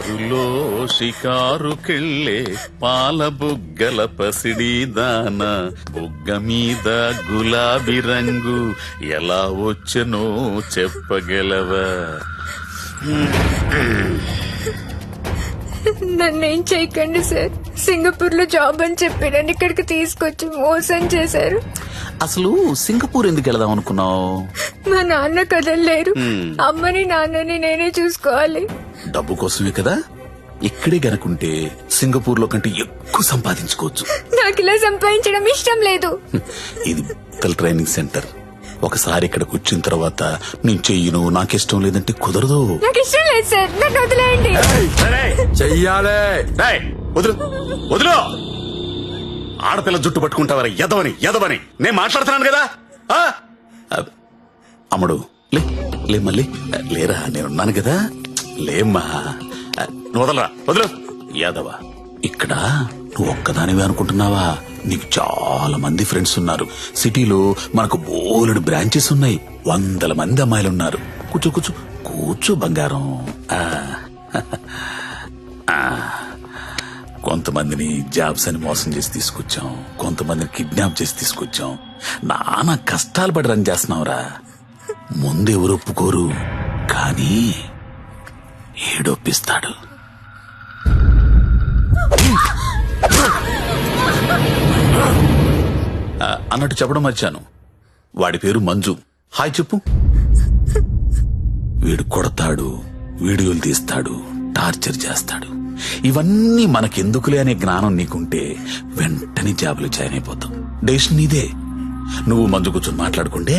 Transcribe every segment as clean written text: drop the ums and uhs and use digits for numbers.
కారులో షికారుకెళ్ళే పాల బుగ్గల పసిడి దాన బుగ్గ మీద గులాబీ రంగు ఎలా వచ్చనో చెప్పగలవా? నన్నేం చేయకండి సార్. సింగపూర్ లో జాబ్ అని చెప్పి నన్ను ఇక్కడికి తీసుకొచ్చి మోసం చేశారు. అసలు సింగపూర్ ఎందుకు వెళదాం అనుకున్నావు? మా నాన్న కదలలేరు. అమ్మని నాన్నని నేనే చూసుకోవాలి. డబ్బు కోసమే కదా. ఇక్కడే గనుకుంటే సింగపూర్ లో కంటే ఎక్కువ సంపాదించుకోవచ్చు. నాకు ఇలా సంపాదించడం ఇష్టం లేదు. ఇది ట్రైనింగ్ సెంటర్. ఒకసారి ఇక్కడ కూర్చున్న తర్వాత నేను చెయ్యను, నాకిష్టం లేదంటే కుదరదు. నాకు ఇష్టం లేదు సార్, నన్ను వదిలేయండి. చెయ్యాలే. వదులు వదులు. ఆడపిల్ల జుట్టు పట్టుకుంటావరా? ఎదవని నేను మాట్లాడుతున్నాను కదా. అమ్ముడు లే మళ్ళీ లేరా, నేనున్నాను కదా. లేమ్మా, వదలరా, వదులు. యాదవ, ఇక్కడ నువ్వు ఒక్కదానివే అనుకుంటున్నావా? నీకు చాలా మంది ఫ్రెండ్స్ ఉన్నారు. సిటీలో మనకు బోలెడు బ్రాంచెస్ ఉన్నాయి. 100 మంది అమ్మాయిలున్నారు. కూర్చో కూర్చో కూర్చో బంగారం. కొంతమందిని జాబ్స్ అని మోసం చేసి తీసుకొచ్చాం, కొంతమందిని కిడ్నాప్ చేసి తీసుకొచ్చాం. నానా కష్టాలు పడి రన్ చేస్తున్నావురా. ముందెవరు ఒప్పుకోరు, కానీ ఏడొప్పిస్తాడు. అన్నట్టు చెప్పడం మర్చాను, వాడి పేరు మంజు. హాయ్ చెప్పు. వీడు కొడతాడు, వీడియోలు తీస్తాడు, టార్చర్ చేస్తాడు. ఇవన్నీ మనకెందుకులే అనే జ్ఞానం నీకుంటే వెంటనే జాబులు జాయిన్ అయిపోతాం. డెసిషన్ నీదే. నువ్వు మంజు కూర్చొని మాట్లాడుకుంటే.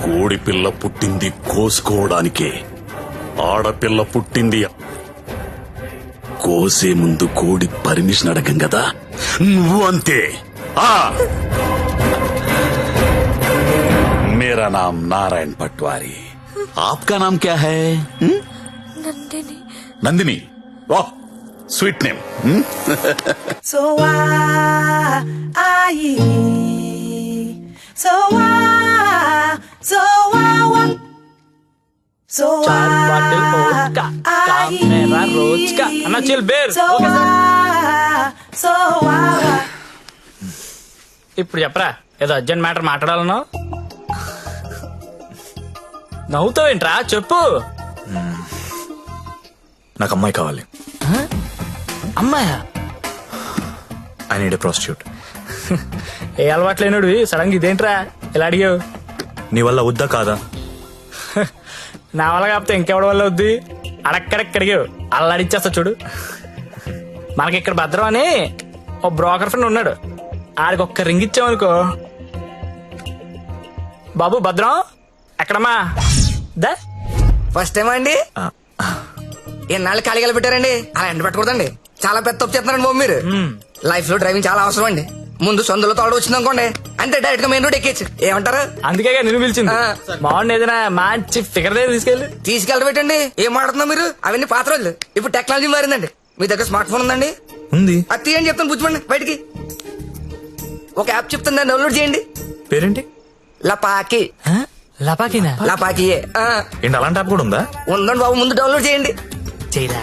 కోడి పిల్ల పుట్టింది కోసుకోవడానికే, ఆడపిల్ల పుట్టింది కోసే ముందు కోడి పర్మిషన్ అడగం కదా. నువ్వు అంతే. मेरा नाम नारायण पटवारी, आपका नाम क्या है? నందిని. नंदिनी. वाह, स्वीट नेम. So चार बाटल वोडका, काम मेरा रोज का. अन्ना चिल बेर. ఇప్పుడు చెప్పరా, ఏదో అర్జెంట్ మ్యాటర్ మాట్లాడాలన్నావు. నవ్వుతావేంట్రా, చెప్పు. నాకు అమ్మాయి కావాలి. అమ్మాయా? I need a prostitute. ఏ అలవాటు లేనుడివి సడన్ గా ఇదేంట్రా ఇలా అడిగావు? నీ వల్ల వద్దా కాదా? నా వల్ల కాకపోతే ఇంకెవడి వల్ల వద్ది? అడక్కడక్కడిగావు, అలా అడిచేస్తా చూడు. మనకి ఇక్కడ భద్రం అని ఓ బ్రోకర్ ఫ్రెండ్ ఉన్నాడు. ఆడికి ఒక్క రింగ్ ఇచ్చామనుకో. బాబు భద్రం ఎక్కడమ్మా? దా. ఫస్ట్ టైం అండి. ఎన్నాళ్ళు ఖాళీగా పెట్టారండి? అలా ఎండ పెట్టకూడదండి. చాలా పెద్ద తప్పు చేస్తున్నారండి బాబు మీరు. లైఫ్ లో డ్రైవింగ్ చాలా అవసరం అండి. ముందు సొందులో తోడు వచ్చింది అనుకోండి, అంటే డైరెక్ట్ గా మెయిన్ రోడ్ ఎక్కేచ్చు. ఏమంటారు? అందుకే నిన్ను పిలిచింది. బాగుంది, ఏదైనా మంచి ఫిగర్ దగ్గర తీసుకెళ్ళబెట్టండి. ఏం మాడుతున్నా మీరు? అవన్నీ పాత రోజులు. ఇప్పుడు టెక్నాలజీ మారిందండి. మీ దగ్గర స్మార్ట్ ఫోన్ ఉందండి? ఉంది. అది తీయండి చెప్తాను, బుజ్జిమండి బయటికి. ఒక యాప్ చెప్తాను, దాన్ని డౌన్లోడ్ చేయండి. పేరేంటి? లపాకి. లపాకినా? లపాకియే. ఏంటి అలాంటి యాప్ కూడా ఉందా? ఉందండి బాబు, ముందు డౌన్లోడ్ చేయండి. చేయరా.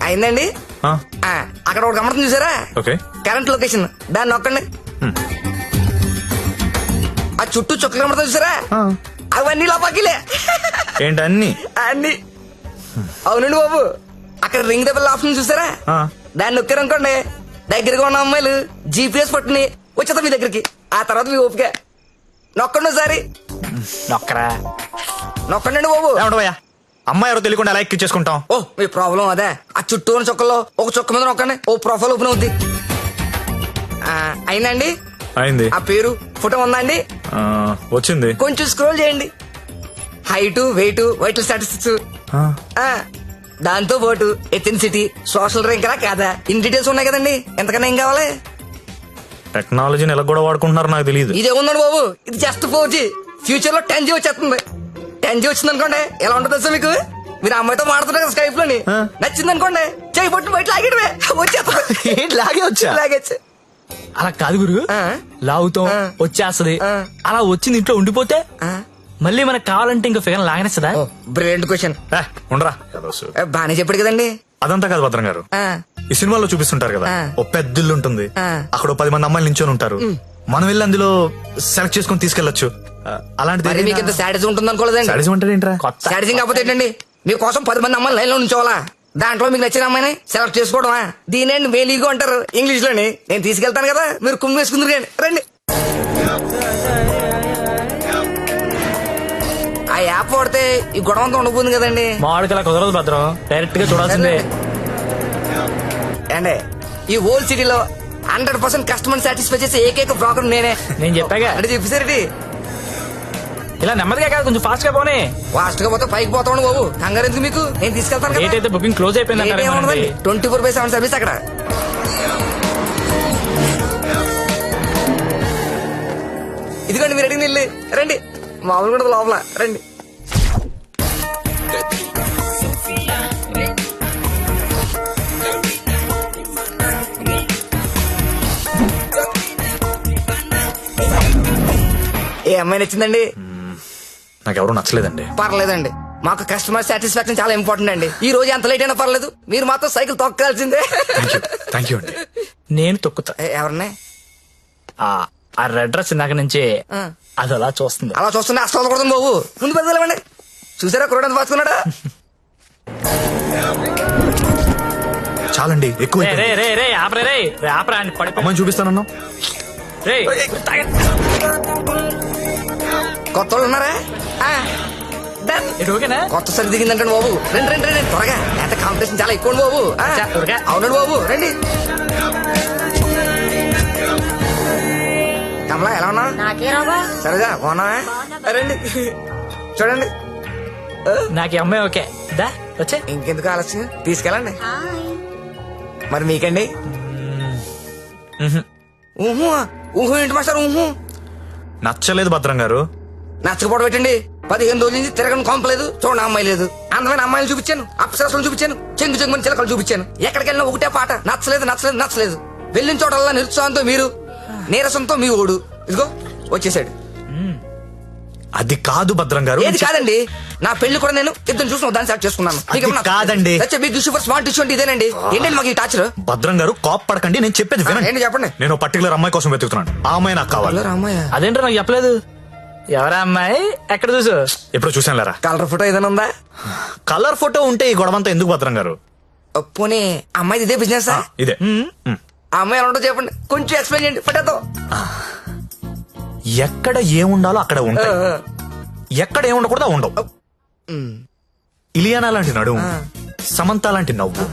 అయిందండి. అక్కడ ఒక గమనం చూసారా? ఓకే. కరెంట్ లొకేషన్, దాన్ని నొక్కండి. ఆ చుట్టూ చుక్కలు కనబడతా చూసారా? అవన్నీ లపాకిలే. ఏంటి అన్ని? అన్ని. అవునండి బాబు, అక్కడ రింగ్ దెబ్బల ఆప్షన్ చూసారా? దాన్ని నొక్కారనుకోండి, దగ్గరగా ఉన్న అమ్మాయిలు GPS పట్టుని వచ్చేస్తా మీ దగ్గరికి. ఆ తర్వాత మీ ఓపిక. నొక్కండి ఒకసారి. నొక్కరా. నొక్కండి బాబు. ఏమంటావయ్యా, అమ్మాయి ఎవరో తెలియకుండా ఎలా ఎక్కించేసుకుంటాం? ఓ, మీ ప్రాబ్లం అదే. ఆ చుట్టూ ఉన్న చుక్కల్లో ఒక చుక్క మీద నొక్కండి, ఓ ప్రొఫైల్ ఓపెన్ అవుద్ది. అయిందండి? అయింది. ఆ పేరు ఫోటో ఉందా అండి? వచ్చింది. కొంచెం స్క్రోల్ చేయండి. హైట్, వెయిట్, వైటల్ స్టాటిస్టిక్స్, దాంతో పాటు ఎథెన్సిటీ, సోషల్ ర్యాంక్ రా కాదా, ఇన్ డీటెయిల్స్ ఉన్నాయి కదండి. ఎంతకన్నా ఏం కావాలి? టెక్నాలజీని ఎలా కూడా వాడుకుంటున్నారో నాకు తెలియదు. ఇదే ఉందండి బాబు, ఇది జస్ట్ 4G. ఫ్యూచర్ లో 10G వచ్చేస్తుంది. 10G వచ్చింది అనుకోండి, ఎలా ఉంటుంది సార్ మీకు? మీరు అమ్మాయితో మాడుతున్నారు కదా స్కైప్ లోని, నచ్చింది అనుకోండి, చేయి పట్టు బయట లాగేయడమే, వచ్చేస్తుంది. లాగేచ్చు. అలా కాదు గురు, లాగుతాం వచ్చేస్తది. అలా వచ్చింది ఇంట్లో ఉండిపోతే మళ్ళీ మనకు కావాలంటే ఇంకో ఫిగర్ లాగనేస్తుందా? Brilliant question. ఉండరా బానే చెప్పాడు కదండి. అదంతా కాదు భద్రం గారు, ఆ, ఈ సినిమాలో చూపిస్తుంటారు కదా, ఆ. ఓ పెద్ద ఇల్లు ఉంటుంది, ఆ. అక్కడ ఓ 10 మంది అమ్మాయిలు నించొని ఉంటారు, మనం వెళ్ళి అందులో సెలెక్ట్ చేసుకుని తీసుకెళ్లొచ్చు. మరి మీకు ఇంత సాడిజం ఉంటుంది అనుకోలేదండి. సాడిజం అంటే ఏంట్రా? కొత్త సాడిజం కాకపోతే ఏంటండి, మీకోసం 10 మంది అమ్మాయిలు లైన్ లో ఉంచోవాలా, దాంట్లో మీకు నచ్చిన అమ్మాయిని సెలెక్ట్ చేసుకోవడమా? దీనేండి వేలీగో అంటారు ఇంగ్లీష్ లోని. నేను తీసుకెళ్తాను కదా, మీరు కుమ్మి వేసుకుందరు కానీ రండి. ఆ యాప్ వాడితే ఈ గొడవ అంతా ఉండబోతుంది కదండి. మామిడికి అలా కుదరదు భద్రం, డైరెక్ట్ గా చూడాల్సిందే. అండి ఈ ఓల్డ్ సిటీలో 100% కస్టమర్ సాటిస్ఫై చేసే ఏకైక బ్రోకర్ నేనే. నేను చెప్పాగా, అంటే చెప్పేసరికి ఇలా నెమ్మదిగా కాదు, కొంచెం ఫాస్ట్ గా పోనీ. ఫాస్ట్ గా పోతే పైకి పోతాను బాబు, కంగారు ఎందుకు మీకు, నేను తీసుకెళ్తాను డేట్ కదా. అయితే బుకింగ్ క్లోజ్ అయిపోయింది 24/7 సర్వీస్ అక్కడ. ఇదిగోండి మీరు అడిగిన ఇల్లు, రండి. మామూలు కూడా లోపల రండి. ఏ అమ్మాయి నచ్చిందండి? నాకెవరూ నచ్చలేదండి. పర్లేదండి, మాకు కస్టమర్ సాటిస్ఫాక్షన్ చాలా ఇంపార్టెంట్ అండి. ఈ రోజు ఎంత లేట్ అయినా పర్లేదు, మీరు మాత్రం సైకిల్ తొక్కాల్సిందే. థ్యాంక్ యూ అండి. నేను తొక్కుతా. ఎవరినే? ఆ రెడ్ డ్రెస్ ఇందాక నుంచి ఆ. అది అలా చూస్తుంది. అలా చూస్తుంటే అసలు వదలకూడదు బాబు, ముందు పెద్దలేమండి. చూసారా కుర్రాడు పాసుకున్నాడా? చాలండి, ఎక్కువ రే రే రే రే ఆపరే రే రే ఆపరా అని పడి అమ్మాయిని చూపిస్తానన్నా. రే కొత్త వాళ్ళు ఉన్నారా? ఆ, done. ఇది ఓకేనా? కొత్త సరి దిగిందంటే బాబు, రండి రండి రండి త్వరగా, ఎంత కాంపిటీషన్ చాలా ఎక్కువ బాబు. ఆ, చా, త్వరగా. అవునండి బాబు, రండి. కమలా ఎలా ఉన్నా? నాకే రాబా. సరేగా బాగున్నా? రండి చూడండి. నాకు ఈ అమ్మాయి ఓకే. దా వచ్చే. ఇంకెందుకు ఆలస్యం, తీసుకెళ్ళండి. మరి మీకండి? ఊహు ఊహు ఏంటి మాస్టర్ ఊహు? నచ్చలేదు భద్రం గారు. నచ్చకపోవడం పెట్టండి. 15 రోజుల నుంచి తిరగని కొంపలేదు, చూడండి అమ్మాయి లేదు. అందమైన అమ్మాయిలు చూపించాను, అప్సరసలు చూపించాను, చెంగు చెంగుని చిలకలు చూపించాను. ఎక్కడికి వెళ్ళినా ఒకటే పాట, నచ్చలేదు నచ్చలేదు నచ్చలేదు. వెళ్ళిన చోటల్లా నిరుత్సాహంతో మీరు, నీరసంతో మీ ఓడు. ఇదిగో వచ్చేసాడు. అది కాదు భద్రం గారు. ఏది కాదండి, నా పెళ్లి కూడా నేను ఇద్దరు చూసిన దాన్ని సెలెక్ట్ చేసుకున్నాను. అది కాదండి. Big issue for smart issue అంటే ఇదేనండి. ఏంటండి మాకు ఈ టాచర్? భద్రం గారు కోప్ పడకండి, నేను చెప్పేది వినండి. ఏంటి చెప్పండి. నేను పర్టికులర్ అమ్మాయి కోసం వెతుకుతున్నాను, ఆ అమ్మాయి నాకు కావాలి. రామయ్య, అదేంటో నాకు చెప్పలేదు. ఎవరా అమ్మాయి? ఎక్కడ చూసు? ఎప్పుడు చూసాను లేరా. కలర్ ఫోటో ఏదైనా ఉందా? కలర్ ఫోటో ఉంటే ఈ గొడవంతా ఎందుకు భద్రం గారు? పోనీ అమ్మాయి ఇదే బిజినెస్? ఇదే. ఆ అమ్మాయి ఎలా ఉంటుందో చెప్పండి, కొంచెం ఎక్స్ప్లెయిన్ చేయండి ఫోటోతో. ఎక్కడ ఏముండాలో అక్కడ ఉంటాయి, ఎక్కడ ఏముండకూడదు ఉండవు. ఇలియానా లాంటి నడుము, సమంత లాంటి నవ్వు,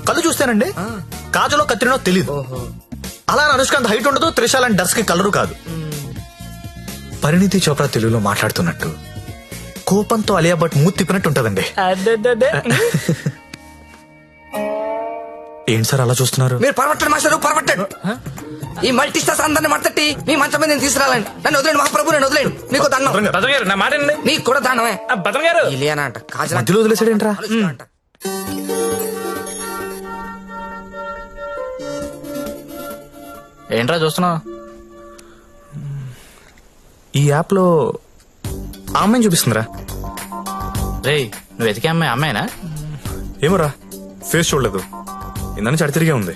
కళ్ళు చూస్తేనండి కాజలో కత్తిరినో తెలీదు. అలా అనుష్కాంత్ హైట్ ఉండదు, త్రిష లాంటి డర్స్ కి కలరు కాదు. పరిణితి చోప్రా తెలుగులో మాట్లాడుతున్నట్టు, కోపంతో అలియా భట్ మూతి తిప్పినట్టు ఉంటదండి. అదే ఏంటి సార్ అలా చూస్తున్నారు? మీరు పరమట్టండి మాస్టర్, పరమట్టండి. ఈ మల్టీ స్టార్స్ అందరిని మడతట్టి మీ మంచం మీద నేను తీసుకురాలండి. నన్ను వదిలేండి మహాప్రభు, నేను వదిలేండి. మీకు దండం. భద్రం గారు నా మాట వినండి. మీకు కూడా దండమే. భద్రం గారు ఇలియానా అంట, కాజల్ మధ్యలో వదిలేసాడేంట్రా? అంట. ఏంట్రా చూస్తున్నావు? ఈ యాప్ లో ఆ అమ్మాయిని చూపిస్తుందిరా. రే నువ్వు వెతికే అమ్మాయి అమ్మాయినా? ఏమోరా, ఫేస్ చూడలేదు, ఇందని చడి తిరిగే ఉంది.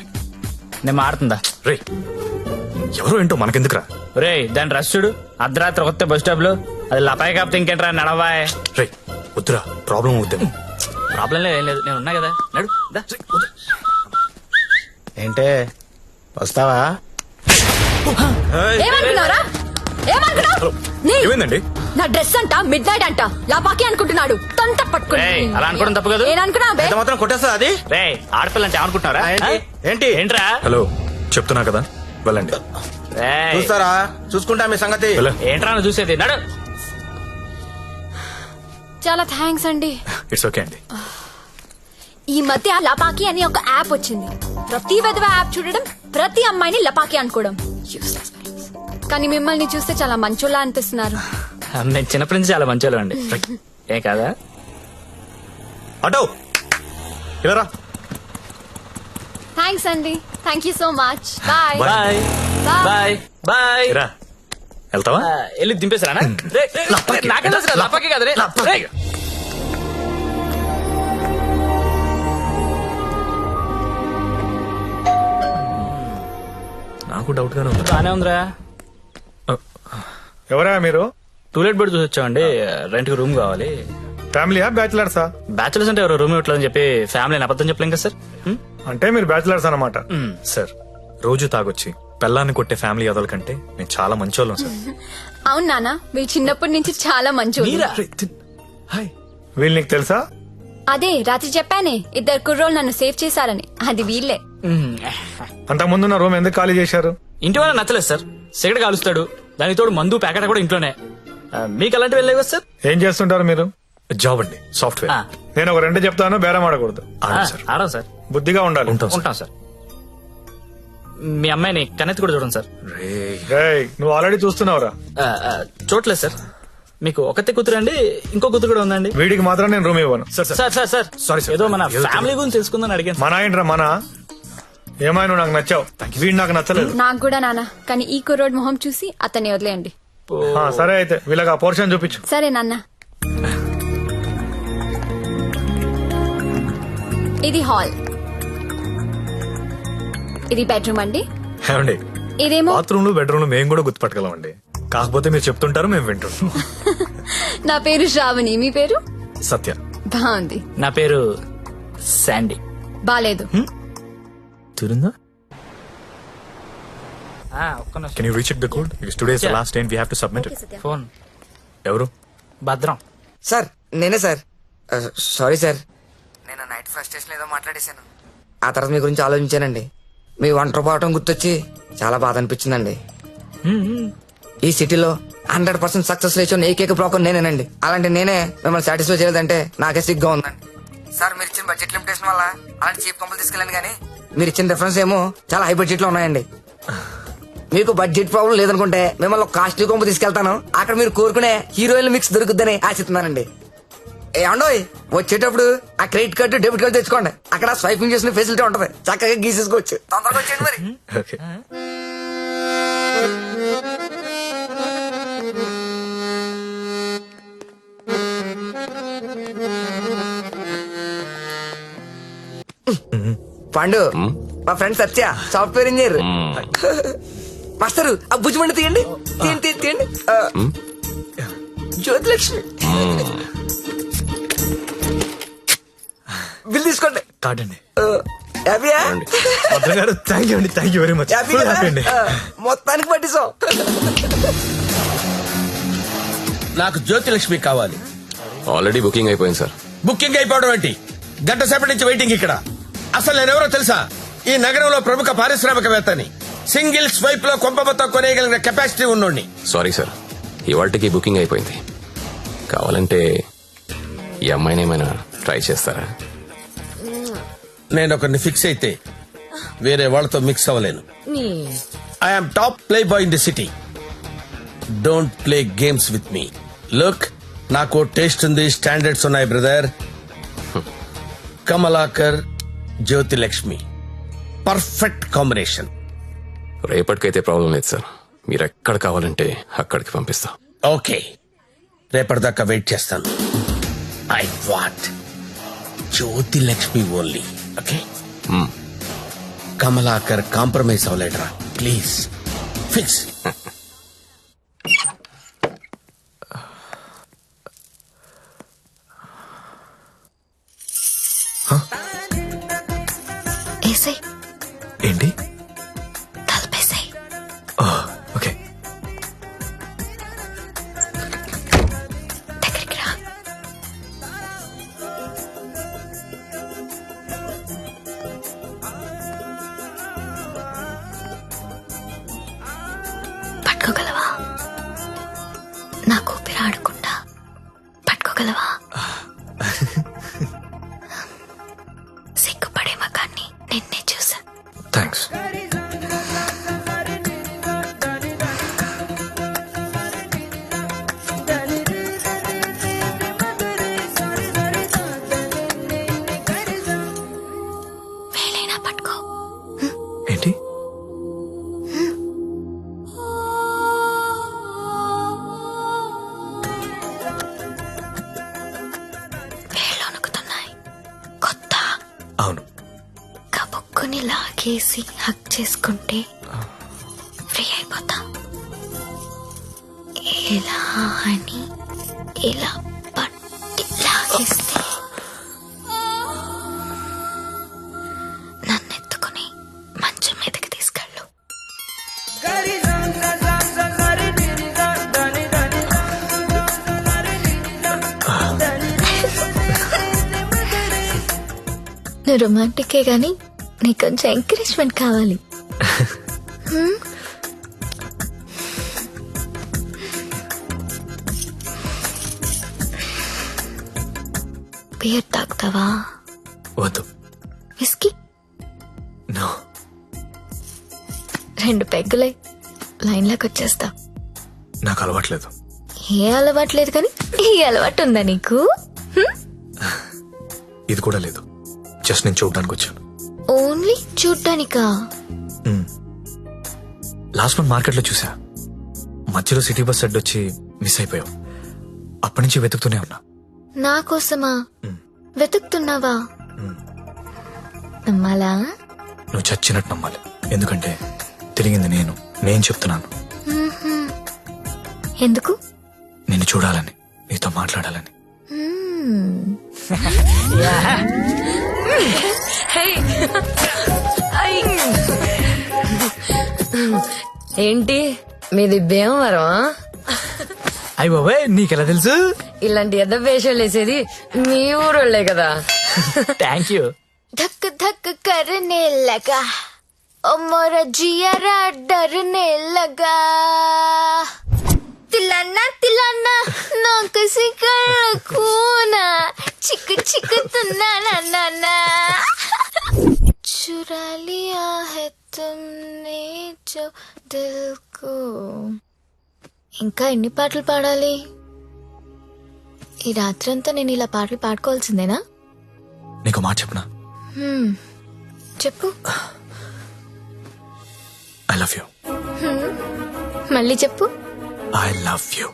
నేను మాడుతుందా? రే ఎవరో ఏంటో మనకెందుకురా. రే దాని రష్ చూడు, అర్ధరాత్రి కొత్త బస్ స్టాప్ లో. అది లపాయి కాపుతే ఇంకేంట్రా, నడవాయ్. రే వద్దురా, ప్రాబ్లం అవుద్దేమో. ప్రాబ్లం లేదు, ఏం లేదు, నేను ఉన్నా కదా, నడు దా. ఏంటే వస్తావా? ఏమనుకున్నారా? ఏమనుకున్నావు? నీ ఏమైందండి? నా డ్రెస్ అంట మిడ్ నైట్ అంట లాపాకి అనుకుంటున్నాడు. తొంత పట్టుకుని ఏయ్, అలా అనుకోవడం తప్పు కాదు. ఏననుకున్నా బే? ఎంత మాత్రం కొట్టేస్తా అది? రే ఆడపిల్ల అంటే ఏమనుకుంటున్నారా? ఏంటి? ఏంట్రా? హలో చెప్తున్నా కదా, వెళ్ళండి. రేయ్, చూస్తారా, చూసుకుంటా మీ సంగతి. వెళ్ళ. ఏంట్రా నువ్వు చూసేది? నడు. చాలా థ్యాంక్స్ అండి. ఇట్స్ ఓకే అండి. ఈ మధ్య లపాకి అని ఒక యాప్ వచ్చింది. ప్రతి విధవ యాప్ చూడడం, ప్రతి అమ్మాయిని లపాకి అనుకోవడం. Useless fellows. కానీ మిమ్మల్ని చూస్తే చాలా మంచోళ్ళ అనిపిస్తున్నారు. నేను చిన్నప్పటి నుంచి చాలా మంచి అండి. ఏ కాదా? అటో ఇలా రా. థ్యాంక్స్ అండి. Thank you so much. Bye Bye. Bye bye bye. రా. వెళ్తావా? వెళ్ళి దింపేశారా లపాకి కదా రే. రే. నాకు డౌట్ గానే ఉంది. బానే ఉందిరా. ఎవరా మీరు? టూలెట్ బెడ్ చూసి వచ్చామండి. రెంట్ కి రూమ్ కావాలి. ఫ్యామిలీయా బ్యాచిలర్సా? బ్యాచులర్స్ అంటే ఎవరు రూమ్ ఇవ్వట్లేదని చెప్పి ఫ్యామిలీ అబద్ధం చెప్పలేం కదా సార్. అంటే మీరు బ్యాచిలర్స్ అన్నమాట. సార్ రోజు తాగొచ్చి పెళ్ళాన్ని కొట్టే ఫ్యామిలీ అదల కంటే నేను చాలా మంచోళ్ళం సార్. అవును నాన్న, వీళ్ళు చిన్నప్పటి నుంచి చాలా మంచి. హాయ్. వీళ్ళు నీకు తెలుసా? అదే రాత్రి చెప్పానే, 2 కుర్రోళ్ళు నన్ను సేవ్ చేశారని. అది వీళ్ళే. అంతకుముందున్న రూమ్ ఎందుకు ఖాళీ చేశారు? ఇంటి వాళ్ళ నచ్చలేదు సార్. సిగరెట్ కాలుస్తాడు, దానికి తోడు మందు ప్యాకెట్ కూడా ఇంట్లోనే. మీకు అలాంటివి వెళ్ళలేవు కదా సార్. ఏం చేస్తుంటారు మీరు? జాబ్ అండి, సాఫ్ట్వేర్. నేను ఒక 2 చెప్తాను, బేరం ఆడకూడదు. సార్ ఆడం సార్. బుద్ధిగా ఉండాలి. ఉంటాం సార్. మీ అమ్మాయిని కన్నెత్తి కూడా చూడండి సార్. రేయ్, నువ్వు ఆల్రెడీ చూస్తున్నావురా. చూడలేదు సార్. మీకు ఒకతే కూతురు అండి, ఇంకో కూతురు కూడా ఉందండి. వీడికి మాత్రం నేను రూమ్ ఇవ్వను. Sir Sorry, sir. ఏదో మన ఫ్యామిలీ గురించి తెలుసుకుందని అడిగాను. మన ఏంట్రా మన? ఏమైనా నువ్వు నాకు నచ్చావు, వీడు నాకు నచ్చలేదు. నాకు కూడా నాన్న, కానీ ఈ కుర్రోడ్ మొహం చూసి అతన్ని వదిలేయండి. సరే అయితే వీళ్ళకి ఆ పోర్షన్ చూపించు. సరే నాన్న. ఇది హాల్, ఇది బెడ్రూమ్ అండి. ఏమండి, ఇదేమో బాత్రూమ్ లో బెడ్రూమ్ లో మేము కూడా గుర్తుపట్టగలం అండి. కాకపోతే మీరు చెప్తుంటారు, మేము వింటుంటాం. నా పేరు శ్రావణి, మీ పేరు? సత్య. బాగుంది. నా పేరు శాండీ. బాలేదు. తిరుందా? ఒక్క నిమిషం. Can you recheck the code? Today is the last day we have to submit it. Phone. ఎవరు? భద్రం. సార్ నేనే సార్. సారీ సార్, నేను నైట్ ఫ్రస్ట్రేషన్ ఏదో మాట్లాడేశాను. ఆ తర్వాత మీ గురించి ఆలోచించానండి. మీ ఒంటరి పోవటం గుర్తొచ్చి చాలా బాధ అనిపించిందండి. ఈ సిటీలో 100% సక్సెస్ రేషియో ఏకైక బ్రోకర్ నేనేనండి. అలాంటి నేనే మిమ్మల్ని సాటిస్ఫై చేయలేదంటే నాకే సిగ్గా ఉందండి. సార్ మీరు ఇచ్చిన బడ్జెట్ లిమిటేషన్ వల్ల అలాంటి చీప్ కంపెనీ తీసుకెళ్ళండి, కానీ మీరు ఇచ్చిన రిఫరెన్స్ ఏమో చాలా హై బడ్జెట్ లో ఉన్నాయండి. మీకు బడ్జెట్ ప్రాబ్లం లేదనుకుంటే మిమ్మల్ని కాస్ట్లీ కొంపు తీసుకెళ్తాను. అక్కడ మీరు కోరుకునే హీరోయిన్ మిక్స్ దొరుకుద్దని ఆశిస్తున్నానండి. ఏమండోయ్, వచ్చేటప్పుడు ఆ క్రెడిట్ కార్డు డెబిట్ కార్డు తెచ్చుకోండి. అక్కడ స్వైపింగ్ చేసిన ఫెసిలిటీ ఉంటది, చక్కగా గీసేసుకోవచ్చు. తొందరగా వచ్చేయండి మరి. ఓకే. పండు, మా ఫ్రెండ్ సత్య, సాఫ్ట్వేర్ ఇంజనీర్. మాస్టరు ఆ భుజమండి తీయండి, తీయండి తీయండి. జ్యోతిలక్ష్మి బిల్ తీసుకోండి. కార్డ్ అండి. హ్యాపీయా? భద్రం గారు, థ్యాంక్ యూ అండి, thank you very much. Happy అండి. మొత్తానికి పట్టిస్తాం. నాకు జ్యోతిలక్ష్మి కావాలి. ఆల్రెడీ బుకింగ్ అయిపోయింది సార్. బుకింగ్ అయిపోవడం ఏంటి? గంట సేపటి నుంచి వెయిటింగ్ ఇక్కడ. అసలు నేనెవరో తెలుసా? ఈ నగరంలో ప్రముఖ పారిశ్రామికవేత్తని. సింగిల్ స్వైప్ లో కొంప మొత్తం కొనేయగలిగిన కెపాసిటీ ఉన్నోడిని. సారీ సార్, ఇవాళకి బుకింగ్ అయిపోయింది. కావాలంటే ఈ అమ్మాయిని ఏమైనా ట్రై చేస్తారా? నేను ఒకరిని ఫిక్స్ అయితే వేరే వాళ్ళతో మిక్స్ అవ్వలేను. I'm top playboy in the city. Don't play games with me. Look, నాకు టేస్ట్ ఉంది, స్టాండర్డ్స్ ఉన్నాయి brother. Kamalakar, Jyothilakshmi, perfect combination. రేపటికైతే ప్రాబ్లం లేదు సార్. మీరు ఎక్కడ కావాలంటే అక్కడికి పంపిస్తా. ఓకే, రేపటిదాకా వెయిట్ చేస్తాను. I want Jyothilakshmi only. Okay, Kamalakar compromise అవ్వలేడరా ప్లీజ్. ఫిక్స్. ఏసై ఏంటి? తలపేసాయి. ఓకే. దగ్గరికి రా. పట్టుకోగలవా? నా కూపిరి ఆడకుండా పట్టుకోగలవా? సిగ్గుపడే మగాన్ని నిన్నే చూసా. థ్యాంక్స్. వేలైనా పట్టుకో. ఏంటి? నాకేసి హక్ చేసుకుంటే ఫ్రీ అయిపోతా. ఎలా అని ఇలా పట్టి లాగేస్తే నన్నెత్తుకుని మంచం మీదకి తీసుకెళ్ళు. నువ్వు రొమాంటికే గాని నీకు కొంచెం ఎంకరేజ్మెంట్ కావాలి. బియర్ తాగుతావా? వద్దు. విస్కీ? నో. 2 పెగ్గులై లైన్లోకి వచ్చేస్తా. నాకు అలవాట్లేదు. ఏ అలవాట్లేదు కానీ ఈ అలవాటు ఉందా నీకు? ఇది కూడా లేదు. జస్ట్ నేను చూడడానికి వచ్చాను. ఓన్లీ చూడ్డానికా? లాస్ట్ మంత్ మార్కెట్ లో చూసా. మధ్యలో సిటీ బస్ అడ్డొచ్చి మిస్ అయిపోయావు. అప్పటి నుంచి వెతుకుతూనే ఉన్నా. నా కోసమా వెతుకుతున్నావా? నమ్మాలా? నువ్వు చచ్చినట్టు నమ్మాలి. ఎందుకంటే తిరిగింది నేను చెప్తున్నాను. ఎందుకు? నిన్ను చూడాలని, నీతో మాట్లాడాలని. ఏంటి మీది భీమవరం? అయ్య బాబాయ్, నీకెలా తెలుసు? ఇలాంటి ఎద్ద వేషాలు వేసేది మీ ఊరోళ్లే కదా. Thank you. धक धक करने लगा ओ मोरा जियारा डरने लगा. तिलाना तिलाना ना किसी कूना चिक चिक तुना ना ना ना चुरा लिया है तुमने जो दिल को. ఇంకా ఎన్ని పాటలు పాడాలి? ఈ రాత్రంతా నేను ఇలా పాటలు పాడుకోవాల్సిందేనా? నీకు మాట చెప్పనా? చెప్పు. I love you. మళ్ళీ చెప్పు. I love you.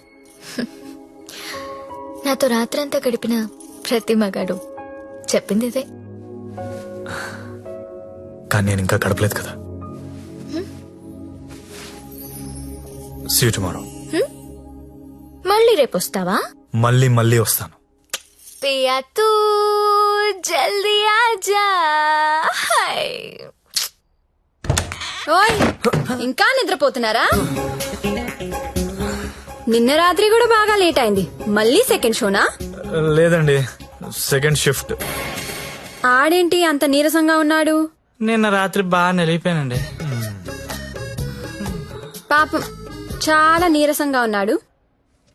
నాతో రాత్రంతా గడిపిన ప్రతి మగాడు చెప్పింది ఇదే. కానీ నేను ఇంకా గడపలేదు కదా. See you tomorrow. మళ్ళీ రేపు వస్తావా? మళ్ళీ వస్తాను. పియా తూ జల్దీ ఆజా. ఓయ్, ఇంకా నిద్రపోతున్నారా? నిన్న రాత్రి కూడా బాగా లేట్ అయింది. మళ్ళీ సెకండ్ షోనా? లేదండి, సెకండ్ షిఫ్ట్. ఆడేంటి అంత నీరసంగా ఉన్నాడు? నిన్న రాత్రి బాగా నిలిపోయానండి. పాపం చాలా నీరసంగా ఉన్నాడు.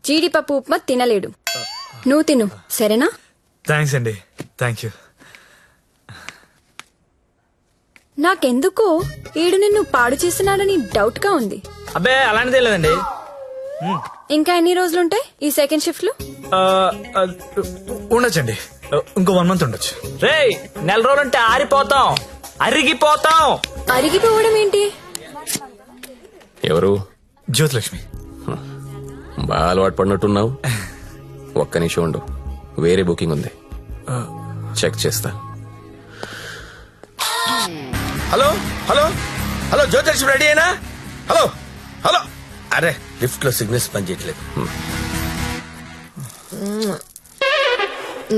జీడిపప్పు ఉప్మా తినలేడు. నువ్వు తిను, సరేనా? థ్యాంక్స్ అండి. Thank you. నాకెందుకో ఈడు నిన్ను పాడు చేస్తున్నాడని డౌట్ గా ఉంది. అబ్బే అలాంటిదే లేదండి. ఇంకా ఎన్ని రోజులుంటాయి ఈ సెకండ్ షిఫ్ట్ లో? ఉండొచ్చండి, ఇంకో 1 month ఉండొచ్చు. రేయ్, 4 రోజులంటే ఆరిపోతాం, అరిగిపోతాం. అరిగిపోవడం ఏంటి? ఎవరు? జ్యోతిలక్ష్మి. బాగా అలవాటు పడినట్టున్నావు. ఒక్క నిమిషం ఉండు, వేరే బుకింగ్ ఉంది, చెక్ చేస్తా. Hello hello hello, Jyothilakshmi ready అయినా? Hello hello. అరే, లిఫ్ట్ లో సిగ్నల్స్ పనిచేయట్లేదు.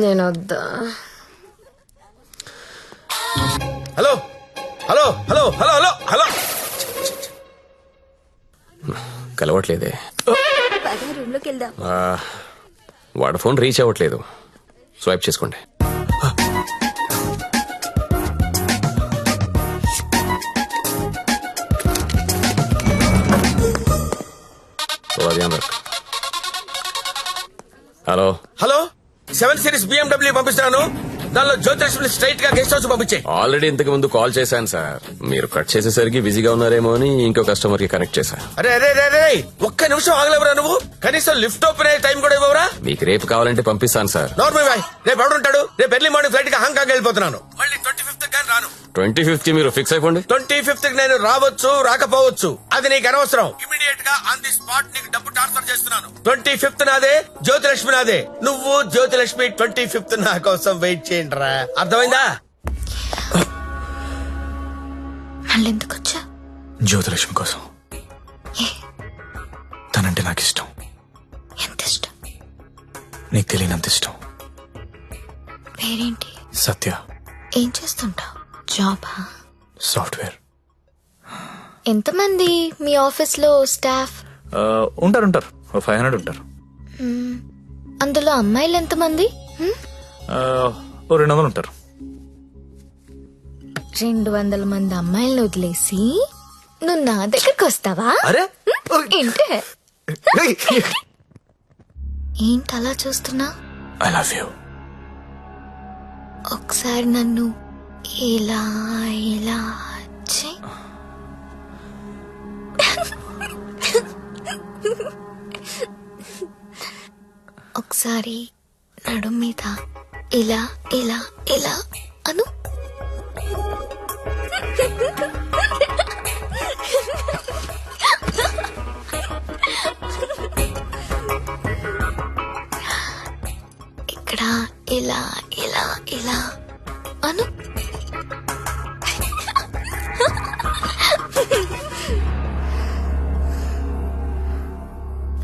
నేను వద్దా? Hello hello hello hello hello hello. కలవట్లేదే. రూమ్ లోకి వెళ్దాం. వాడి ఫోన్ రీచ్ అవ్వట్లేదు. స్వైప్ చేసుకోండి. హలో హలో, 7 Series BMW పంపిస్తున్నాను. దానిలో జ్యోతిలక్ష్మి స్ట్రైట్ గా గెస్ట్ హౌస్ పంపించే. ఆల్రెడీ ఇంతకు ముందు కాల్ చేశాను సార్. మీరు కట్ చేసేసరికి బిజీగా ఉన్నారేమో అని ఇంకో కస్టమర్ కి కనెక్ట్ చేశా. అరే అరే అరే, ఒక్క నిమిషం ఆగలేవరా నువ్వు? కనీసం లిఫ్ట్ ఓపెన్ అయ్యే టైం కూడా ఇవ్వరా? మీకు రేపు కావాలంటే పంపిస్తాను సార్. నార్మల్ బాయ్, రేపు ఎవడుంటాడు? రేపు ఎర్లీ మార్నింగ్ ఫ్లైట్ గా హాంకాంగ్ వెళ్ళిపోతున్నాను. మళ్ళీ 25th కానీ రాను. 25th మీరు ఫిక్స్ అయిపోండి. 25th నేను రావచ్చు రాకపోవచ్చు, అది నీకు అనవసరం. ఇమీడియట్ గా ఆన్ ది స్పాట్ నీకు డబ్బు ట్రాన్స్ఫర్ చేస్తున్నాను. 25th నాదే, జ్యోతిలక్ష్మి నాదే. నువ్వు జ్యోతిలక్ష్మి 25th నా కోసం వెయిట్ చేయండి రా. అర్థమైందా? మళ్ళీ ఎందుకు వచ్చా? జ్యోతిలక్ష్మి కోసం. తనంటే నాకు ఇష్టం. ఎంత ఇష్టం? నీకు తెలియనంత ఇష్టం. పేరేంటి? సత్య. ఏం చేస్తుంటావు? జాబా? సాఫ్ట్వేర్. ఎంతమంది మీ ఆఫీస్ లో స్టాఫ్? ఉంటారు 500 ఉంటారు. అందులో అమ్మాయిలు ఎంతమంది? 200 ఉంటారు. 200 మంది అమ్మాయిలను వదిలేసి నువ్వు నా దగ్గరకు వస్తావా? అరే ఏంటి ఏంటి అలా చూస్తున్నా? I love you. ఒకసారి నన్ను ఇలా ఇలా చెయ్. ఒకసారి నడు మీద ఇలా ఇలా ఇలా అను. ఇక్కడ ఇలా ఇలా ఇలా అను.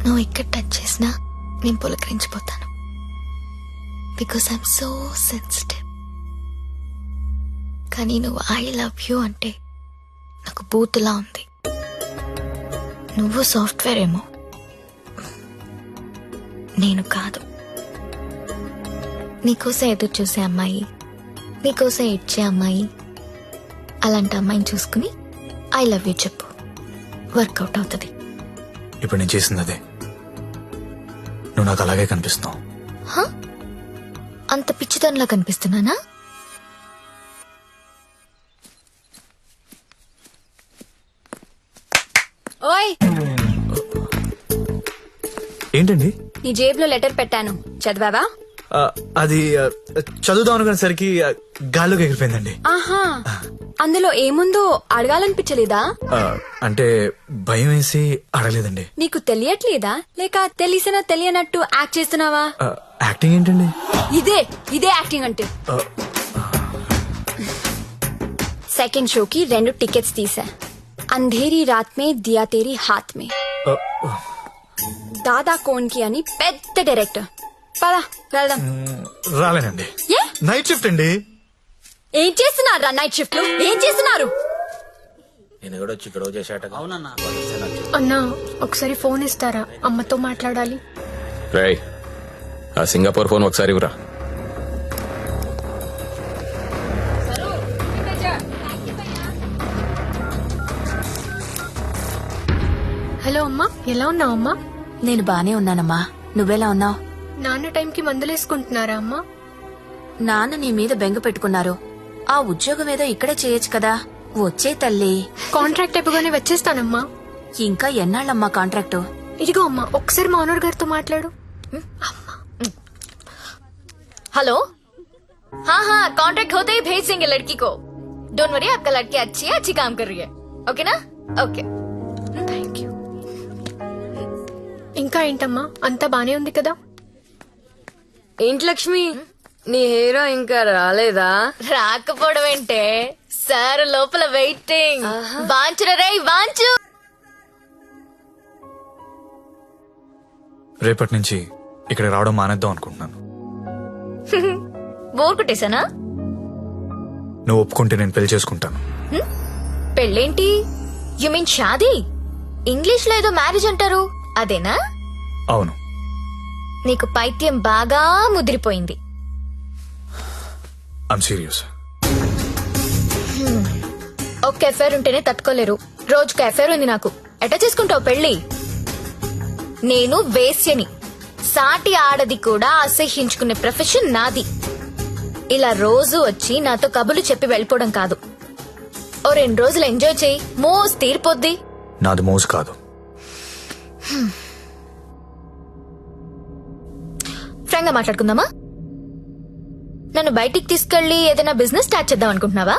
నువ్వు ఇక్కడ టచ్ చేసినా నేను పులకరించిపోతాను. Because I'm so sensitive. కానీ నువ్వు ఐ లవ్ యూ అంటే నాకు బూతులా ఉంది. నువ్వు సాఫ్ట్వేర్ ఏమో, నేను కాదు. నీకోసం ఎదురు చూసే అమ్మాయి, నీకోసం ఇచ్చే అమ్మాయి, అలాంటి అమ్మాయిని చూసుకుని ఐ లవ్ యూ చెప్పు. వర్కౌట్ అవుతుంది. ఇప్పుడు నేను చేసింది అదే. నువ్వు నాకు అలాగే కనిపిస్తున్నావు. అంత పిచ్చితనంలా కనిపిస్తున్నానా? ఓయ్, ఏంటండి? నీ జేబులో లెటర్ పెట్టాను, చదివావా? అది చదువుదాం అనుకునేసరికి గాల్లోకి ఎగిరిపోయిందండి. ఆహా, అందులో ఏముందో అడగాలనిపించలేదా? అంటే భయం వేసి అడగలేదండి. నీకు తెలియట్లేదా, లేక తెలిసినా తెలియనట్టు యాక్ట్ చేస్తున్నావా? యాక్టింగ్ ఏంటండి? ఇదే యాక్టింగ్ అంటే. సెకండ్ షోకి 2 టికెట్స్ తీసా. అంధేరి రాత్ మే దియా తేరీ హాత్ మే. దాదా కోన్కి అని పెద్ద డైరెక్టర్. పదా వెళ్దాం. రాలేనండి. నైట్ షిఫ్ట్ అండి. ఏం చేస్తున్నారు నైట్ షిఫ్ట్ లో? ఏం చేస్తున్నారు? నేను కూడా వచ్చి ఇక్కడ చేశాట. అన్నా ఒకసారి ఫోన్ ఇస్తారా? అమ్మతో మాట్లాడాలి. రేయ్, ఆ సింగపూర్ ఫోన్ ఒకసారి ఇవ్వరా. హలో అమ్మా, ఎలా ఉన్నావు అమ్మా? నేను బానే ఉన్నానమ్మా, నువ్వెలా ఉన్నావు? నాన్న టైంకి మందులేసుకుంటున్నారా అమ్మా? నాన్న నీ మీద బెంగ పెట్టుకున్నారు. ఆ ఉద్యోగం ఏదో ఇక్కడే చేయొచ్చు కదా. వచ్చే తల్లి. కాంట్రాక్ట్ అయిపోగానే వచ్చేస్తానమ్మా. ఇంకా ఎన్నాళ్ళమ్మా కాంట్రాక్టు? ఇదిగో అమ్మా, ఒకసారి మా ఓనర్ గారితో మాట్లాడు. हेलो, हाँ कॉन्ट्रैक्ट होते ही भेज देंगे लड़की को. डोंट वरी, आपका लड़की अच्छी है, अच्छी काम कर रही है. ओके ना? ओके. Thank you. ఇంకా ఏంటమ్మా, అంతా బానే ఉంది కదా? ఏంటి లక్ష్మి, నీ హీరో ఇంకా రాలేదా? రాకపోవడం ఏంటే, సార్ లోపల వెయిటింగ్. వాంచురా రే వాంచు. రేపటి నుంచి ఇక్కడ రావడం మానేద్దాం అనుకుంటున్నాను. బోర్ కొట్టేశానా? నువ్వు ఒప్పుకుంటే నేను పెళ్లి చేసుకుంటాను. పెళ్ళేంటి? You mean shaadi? ఇంగ్లీష్ లో ఏదో మ్యారేజ్ అంటారు, అదేనా? అవును. నీకు పైత్యం బాగా ముదిరిపోయింది. I'm serious. ఒక్క ఎఫైర్ ఉంటేనే తట్టుకోలేరు, రోజుకు ఎఫైర్ ఉంది నాకు. ఎట్లా చేసుకుంటావు పెళ్లి? నేను వేశ్యని, సాటి ఆడది కూడా అసహ్యించుకునే ప్రొఫెషన్ నాది. ఇలా రోజు వచ్చి నాతో కబులు చెప్పి వెళ్ళిపోవడం కాదు. ఓ 2 రోజులు ఎంజాయ్ చేయి, మోస్ తీరిపోద్ది. నాది మోజు కాదు. ఫ్రాంక్ గా మాట్లాడుకుందామా? నన్ను బయటికి తీసుకెళ్లి ఏదైనా బిజినెస్ స్టార్ట్ చేద్దాం అనుకుంటున్నావా?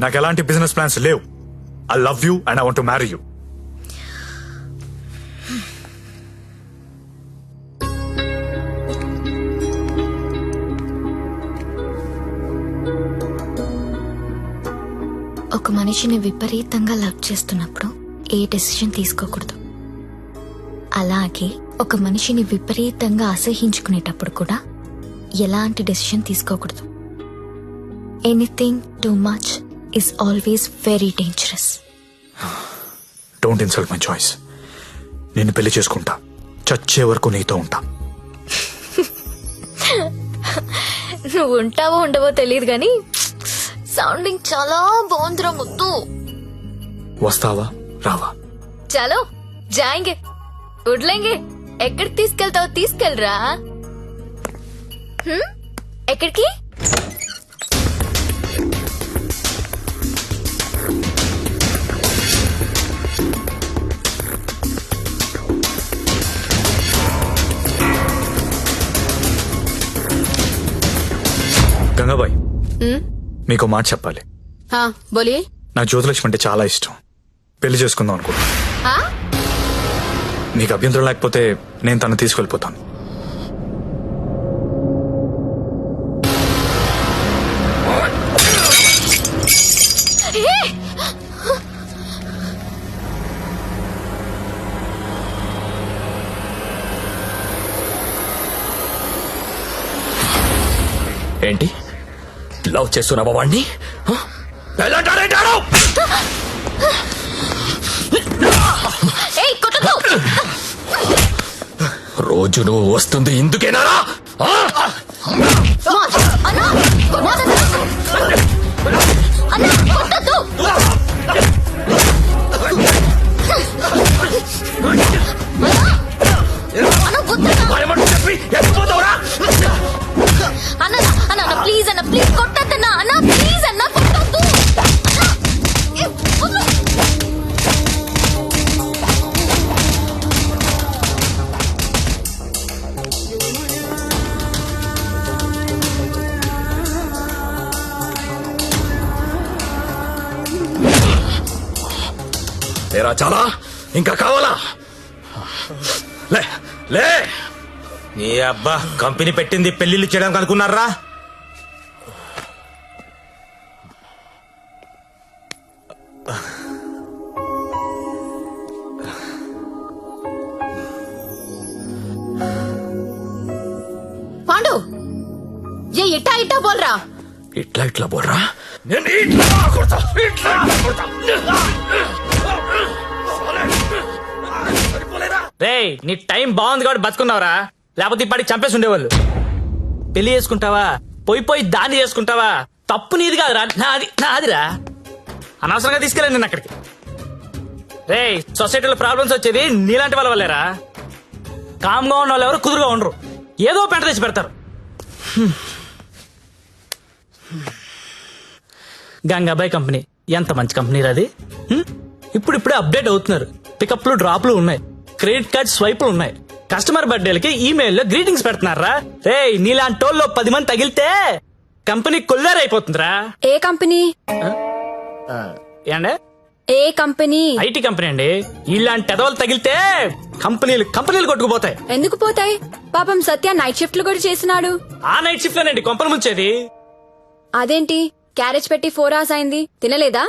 నాకు ఎలాంటి బిజినెస్ ప్లాన్స్ లేవు. I love you and I want to marry you. ఒక మనిషిని విపరీతంగా లవ్ చేస్తున్నప్పుడు ఏ డెసిషన్ తీసుకోకూడదు. అలాగే ఒక మనిషిని విపరీతంగా అసహించుకునేటప్పుడు కూడా ఎలాంటి డెసిషన్ తీసుకోకూడదు. Anything too much is always very dangerous. Don't insult my choice. నేను పెళ్లి చేసుకుంటా, చచ్చే వరకు నీతో ఉంటా. నువ్వు ఉంటావో ఉండవో తెలియదు గాని సౌండింగ్ చాలా బాగుందిరా ముద్దు. వస్తావా రావా? చలో జాయింగే ఉడ్లేంగే. ఎక్కడికి తీసుకెళ్తావు తీసుకెళ్ళరా. ఎక్కడికి? గంగాబాయ్, మీకు మాట చెప్పాలి. బోలియే. నాకు జ్యోతిలక్ష్మి అంటే చాలా ఇష్టం. పెళ్లి చేసుకుందాం అనుకుంటా. నీకు అభ్యంతరం లేకపోతే నేను తను తీసుకెళ్ళిపోతాను. ఏంటి లవ్ చేస్తున్నావా వాణ్ణి? రోజు నువ్వు వస్తుంది ఇందుకేనా? ప్లీజ్ అన్న, ప్లీజ్ కొట్టద్దన్నా అన్న, ప్లీజ్ అన్న కొట్టద్దు. తేరా చాలా ఇంకా కావాలా? లే లే. నీ అబ్బా కంపెనీ పెట్టింది పెళ్లిళ్ళు చేయడానికి అనుకున్నారా? పాండు ఏ ఇట్టా ఇట్టా బోల్రా. ఇట్లా ఇట్లా బోర్రా. నేను ఇట్లా కొడతా, ఇట్లా కొడతా. రేయ్, నీ టైం బాగుంది కాబట్టి బతుకున్నావురా, లేకపోతే ఇప్పటికి చంపేసి ఉండేవాళ్ళు. పెళ్లి చేసుకుంటావా, పోయి దాన్ని చేసుకుంటావా? తప్పు నీది కాదురా, నాదిరా. అనవసరంగా తీసుకెళ్ళండి నేను అక్కడికి. రేయ్, సొసైటీలో ప్రాబ్లమ్స్ వచ్చేది నీలాంటి వాళ్ళ వల్లేరా. కామ్గా ఉన్న వాళ్ళు ఎవరు కుదురుగా ఉండరు, ఏదో పెంట తెచ్చి పెడతారు. గంగాబాయ్ కంపెనీ ఎంత మంచి కంపెనీ అది. ఇప్పుడిప్పుడే అప్డేట్ అవుతున్నారు. పికప్లు డ్రాప్లు ఉన్నాయి, క్రెడిట్ కార్డ్ స్వైపులు ఉన్నాయి. కస్టమర్ బర్త్డేలకి ఈమెయిల్లో గ్రీటింగ్స్ పెడుతున్నారా. రే, నీలాంటి వాళ్ళు 10 మంది తగిలితే కంపెనీ కొల్లారైపోతుందిరా. ఏ కంపెనీ? ఏండే? ఏ కంపెనీ? ఐటీ కంపెనీ అండి. ఇలాంటి ఎదవలు తగిలితే కంపెనీలు కొట్టుకుపోతాయి. ఎందుకు పోతాయి? పాపం సత్య నైట్ షిఫ్ట్లు కూడా చేసినాడు. ఆ నైట్ షిఫ్ట్ లోనండి కొంపలు ముంచేది. అదేంటి క్యారేజ్ పెట్టి 4 hours అయింది, తినలేదా?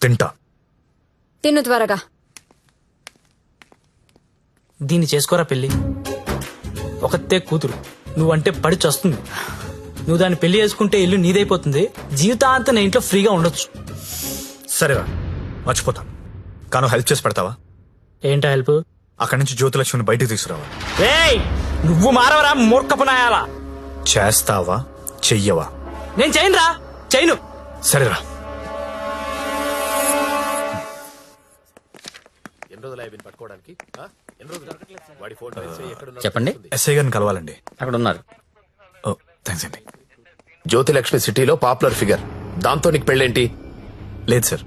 తింటా. తిను త్వరగా. దీన్ని చేసుకోరా పెళ్లి. ఒకతే కూతురు, నువ్వంటే పడి చస్తుంది. నువ్వు దాన్ని పెళ్లి చేసుకుంటే ఇల్లు నీదైపోతుంది. జీవితాంతం నా ఇంట్లో ఫ్రీగా ఉండొచ్చు. సరేరా, మర్చిపోతాను. కాను హెల్ప్ చేసి పెడతావా? ఏంటా హెల్ప్? అక్కడి నుంచి జ్యోతిలక్ష్మిని బయటకు తీసుకురావాలి. రేయ్, నువ్వు మారవరా మూర్ఖపునాయాలా. చేస్తావా చెయ్యవా? నేను చేయనురా, చేయను. సరేరా. చెప్పండి. ఎస్ఐ గారిని కలవాలండి. అక్కడ ఉన్నారు. ఓ థ్యాంక్స్ అండి. జ్యోతిలక్ష్మి సిటీలో పాపులర్ ఫిగర్, దాంతో నీకు పెళ్ళేంటి? లేదు సార్,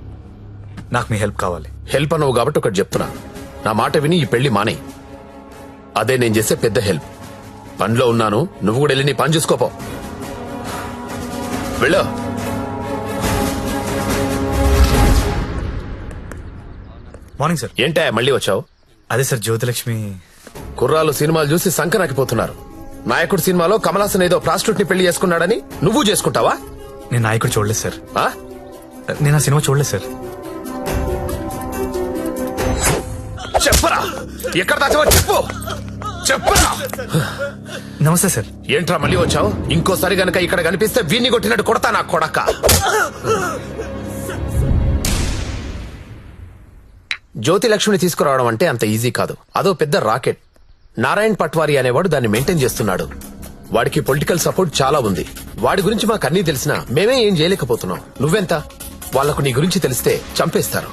నాకు మీ హెల్ప్ కావాలి. హెల్ప్ అనవు కాబట్టి ఒకటి చెప్తున్నా, నా మాట విని ఈ పెళ్లి మానే. అదే నేను చేసే పెద్ద హెల్ప్. పనిలో ఉన్నాను, నువ్వు కూడా వెళ్ళి నీ పని చూసుకోపో. వెళ్ళు. Morning sir. ఏంటా మళ్ళీ వచ్చావు? అదే సార్, జ్యోతిలక్ష్మి కుర్రాలు సినిమాలు చూసి సంకనాకిపోతున్నారు. నాయకుడు సినిమాలో కమలాసన్ ఏదో ప్రాస్టిట్యూట్ ని పెళ్లి చేసుకున్నాడని నువ్వు చేసుకుంటావా? నేను నాయకుడు చూడలేదు సార్. ఆ? నేను ఆ సినిమా చూడలేదు సార్. చెప్పరా ఎక్కడ దాచావో చెప్పు. చెప్పరా. నమస్తే సార్. ఏంట్రా మళ్ళీ వచ్చావు? ఇంకోసారి గనక ఇక్కడ కనిపిస్తే వీణ్ణి కొట్టినట్టు కొడతా నా కొడక. జ్యోతి లక్ష్మిని తీసుకురావడం అంటే అంత ఈజీ కాదు. అదో పెద్ద రాకెట్. నారాయణ్ పట్వారీ అనేవాడు దాన్ని మెయింటైన్ చేస్తున్నాడు. వాడికి పొలిటికల్ సపోర్ట్ చాలా ఉంది. వాడి గురించి మాకు అన్నీ తెలిసినా మేమే ఏం చేయలేకపోతున్నాం. నువ్వెంత? వాళ్లకు నీ గురించి తెలిస్తే చంపేస్తారు.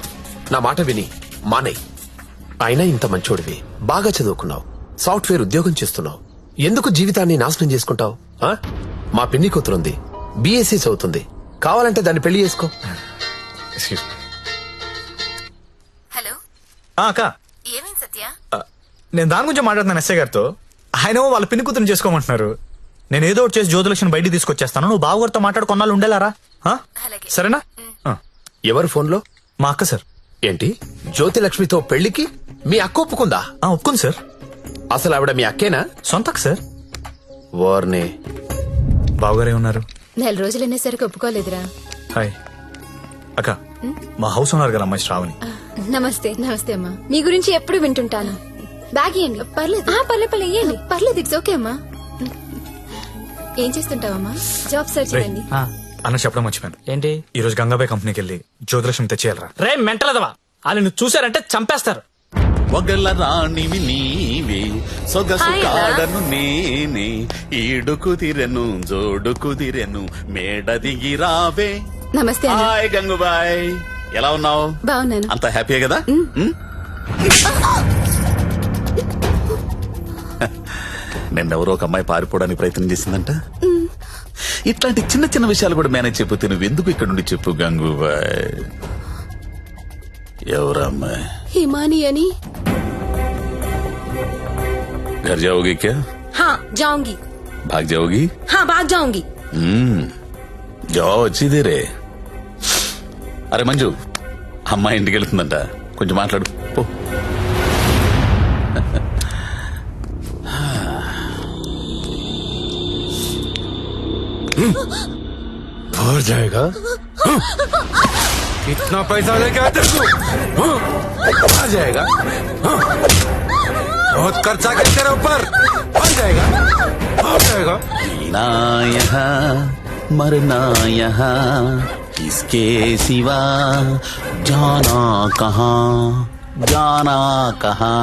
నా మాట విని మానే. అయినా ఇంత మంచోడివి, బాగా చదువుకున్నావు, సాఫ్ట్వేర్ ఉద్యోగం చేస్తున్నావు, ఎందుకు జీవితాన్ని నాశనం చేసుకుంటావు? మా పిన్ని కూతురుంది, బీఎస్సీ చదువుతుంది. కావాలంటే దాన్ని పెళ్లి చేసుకో. హలో, అక్క, ఏమైంది సత్య? నేను దాని గురించి మాట్లాడుతున్నాను ఎస్ఐ గారితో. ఆయన వాళ్ళ పిన్ని కూతురు చేసుకోమంటున్నారు. నేను ఏదో ఒకటి చేసి జ్యోతిలక్ష్మి బయటికి తీసుకొచ్చేస్తాను. నువ్వు బావగారితో మాట్లాడు, కొన్నాళ్ళు ఉండేలారా? సరేనా? ఎవరు ఫోన్లో? మా అక్క సార్. ఏంటి, జ్యోతి లక్ష్మితో పెళ్లికి మీ అక్క ఒప్పుకుందా? ఒప్పుకుంది సార్. అసలు ఆవిడ మీ అక్కేనా? సొంత అక్క సార్. వార్నే. బావగారే ఉన్నారు. 4 రోజులు అనేసరికి ఒప్పుకోలేదురా. హాయ్ అక్క, మా హౌస్ ఉన్నారు కదా అమ్మాయి శ్రావణి. నమస్తే. నమస్తే అమ్మా. మీ గురించి ఎప్పుడు వింటుంటాను. బ్యాగ్ ఇవ్వండి. పర్లేదు పర్లే ఇవ్వండి. పర్లేదు, ఇట్స్ ఓకే అమ్మా. ఏం చేస్తుంటావమ్మా? జాబ్ సర్చ్ చేయండి. అన్న చెప్పడం మర్చిపోయాను. ఏంటి? ఈ రోజు గంగాబాయ్ కంపెనీకి వెళ్ళి జ్యోతిలక్ష్మి తెచ్చేయాలరా. రే మెంటలదవా, వాళ్ళు నువ్వు చూసారంటే చంపేస్తారు. ఒగల రాణివి నీవే, సొగసు కాడను నేనే, ఈడు కుదిరెను జోడు కుదిరెను, మేడ దిగి రావే. నమస్తే అన్న. హాయ్ గంగుబాయ్, ఎలా ఉన్నావు? బాగున్నాను. అంత హ్యాపీయే కదా? నిన్నెవరో ఒక అమ్మాయి పారిపోవడానికి ప్రయత్నం చేసిందంట. ఇట్లాంటి చిన్న చిన్న విషయాలు కూడా మేనేజ్ చెప్పితే నువ్వు ఎందుకు ఇక్కడ నుండి చెప్పు గంగూబాయ్. ఎవరమ్మాయి? హిమాని అని. घर जाओगी क्या? हाँ जाऊंगी. भाग जाओगी? हाँ भाग जाऊंगी. जाओ अच्छी देरे. అరే మంజు, అమ్మాయి ఇంటికి వెళ్తుందంట, కొంచెం మాట్లాడు పో. भर जाएगा. इतना पैसा लेके आते तू? आ जाएगा. बहुत खर्चा कर तेरे ऊपर. आ जाएगा. आ जाएगा. जीना यहाँ मरना यहाँ, इसके सिवा जाना कहाँ, जाना कहाँ.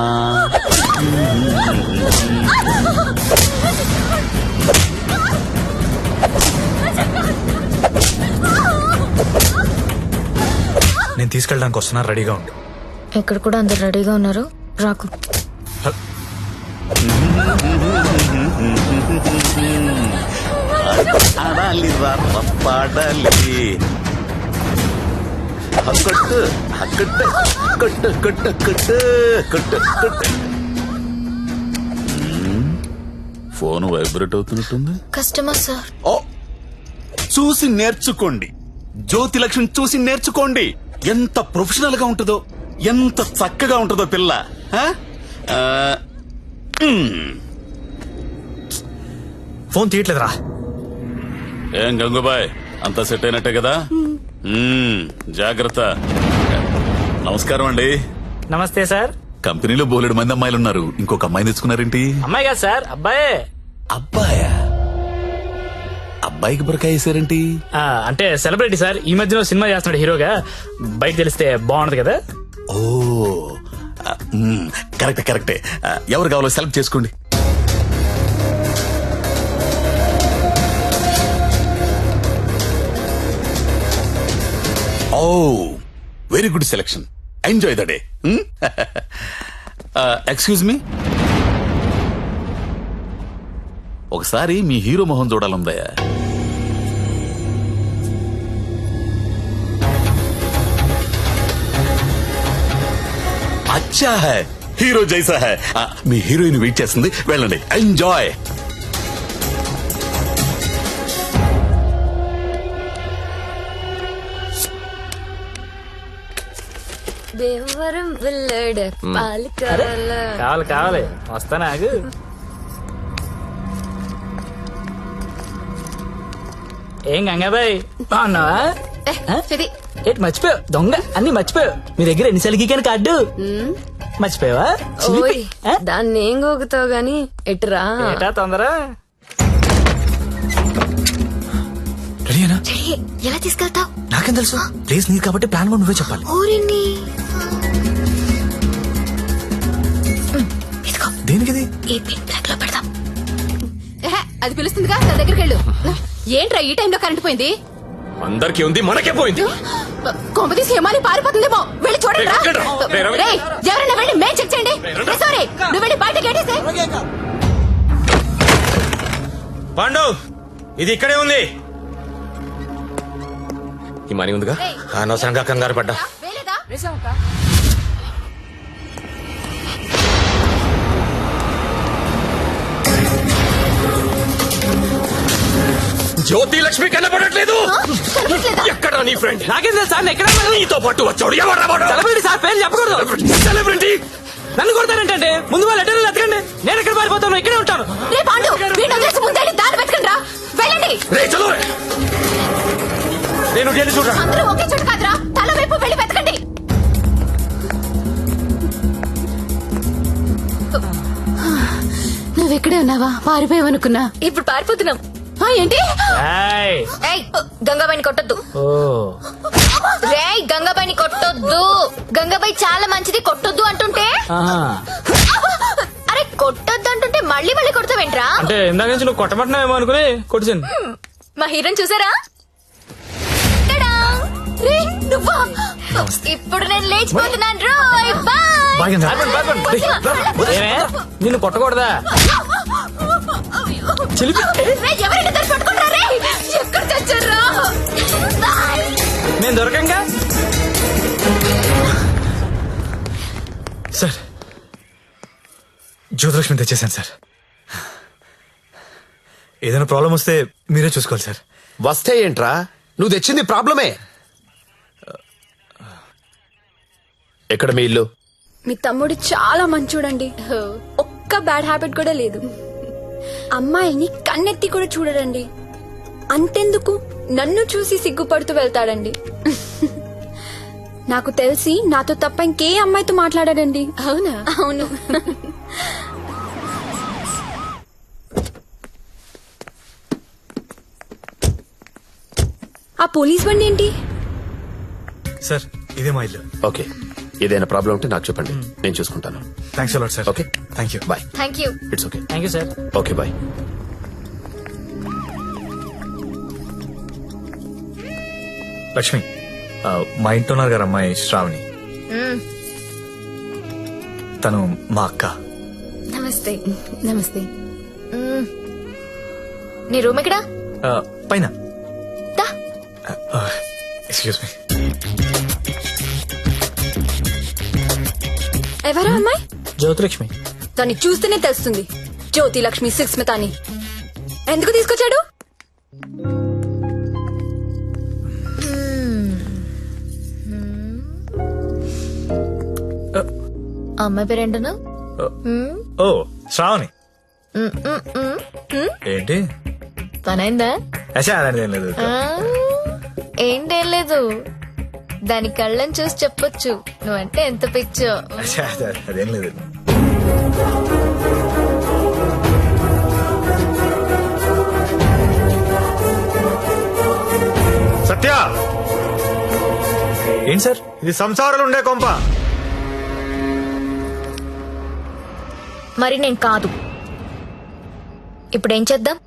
నేను తీసుకెళ్ళడానికి వస్తున్నా, రెడీగా ఉండు. ఇక్కడ కూడా అందరు రెడీగా ఉన్నారు, రాకు. ఆడాలి పాడాలి, కొట్టు కొట్టు కొట్టు కొట్టు కొట్టు కొట్టు కొట్టు. ఫోన్ వైబ్రేట్ అవుతున్నట్టుంది. Customer sir. ఓ, చూసి నేర్చుకోండి. జ్యోతి లక్ష్మి చూసి నేర్చుకోండి. ఎంత ప్రొఫెషనల్ గా ఉంటుందో, ఎంత చక్కగా ఉంటుందో పిల్ల. ఫోన్ తీయట్లేదురా. ఏం గంగుబాయ్, అంతా సెట్ అయినట్టే కదా? జాగ్రత్త. నమస్కారం అండి. నమస్తే సార్. కంపెనీలో బోలెడు మంది అమ్మాయిలు ఉన్నారు, ఇంకొక అమ్మాయిని తెచ్చుకున్నారేంటి? అమ్మాయి కాదు సార్, అబ్బాయే. అబ్బాయా? అబ్బాయికి బురకాయ వేసారేంటి? అంటే సెలబ్రిటీ సార్, ఈ మధ్యలో సినిమా చేస్తున్నాడు హీరోగా, బయట తెలిస్తే బాగుంటది కదా. ఓ కరెక్టే కరెక్టే. ఎవరు కావాలో సెలెక్ట్ చేసుకోండి. Oh very good selection. Enjoy the day. Excuse me, ఒకసారి మీ హీరో మొహం చూడాలందయ్యా. అచ్చా హై, హీరో జైసా హై. మీ హీరోయిన్ వెయిట్ చేస్తుంది, వెళ్ళండి. ఎంజాయ్. దేవరం వెళ్ళాడు పాలకాల. కావాలి కావాలి, వస్తానా ఆగు. ఏం గంగాబాయ్ బాగున్నావా ఇది ఏంటి మర్చిపోయావు దొంగ అన్ని మర్చిపోయావు మీ దగ్గర ఎన్నిసార్లు గీకాను కార్డు మర్చిపోయావా చిలిపి. ఆ? దాన్ని ఏం గోగుతావు గాని ఎటురా ఏటా తొందర రెడీనా? చెయ్యి, ఎలా తీసుకెళ్తావు? నాకేం తెలుసు ప్లేస్ నీది కాబట్టి ప్లాన్ కూడా నువ్వే చెప్పాలి. ఊరిని ఇదిగో దేనికిది? ఈ పిన్ బ్లాక్ లో పెడదాం. అది పిలుస్తుందిగా నా దగ్గరికి వెళ్ళు. ఏంట్రా ఈ టైంలో కరెంట్ పోయింది? అందరికీ ఉంది మనకే పోయింది. కొంపతీసి హేమాలి పారిపోతుందేమో వెళ్ళి చూడండి రా. రేయ్, ఎవరైనా వెళ్ళి మేం చెక్ చేయండి. సారీ నువ్వు వెళ్ళి బయట గేటేసే. పాండు ఇది ఇక్కడే ఉంది. ఈ మనీ ఉందిగా. అనవసరంగా కంగారు పడ్డా. వేలేదా? జ్యోతి లక్ష్మి కనపడట్లేదు. ఎక్కడ నీ ఫ్రెండ్? నాకేం తెలుసు సార్ ఎక్కడ నీతో పాటు వచ్చాడు ఎవరు? సెలబ్రిటీ సార్ పేరు చెప్పకూడదు. సెలబ్రిటీ నన్ను కొడతారంటే ముందు వాళ్ళు లెటర్లు ఎత్తకండి. నేను ఎక్కడ పారిపోతాను ఇక్కడే ఉంటాను. రే పాండు వీడిని వదిలేసి ముందే దారి వెతకండి రా. వెళ్ళండి. రే చలో రే. నేను వెళ్ళి చూడరా. అందరూ ఒకే చోట కాదురా, తల వైపు వెళ్ళి వెతకండి. నువ్వెక్కడే ఉన్నావా? పారిపోయావనుకున్నా. ఇప్పుడు పారిపోతున్నాం. ఏంటి? ఏయ్. ఏయ్ గంగాబాయిని కొట్టొద్దు. ఓ రేయ్ గంగాబాయిని కొట్టొద్దు. గంగాబాయి చాలా మంచిది, కొట్టొద్దు అంటుంటే. ఆహా. అరే కొట్టొద్దు అంటుంటే మళ్ళీ మళ్ళీ కొడతావేంట్రా? అంటే ఇందాక నుంచి నువ్వు కొట్టమంటున్నావేమో అనుకుని కొట్టింది. మా హీరోని చూసారా? టడా! రేయ్, నువ్వా? ఇప్పుడు నేను లేచిపోతున్నాను రోయ్. బాయ్. బాగా ఏమే? నిన్ను కొట్టకూడదా? చిలిపి. రేయ్, ఎవరైనా దారి పట్టుకుంటారా? రేయ్, ఎక్కడ తెచ్చారా? నేను దొరకంగా. సార్ జ్యోతిలక్ష్మి తెచ్చేసాను సార్. ఏదైనా ప్రాబ్లం వస్తే మీరే చూసుకోవాలి సార్. వస్తే ఏంట్రా, నువ్వు తెచ్చింది ప్రాబ్లమే. ఎక్కడ మీ ఇల్లు? మీ తమ్ముడు చాలా మంచోడండి. ఒక్క బ్యాడ్ హ్యాబిట్ కూడా లేదు. అమ్మాయిని కన్నెత్తి కూడా చూడడండి. అంతెందుకు నన్ను చూసి సిగ్గుపడుతూ వెళ్తాడండి. నాకు తెలిసి నాతో తప్ప ఇంకే అమ్మాయితో మాట్లాడాడండి. అవునా? అవును. ఆ పోలీస్ బండి ఏంటి? సార్ ఇదే మా ఇల్లు. ఓకే, ఏదైనా ప్రాబ్లం ఉంటే నాకు చెప్పండి, నేను చూసుకుంటాను. Thanks a lot sir. Okay, thank you. Bye. Thank you. It's okay. Thank you sir. Okay bye. Lakshmi మా ఇంట్లో ఉన్నారు గారు అమ్మాయి శ్రావణి. తను మా అక్క. నమస్తే. నమస్తే. నీ రూమ్ ఎక్కడా? పైన. దా. Excuse me. ఎవరా అమ్మాయి? జ్యోతిలక్ష్మి. దాన్ని చూస్తేనే తెలుస్తుంది. జ్యోతి లక్ష్మి సుస్మితాని ఎందుకు తీసుకొచ్చాడు? అమ్మాయి పేరేంటను? ఓ శ్రావణి. ఏంటి పనైందా? అలాంటిది ఏం లేదు. ఏంటేం లేదు, దాని కళ్ళని చూసి చెప్పొచ్చు నువ్వంటే ఎంత పిచ్చో. అదేం లేదు. సత్య ఏంటి సార్ ఇది సంసారాలు ఉండే కొంప. మరి నేను కాదు. ఇప్పుడేం చేద్దాం?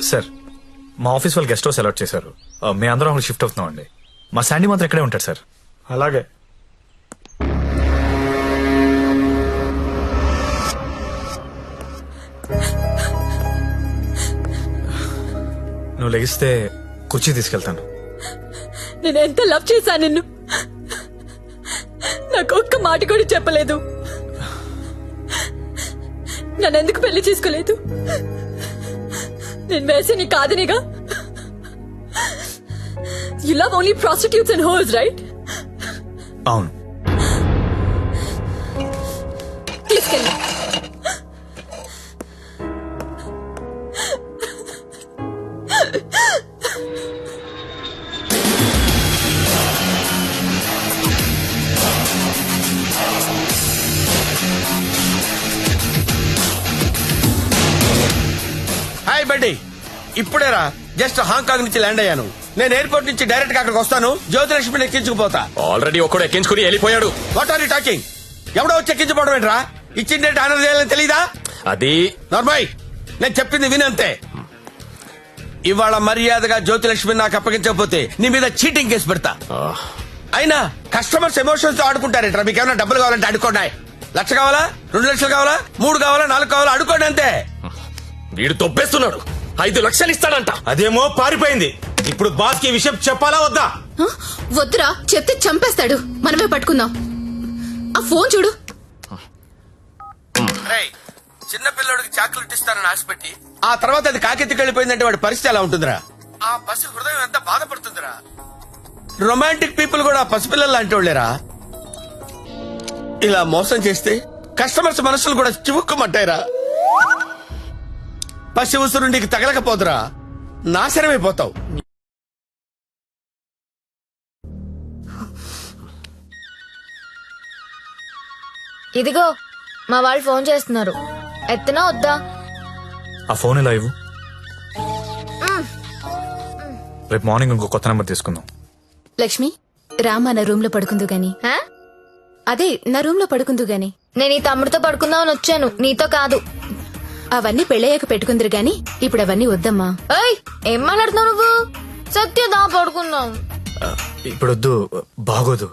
సార్ మా ఆఫీస్ వాళ్ళు గెస్ట్ హౌస్ అలాట్ చేశారు. మేము అందరం అక్కడ షిఫ్ట్ అవుతున్నాం అండి. మా శాండీ మాత్రం ఇక్కడే ఉంటాడు సార్. అలాగే. నువ్వు లెగిస్తే కుర్చీ తీసుకెళ్తాను. నేను ఎంత లవ్ చేశాను నిన్ను. నాకు ఒక్క మాట కూడా చెప్పలేదు. నన్నెందుకు పెళ్లి చేసుకోలేదు? నేను వేసి నీ కాదనిగా. You love only prostitutes and hoes, right? అవును. తీసుకెళ్ళి. హాయ్ బడ్డీ, ఇప్పుడేరా జస్ట్ హాంకాంగ్ నుంచి ల్యాండ్ అయ్యాను. నేను ఎయిర్పోర్ట్ నుంచి డైరెక్ట్ గా అక్కడికి వస్తాను. జ్యోతిలక్ష్మిని ఎక్కించుకుపోతా. ఆల్రెడీ ఒకడు ఎక్కించుకుని వెళ్ళిపోయాడు. What are you talking? ఎవడో వచ్చి ఎక్కించుకోవడం ఏంట్రా? ఇచ్చిందంటే ఆనర్ చేయాలని తెలీదా? అది నార్మల్, నేను చెప్పింది వినంతే. ఇవాళ మర్యాదగా జ్యోతిలక్ష్మి నాకు అప్పగించకపోతే నీ మీద చీటింగ్ కేసు పెడతా. అయినా కస్టమర్స్ ఎమోషన్స్ తో ఆడుకుంటారేట్రా? మీకు ఏమైనా డబ్బులు కావాలంటే అడుకోండి. 1,00,000 కావాలా, 2 లక్షలు కావాలా, 3 కావాలా, 4 కావాలా, అడుకోండి అంతే. వీడు తొప్పేస్తున్నాడు. 5 లక్షలు ఇస్తాడంట. అదేమో పారిపోయింది. ఇప్పుడు బాస్ కి విషయం చెప్పాలా వద్దా? వద్దురా, చెప్తే చంపేస్తాడు. మనమే పట్టుకుందాం. ఆ ఫోన్ చూడు. రేయ్, చిన్న పిల్లడికి చాక్లెట్ ఇస్తానని ఆశపెట్టి ఆ తర్వాత అది కాకెత్తికి వెళ్ళిపోయిందంటే వాడి పరిస్థితి ఎలా ఉంటుందిరా? ఆ పసి హృదయం ఎంత బాధపడుతుందిరా? రొమాంటిక్ పీపుల్ కూడా పసిపిల్లలు లాంటి వాళ్ళేరా. ఇలా మోసం చేస్తే కస్టమర్స్ మనసులు కూడా చివుక్కుమంటాయిరా. పసి ఉసురు నీకు తగలకపోదురా, నాశనమైపోతావు. ఇదిగో మా వాళ్ళు ఫోన్ చేస్తున్నారు. ఎత్తనా వద్దా? ఆ ఫోన్ ఇలా ఇవ్వు. రేపు మార్నింగ్ ఇంకో కొత్త నెంబర్ తీసుకుందాం. లక్ష్మి, రామా నా రూమ్ లో పడుకుందు గాని. ఆ? అదే నా రూమ్ లో పడుకుందు గాని. నేను ఈ తమ్ముడితో పడుకుందామని వచ్చాను, నీతో కాదు. అవన్నీ పెళ్ళయ్యాక పెట్టుకుందరు గాని ఇప్పుడు అవన్నీ వద్దమ్మా. ఏయ్, ఏం మాట్లాడుతున్నావు నువ్వు? సత్యదా పడుకుందాం. ఇప్పుడు వద్దు, బాగోదు.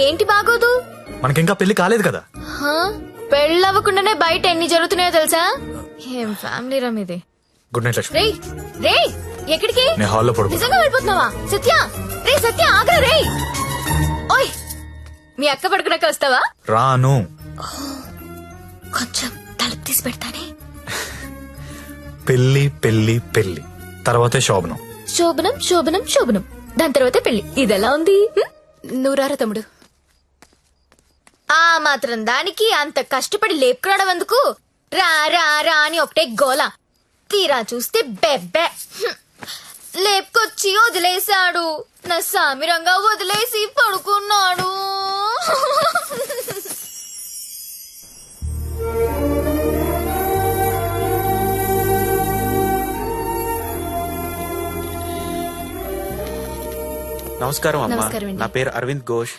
ఏంటి బాగోదు? మనకింకా పెళ్లి కాలేదు కదా. పెళ్ళవ్వకుండానే బయట ఎన్ని జరుగుతున్నాయో తెలుసా? ఏం ఫ్యామిలీ రమ్ ఇది. Good night Lakshmi. రేయ్ రేయ్, ఎక్కడికి? నేను హాల్లో పడుకో. నిజంగా వెళ్ళిపోతున్నావా? సత్య, రే సత్య, ఆగ్రా రే. ఓయ్, మీ అక్క పడుకున్నాక వస్తావా? రాను. కొంచెం తలుపు తీసి పెడతానే. పెళ్లి పెళ్లి పెళ్లి తర్వాతే శోభనం. శోభనం శోభనం శోభనం, దాని తర్వాతే పెళ్లి. ఇదెలా ఉంది? నువ్వు రారా తమ్ముడు. ఆ మాత్రం దానికి అంత కష్టపడి లేపుకురావడం ఎందుకు? రా రా రా అని ఒకటే గోల. తీరా చూస్తే బెబ్బే. లేపుకొచ్చి వదిలేశాడు. నా సామిరంగా వదిలేసి పడుకున్నాడు. నమస్కారం అమ్మా. నమస్కారం అండి. నా పేరు అరవింద్ ఘోష్.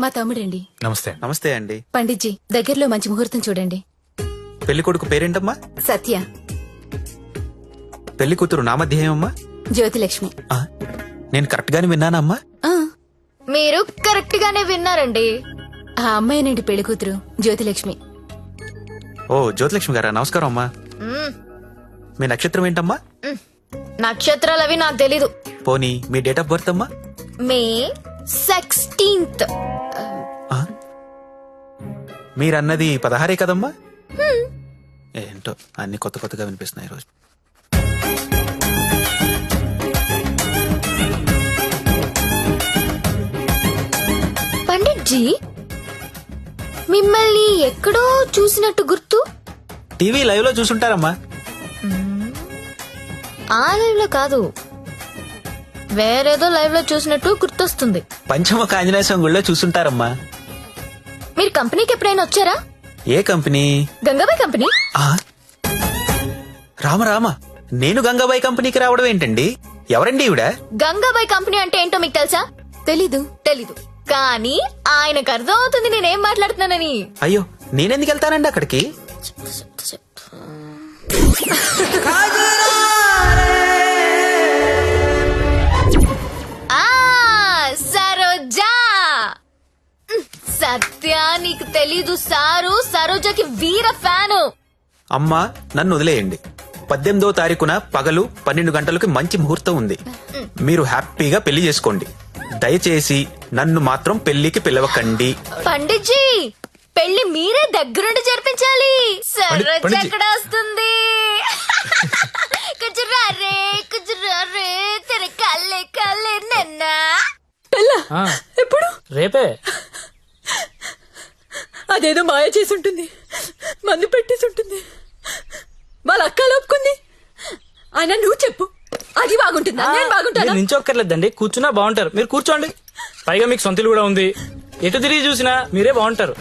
మా తమ్ముడండి. నమస్తే. నమస్తే అండి. పండిట్జీ, దగ్గరలో మంచి ముహూర్తం చూడండి. పెళ్లి కొడుకు పేరేంటమ్మా? సత్య. పెళ్లి కూతురు నామధ్యేయమ్మా? జ్యోతిలక్ష్మి. నేను కరెక్ట్ గానే విన్నానమ్మా? మీరు కరెక్ట్ గానే విన్నారండి. ఆ అమ్మాయినండి పెళ్లి కూతురు, జ్యోతిలక్ష్మి. ఓ, జ్యోతిలక్ష్మి గారా, నమస్కారం అమ్మా. మీ నక్షత్రం ఏంటమ్మా? నక్షత్రాలు అవి నాకు తెలీదు. పోనీ మీ డేట్ ఆఫ్ బర్త్ అమ్మా? మే 16th. మీరన్నది 16 కదమ్మా? ఏంటో అన్ని కొత్త కొత్తగా వినిపిస్తున్నాయి రోజు. పండిట్జీ, మిమ్మల్ని ఎక్కడో చూసినట్టు గుర్తు. టీవీ లైవ్ లో చూసుంటారమ్మా. ఆ లైవ్ లో కాదు, వేరేదో లైవ్ లో చూసినట్టు గుర్తొస్తుంది. పంచముఖ ఆంజనేయ స్వామి గుళ్ళో చూసుంటారమ్మా. మీరు కంపెనీకి ఎప్పుడైనా వచ్చారా? ఏ కంపెనీ? గంగాబాయ్ కంపెనీ. రామ రామ, నేను గంగాబాయ్ కంపెనీకి రావడం ఏంటండి? ఎవరండి ఈవిడ? గంగాబాయ్ కంపెనీ అంటే ఏంటో మీకు తెలుసా? తెలీదు. తెలీదు, కానీ ఆయనకు అర్థం అవుతుంది నేనేం మాట్లాడుతున్నానని. అయ్యో, నేనెందుకు వెళ్తానండి అక్కడికి? సరోజా. సత్య, నీకు తెలీదు, సారు సరోజాకి వీర ఫ్యాను. అమ్మా, నన్ను వదిలేయండి. 18వ తారీఖున పగలు 12 గంటలకు మంచి ముహూర్తం ఉంది. మీరు హ్యాపీగా పెళ్లి చేసుకోండి. దయచేసి నన్ను మాత్రం పెళ్లికి పిలవకండి. పండిట్జీ, పెళ్లి మీరే దగ్గరుండి జరిపించాలి. సరోజ ఎక్కడ వస్తుంది? కుజురా రే తెర కల్లే ఎప్పుడు? రేపే. అదేదో మాయ చేసి ఉంటుంది, మందు పెట్టేసి ఉంటుంది, వాళ్ళ అక్క లోపుకుంది. అయినా నువ్వు చెప్పు, అది బాగుంటుందా నేను బాగుంటానా? మీరు నించొక్కర్లేదండి, కూర్చున్నా బాగుంటారు. మీరు కూర్చోండి. పైగా మీకు సొంతలు కూడా ఉంది. ఎటు తిరిగి చూసినా మీరే బాగుంటారు.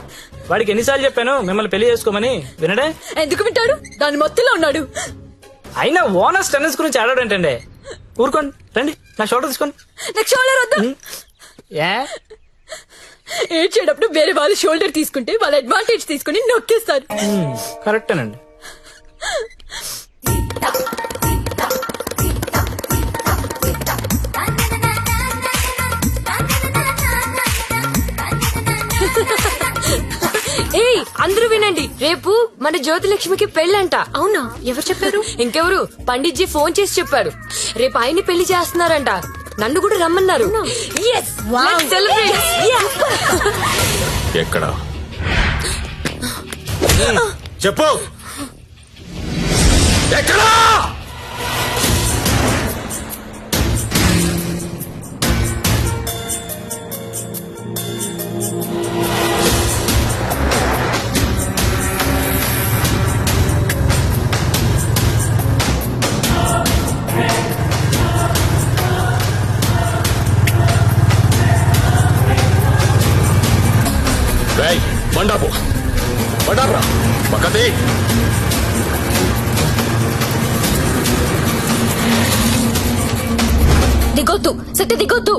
వాడికి ఎన్నిసార్లు చెప్పాను మిమ్మల్ని పెళ్లి చేసుకోమని, వినడే? ఎందుకు వింటాడు? దాని మొత్తంలో ఉన్నాడు. అయినా ఓనర్స్ టెన్నిస్ గురించి ఆడాడంటండి. ఊరుకోండి, రండి నా షోల్డర్ తీసుకోండి. నాకు షోల్డర్ వద్దా? ఏ ఏడ్చేటప్పుడు వేరే వాళ్ళు షోల్డర్ తీసుకుంటే వాళ్ళ అడ్వాంటేజ్ తీసుకుని నొక్కేస్తారు. కరెక్టేనండి. ఏయ్ అందరూ వినండి, రేపు మన జ్యోతిలక్ష్మికి పెళ్ళంట. అవునా? ఎవరు చెప్పారు? ఇంకెవరు, పండిట్జీ ఫోన్ చేసి చెప్పారు. రేపు ఆయన్ని పెళ్లి చేస్తున్నారంట. నన్ను కూడా రమ్మన్నారు. Yes, let's celebrate. Yeah. ఎక్కడ చెప్పు ఎక్కడా? బండాపు బండారా పక్కది. దిగొద్దు సత్య, దిగొద్దు.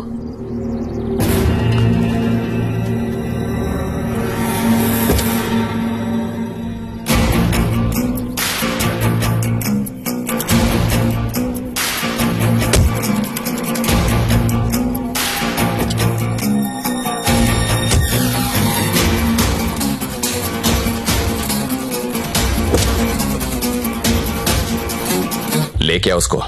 लेके आओ उसको.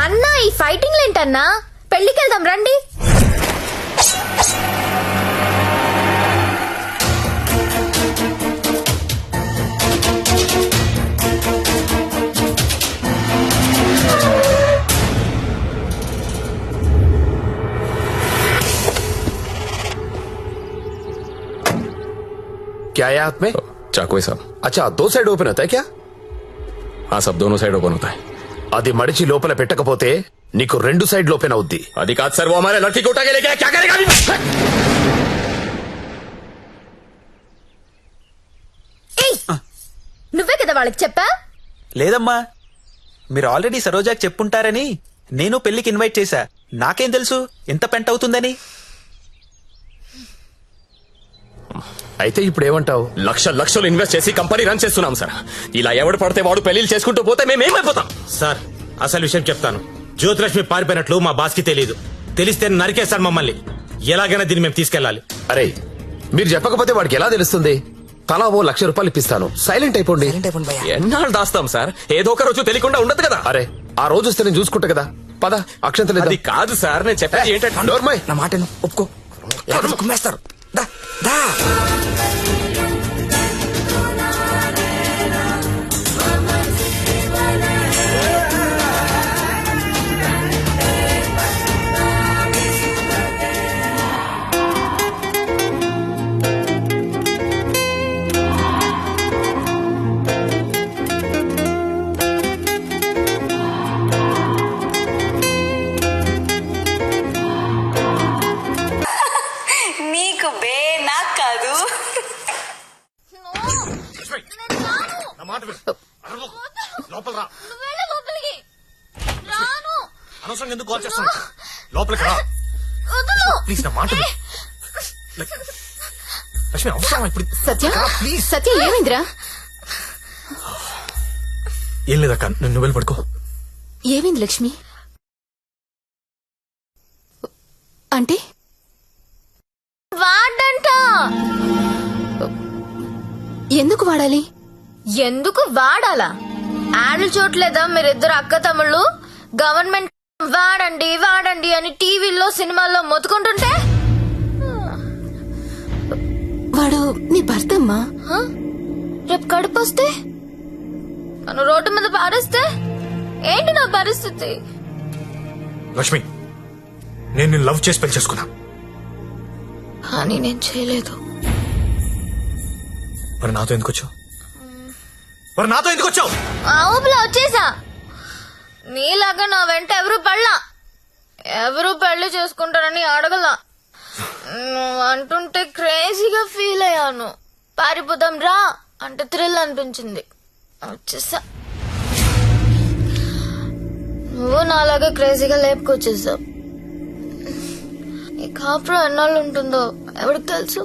అన్నా ఈ ఫైటింగ్ ఏంటన్నా? పెళ్లికి వెళ్దాం రండి. क्या है हाथ में? चाकू है साहब. अच्छा, 2 साइड ओपन होता है क्या? हाँ सब दोनों साइड ओपन होता है. అది మడిచి లోపల పెట్టకపోతే నీకు 2 సైడ్ ఓపెన్ అవుద్ది. అది కాదు సార్, वो हमारे लड़की को उठा के लेके आया, क्या करेगा अभी? నువ్వే కదా వాళ్ళకి చెప్పా? లేదమ్మా, మీరు ఆల్రెడీ సరోజాకి చెప్పుంటారని నేను పెళ్లికి ఇన్వైట్ చేశా. నాకేం తెలుసు ఎంత పెంట అవుతుందని. అయితే ఇప్పుడు ఏమంటావు? లక్షలు ఇన్వెస్ట్ చేసి కంపెనీ రన్ చేస్తున్నాం సార్. ఇలా ఎవడు పడితే వాడు పెళ్లిళ్ళు చేసుకుంటూ పోతే మేమేమైపోతాం సార్? అసలు విషయం చెప్తాను. జ్యోతిలక్ష్మి పారిపోయినట్లు మా బాస్ కి తెలియదు. తెలిస్తే నరికేస్తారు మమ్మల్ని. ఎలాగైనా దీన్ని మేము తీసుకెళ్లాలి. అరే మీరు చెప్పకపోతే వాడికి ఎలా తెలుస్తుంది? తలా ఓ ₹1,00,000 ఇప్పిస్తాను, సైలెంట్ అయిపోండి. ఎన్నాళ్ళు దాస్తాం సార్? ఏదో ఒక రోజు తెలియకుండా ఉండదు కదా. అరే ఆ రోజు వస్తే నేను చూసుకుంటా కదా. పద అక్షంతలు. అది కాదు సార్, నేను చెప్పేది ఏంటంటే నోర్మయ్, నా మాట ఒప్పుకో. కుమ్మేస్తారు. దా దా. నీకు బే నాకు కాదు. లోపల రా. అనవసరంగా ఎందుకు కాల్ చేస్తాను? లోపలికి రా ప్లీజ్. నా మాట లక్ష్మి అవసరం ఇప్పుడు. సత్య, సత్య ఏమైందిరా? ఏం లేదక్క, నువ్వు వెళ్ళి పడుకో. ఏమైంది లక్ష్మి? అంటే వాడంట. ఎందుకు వాడాలి? ఎందుకు వాడాలా? యాడ్లు చూడలేదా మీరిద్దరు అక్క తమ్ముళ్ళు? గవర్నమెంట్ వాడండి వాడండి అని టీవీల్లో సినిమాల్లో మొత్తుకుంటుంటే. వాడు నీ భర్త అమ్మా. రేపు కడుపు వస్తే నన్ను రోడ్డు మీద పారేస్తే ఏంటి నా పరిస్థితి? లక్ష్మి, నేను నిన్ను లవ్ చేసి పెళ్లి చేసుకున్నా. కానీ నేను చేయలేదు. మరి నాతో ఎందుకు వచ్చావు? ఆ ఊపిలో వచ్చేసా. నీలాగా నా వెంట ఎవరు పెళ్లి చేసుకుంటారని అడగలా. నువ్వు అంటుంటే క్రేజీగా ఫీల్ అయ్యాను. పారిపోదాం రా అంటే థ్రిల్ అనిపించింది, వచ్చేసా. నువ్వు నాలాగా క్రేజీగా లేపుకొచ్చేసావు. ఈ కాపురం ఎన్నాళ్ళు ఉంటుందో ఎవరికి తెలుసు?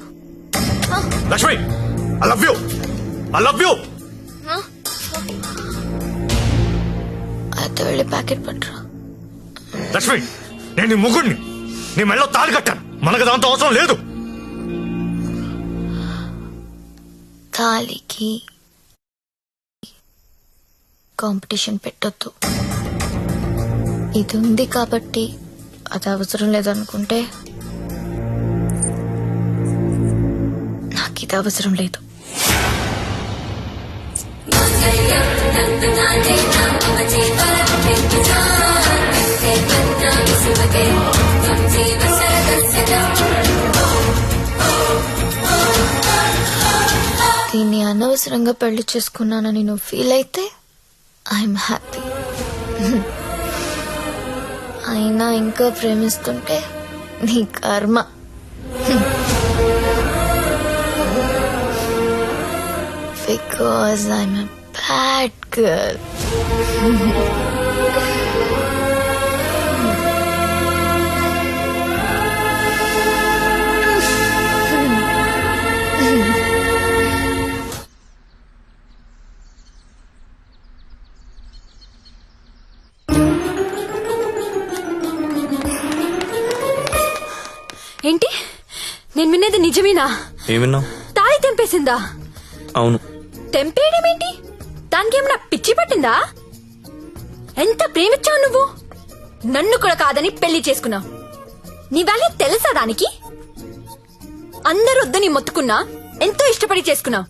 Lakshmi, I love you. అయితే వెళ్ళి ప్యాకెట్ పట్టురా. లక్ష్మి, నేను నీ ముగ్గుడిని, నీ మెళ్ళో తాళి కట్టాను. మనకు దాంతో అవసరం లేదు. తాళికి కాంపిటీషన్ పెట్టొద్దు. ఇది ఉంది కాబట్టి అది అవసరం లేదనుకుంటే నాకు ఇది అవసరం లేదు. దీన్ని అనవసరంగా పెళ్లి చేసుకున్నానని నువ్వు ఫీల్ అయితే ఐఎమ్ హ్యాపీ. అయినా ఇంకా ప్రేమిస్తుంటే నీ కర్మ. Because I'm a bad girl. ఏంటి నేను వినేది నిజమేనా? ఏమిన్నావు? తాళి తెంపేసిందా? అవును. తెంపేయడం ఏంటి? దానికేమన్నా పిచ్చి పట్టిందా? ఎంత ప్రేమించావు నువ్వు? నన్ను కూడా కాదని పెళ్లి చేసుకున్నావు. నీ వాల్యూ తెలుసా దానికి? అందరూ వద్దని మొత్తుకున్నా ఎంతో ఇష్టపడి చేసుకున్నావు.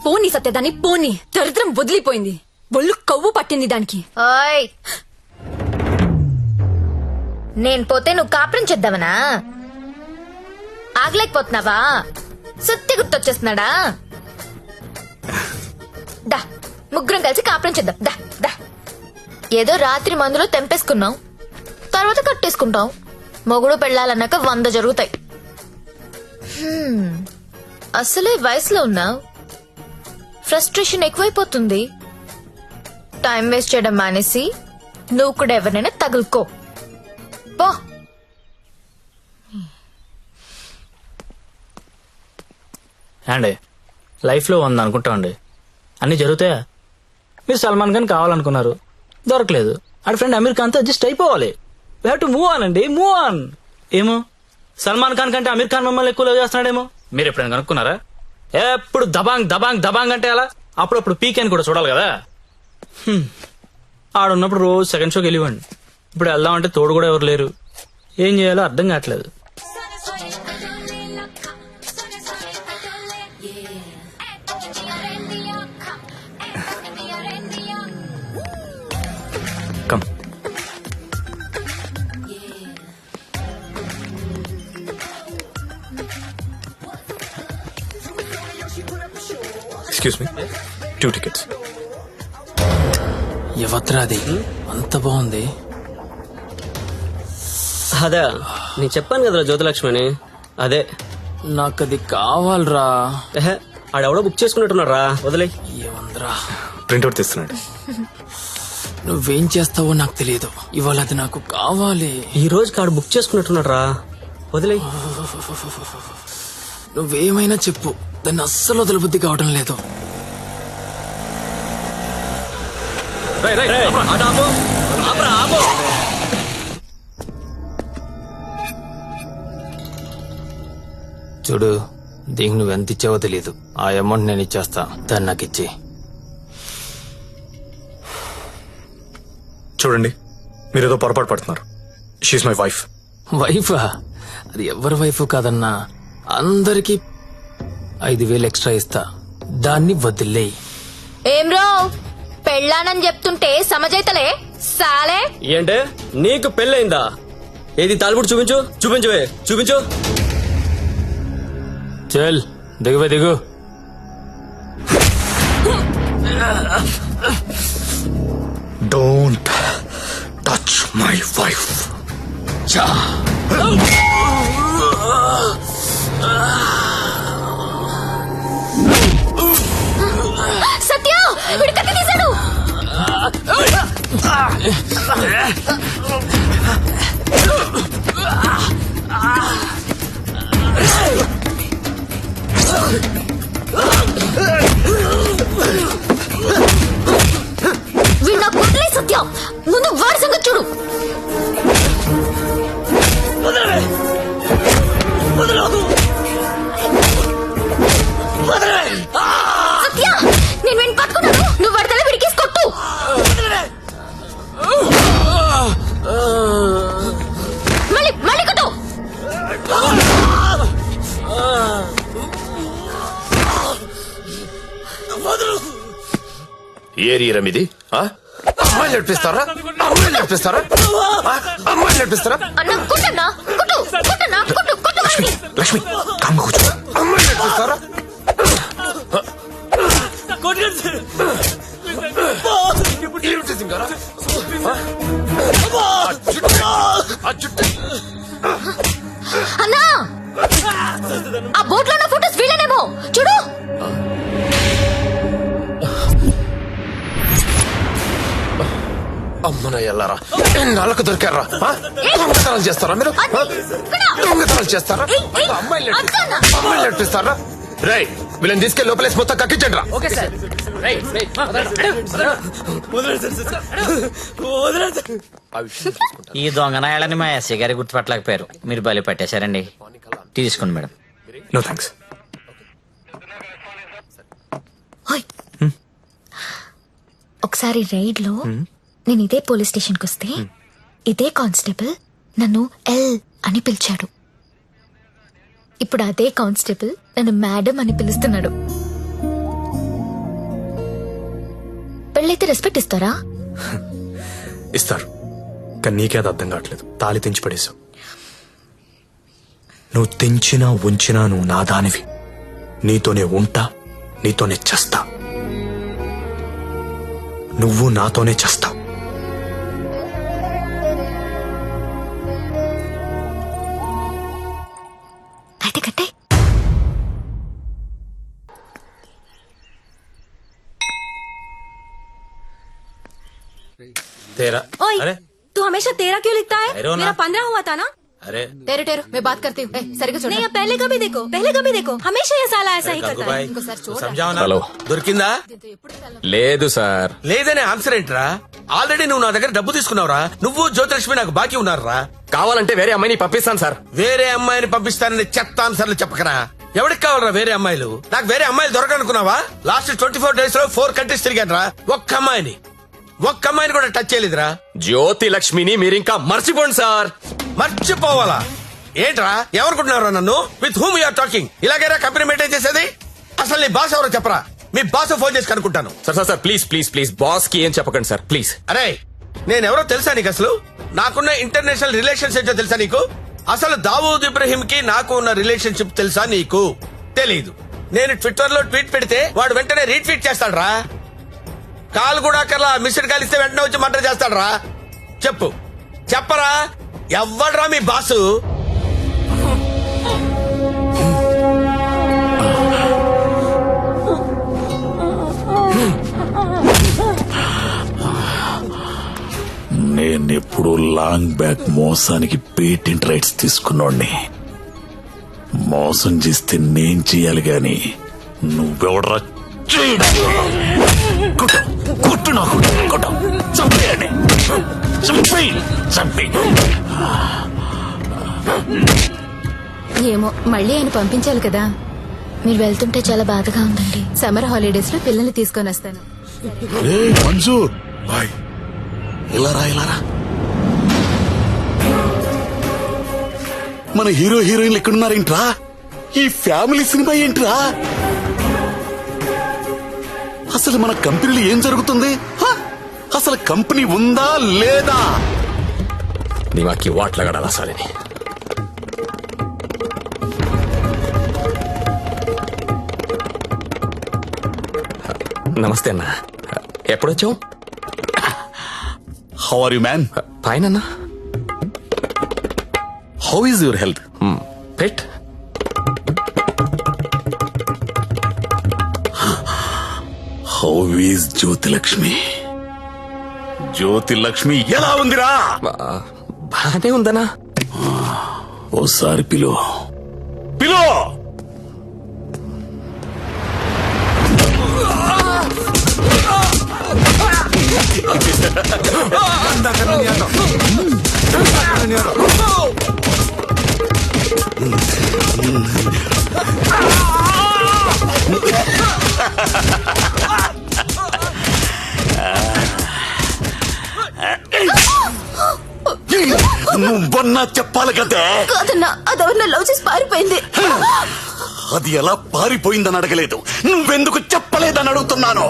పోనీ సత్యదాన్ని పోనీ, దరిద్రం వదిలిపోయింది. ఒళ్ళు కొవ్వు పట్టింది దానికి. ఓయ్, నేను పోతే నువ్వు కాపురం చేద్దామనా? ఆగలేకపోతున్నావా? సుత్తి గుర్తొచ్చేస్తున్నాడా? దా, ముగ్గురం కలిసి కాపురం చేద్దాం. దా దా. ఏదో రాత్రి మందులో తెంపేసుకున్నాం, తర్వాత కట్టేసుకుంటాం. మొగుడు పెళ్ళాలన్నాక 100 జరుగుతాయి. అసలే వయసులో ఉన్నావు, ఫ్రస్ట్రేషన్ ఎక్కువైపోతుంది. టైం వేస్ట్ చేయడం మానేసి నువ్వు కూడా ఎవరినైనా తగులుకో పో. అండి లైఫ్లో అనుకుంటా అండి, అన్ని జరుగుతాయా? మీరు సల్మాన్ ఖాన్ కావాలనుకున్నారు, దొరకలేదు. ఆడ ఫ్రెండ్ అమీర్ ఖాన్తో అడ్జస్ట్ అయిపోవాలి. We have to move on అండి, మూవ్ ఆన్. ఏమో సల్మాన్ ఖాన్ కంటే అమీర్ ఖాన్ మమ్మల్ని ఎక్కువ లవ్ చేస్తున్నాడేమో. మీరు ఎప్పుడైనా కనుక్కున్నారా? ఎప్పుడు దబాంగ్ దబాంగ్ దబాంగ్ అంటే అలా అప్పుడప్పుడు పీక్ అని కూడా చూడాలి కదా. ఆడున్నప్పుడు రోజు సెకండ్ షోకి వెళ్ళివ్వండి. ఇప్పుడు వెళ్దామంటే తోడు కూడా ఎవరు లేరు. ఏం చేయాలో అర్థం కావట్లేదు. కమ్. Excuse me, 2 tickets. ఎవత్రాది అంత బాగుంది? అదే నేను చెప్పాను కదరా జ్యోతిలక్ష్మి అని. అదే నాకు అది కావాలరా. ఆడెవడో బుక్ చేసుకున్నట్టున్నారా, వదిలే. ఏమందరా ప్రింట్అవుట్ తీస్తున్నాడు. నువ్వేం చేస్తావో నాకు తెలియదు, ఇవాళ అది నాకు కావాలి. ఈ రోజుకి ఆడు బుక్ చేసుకున్నట్టున్నాడు రా, వదిలే. నువ్వేమైనా చెప్పు, దాన్ని అస్సలు వదలబుద్ధి కావడం లేదు. చూడు, దీనికి నువ్వెంత ఇచ్చావో తెలీదు. ఆ అమౌంట్ నేను ఇచ్చేస్తా, దాన్ని నాకు ఇచ్చి. చూడండి, మీరేదో పొరపాటు పడుతున్నారు. She's my wife. వైఫా? అది ఎవరి వైఫ్ కాదన్నా. అందరికి 5,000 ఎక్స్ట్రా ఇస్తా, దాన్ని వదిలేయి. ఏం రో పెళ్ళానని చెప్తుంటే సమజైతలే సాలే. ఏంటే నీకు పెళ్ళయిందా? ఏది తాలిబుట్టు చూపించు, చూపించవే, చూపించు. చల్ దిగువే దిగు. Don't touch my wife. Satya వీడు కత్తి తీశాడు. వీడు నా కొట్లే సత్య. ముందు వాడి సంగతి చూడు. సత్య నేను వీడిని పట్టుకున్నాను. నువ్వు వాడి తల విడికేసి కొట్టు. మళ్ళీ మళ్ళీ కొట్టు. ఏరియా ఇది అమ్మాయిలు నడిపిస్తారా? అమ్మాయిలు నడిపిస్తారా? అమ్మాయిలు నడిపిస్తారా? అన్న కొట్టన్నా కొట్టు కొట్టన్నా కొట్టు కొట్టు వాడిని. లక్ష్మి కామ్గా కూర్చో. అమ్మాయిలు నడిపిస్తారా? ఏమిటి సింగారా? అన్నా ఆ బోట్ లో ఉన్న ఫోటోస్ వీళ్ళనేమో చూడు. అమ్మన ఎల్లారా నాళ్ళకు దొరికారా? దొంగతనాలు చేస్తారా మీరు? దొంగతనాలు చేస్తారా? అమ్మాయిలు నడిపిస్తారా? రై వీళ్ళని తీసుకెళ్ళి లోపలేసి మొత్తం కక్కించండి రా. ఈ దొంగనాయాలని మా ఎస్ఐ గారి గుర్తుపట్టలేకపోయారు. మీరు బలి పట్టేశారండి. తీసుకోండి మేడం. No thanks. ఒకసారి రైడ్ లో నేను ఇదే పోలీస్ స్టేషన్ కి వస్తే ఇదే కానిస్టేబుల్ నన్ను ఎల్ అని పిలిచాడు. ఇప్పుడు అదే కానిస్టేబుల్ నన్ను మేడం అని పిలుస్తున్నాడు. పెళ్ళైతే రెస్పెక్ట్ ఇస్తారా? ఇస్తారు, కానీ నీకే అది అర్థం కావట్లేదు. తాళి తెంచి పడేశావు. నువ్వు తెంచినా ఉంచినా నువ్వు నా దానివి. నీతోనే ఉంటా, నీతోనే చస్తా. నువ్వు నాతోనే చస్తావు. అయితే కట్టే. तेरा ओए, अरे तू हमेशा तेरा क्यों लिखता है? तेरो ना। मेरा 15 हुआ था ना। अरे तेरे टेरो मैं बात करती हूँ. सरिगा छोड़. नहीं पहले कभी देखो हमेशा ये साला ऐसा ही करता है. समझाओ ना. హలో దొరికిందా? లేదు సార్. లేదనే ఆన్సర్ ఏంట్రా? ఆల్రెడీ నువ్వు నా దగ్గర డబ్బు తీసుకున్నావురా. నువ్వు జ్యోతిలక్ష్మి నాకు బాకీ ఉన్నారా? కావాలంటే వేరే అమ్మాయిని పంపిస్తాను సార్. వేరే అమ్మాయిని పంపిస్తానని చెత్త ఆన్సర్లు చెప్పకరా. ఎవరికి కావాలరా వేరే అమ్మాయిలు? నాకు వేరే అమ్మాయిలు దొరకనుకున్నావా? లాస్ట్ 24 days లో 4 countries తిరిగాను రా. ఒక్క అమ్మాయిని కూడా టచ్ చేయలేదురా. జ్యోతి లక్ష్మిని మీరింకా మర్చిపోండి సార్. మర్చిపోవాలా ఏంట్రా? ఎవరుకుంటున్నారా నన్ను? With whom you're talking? ఇలాగైనా కంపెనీ మెయింటైన్ చేసేది? అసలు నీ బాస్ ఎవరో చెప్పరా. మీ బాస్ ఫోన్ చేసి కనుక్కుంటాను. Sir please please please boss కి ఏం చెప్పకండి సార్ ప్లీజ్. అరే నేనెవరో తెలుసా నీకు? అసలు నాకున్న ఇంటర్నేషనల్ రిలేషన్స్ ఏంటో తెలుసా నీకు? అసలు దావూద్ ఇబ్రహీం కి నాకు ఉన్న రిలేషన్షిప్ తెలుసా నీకు? తెలీదు. నేను ట్విట్టర్ లో ట్వీట్ పెడితే వాడు వెంటనే రీట్వీట్ చేస్తాడు రా. కాల్ కూడా అక్కర్లా, మిస్డ్ కాల్ ఇస్తే వెంటనే వచ్చి మర్డర్ చేస్తాడు రా. చెప్పరా ఎవ్వడ్రా మీ బాసు? నేనెప్పుడు లాంగ్ బ్యాక్ మోసానికి పేటెంట్ రైట్స్ తీసుకున్నోడ్ని. మోసం చేస్తే నేను చెయ్యాలి గాని నువ్వెవడరా కొట్టు నాకు కొట్టు చంపేయండి చంపేయి. ఏమో మళ్ళీ ఆయన పంపించాలి కదా. మీరు వెళ్తుంటే చాలా బాధగా ఉందండి. సమ్మర్ హాలిడేస్ లో పిల్లల్ని తీసుకొని వస్తాను. మంజు ఇలారా మన హీరో హీరోయిన్లు ఎక్కడున్నారేంట్రా? ఈ ఫ్యామిలీ సినిమా ఏంట్రా? అసలు మన కంపెనీలో ఏం జరుగుతుంది? అసలు కంపెనీ ఉందా లేదా? దిమాకి వాట్లగడాల సాలిని. నమస్తే అన్న, ఎప్పుడొచ్చావు? How are you man? Fine అన్న. How is your health? But how is Jyothilakshmi? Jyothilakshmi ఎలా ఉందిరా? బానే ఉందనా? ఓసారి పిలో పిలో. నువ్వన్నా చెప్పాలి కదే. కాదన్నా, అదెవరినో లవ్ చేసి పారిపోయింది. అది ఎలా పారిపోయిందని అడగలేదు, నువ్వెందుకు చెప్పలేదని అడుగుతున్నాను.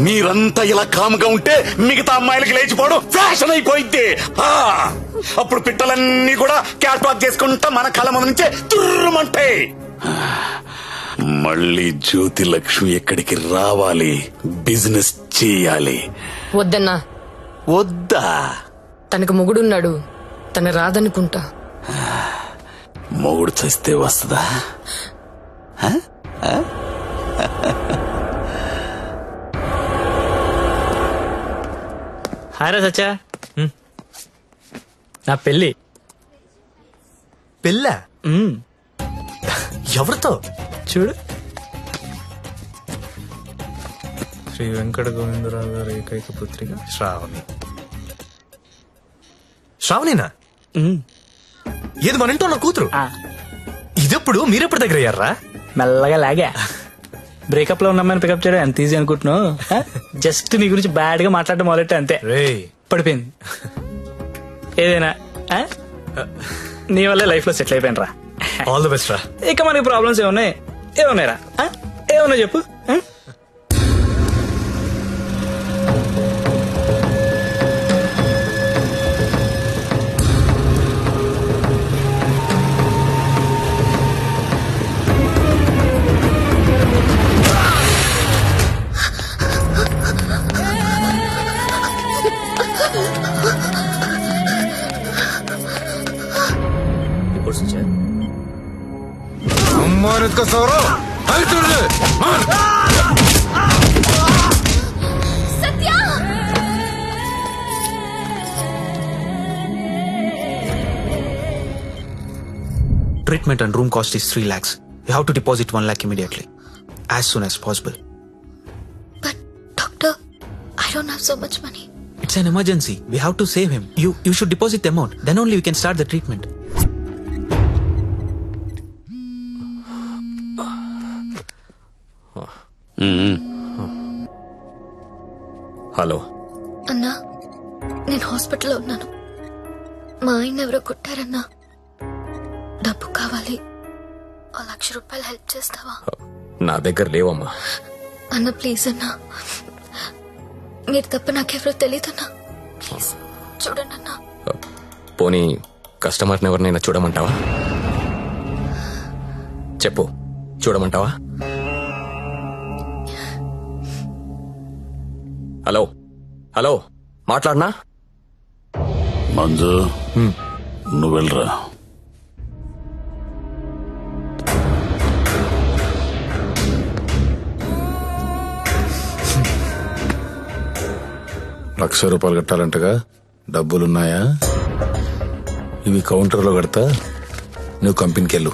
మీరంతా ఇలా కామ్గా ఉంటే మిగతా అమ్మాయిలకి లేచిపోవడం ఫ్యాషన్ అయిపోయింది. అప్పుడు పిట్టలన్నీ కూడా క్యాట్ వాక్ చేసుకుంటా మన కళ్ళ ముందు నుంచే తుర్రుమంటాయి. మళ్ళీ జ్యోతిలక్ష్మి ఎక్కడికి రావాలి, బిజినెస్ చేయాలి. వద్దన్నా. వద్దా? తనకు మొగుడున్నాడు, తన రాదనుకుంటా. మొగుడు చస్తే వస్తుందా? హాయ్ సచ్చా, నా పెళ్ళి. పెళ్ళా? ఎవరితో? చూడు, శ్రీ వెంకట గోవిందరావు గారి ఏకైక పుత్రిక శ్రావణి. శ్రావణినా? ఏది మన ఇంట్లో నా కూతురు? ఇదెప్పుడు మీరెప్పుడు దగ్గర అయ్యారా? మెల్లగా లాగా. బ్రేకప్ లో ఉన్నమ్మని పికప్ చేయడం ఎంత ఈజీ అనుకుంటున్నావు? జస్ట్ నీ గురించి బ్యాడ్ గా మాట్లాడడం మొదలెట్టే అంతే, పడిపోయింది. ఏదైనా నీ వల్లే లైఫ్ లో సెటిల్ అయిపోయిన రా. ఆల్ ది బెస్ట్ రా. ఇక మనకి ప్రాబ్లమ్స్ ఏమున్నాయి? ఏమున్నాయిరా? ఏమున్నాయి చెప్పు. Treatment and room cost is 3 lakhs. You have to deposit 1 lakh immediately, as soon as possible. But doctor, I don't have so much money. It's an emergency. We have to save him. You should deposit the amount. Then only we can start the treatment. Hello అన్నా, నేను హాస్పిటల్లో ఉన్నాను. మా ఆయన ఎవరో కొట్టారన్నా. డబ్బు కావాలి. 1,00,000 రూపాయలు హెల్ప్ చేస్తావా? నా దగ్గర లేవమ్మా. అన్న ప్లీజ్ అన్నా, మీరు తప్ప నాకెవరో తెలియదన్నా. ప్లీజ్ చూడండి అన్నా. పోనీ కస్టమర్ని ఎవరినైనా చూడమంటావా? చెప్పు, చూడమంటావా? హలో హలో, మాట్లాడనా? మంజు, నువ్వు వెళ్ళరా. ₹1,00,000 కట్టాలంటగా, డబ్బులున్నాయా? ఇవి కౌంటర్లో కడతా, నువ్వు కంపెనీకి వెళ్ళు.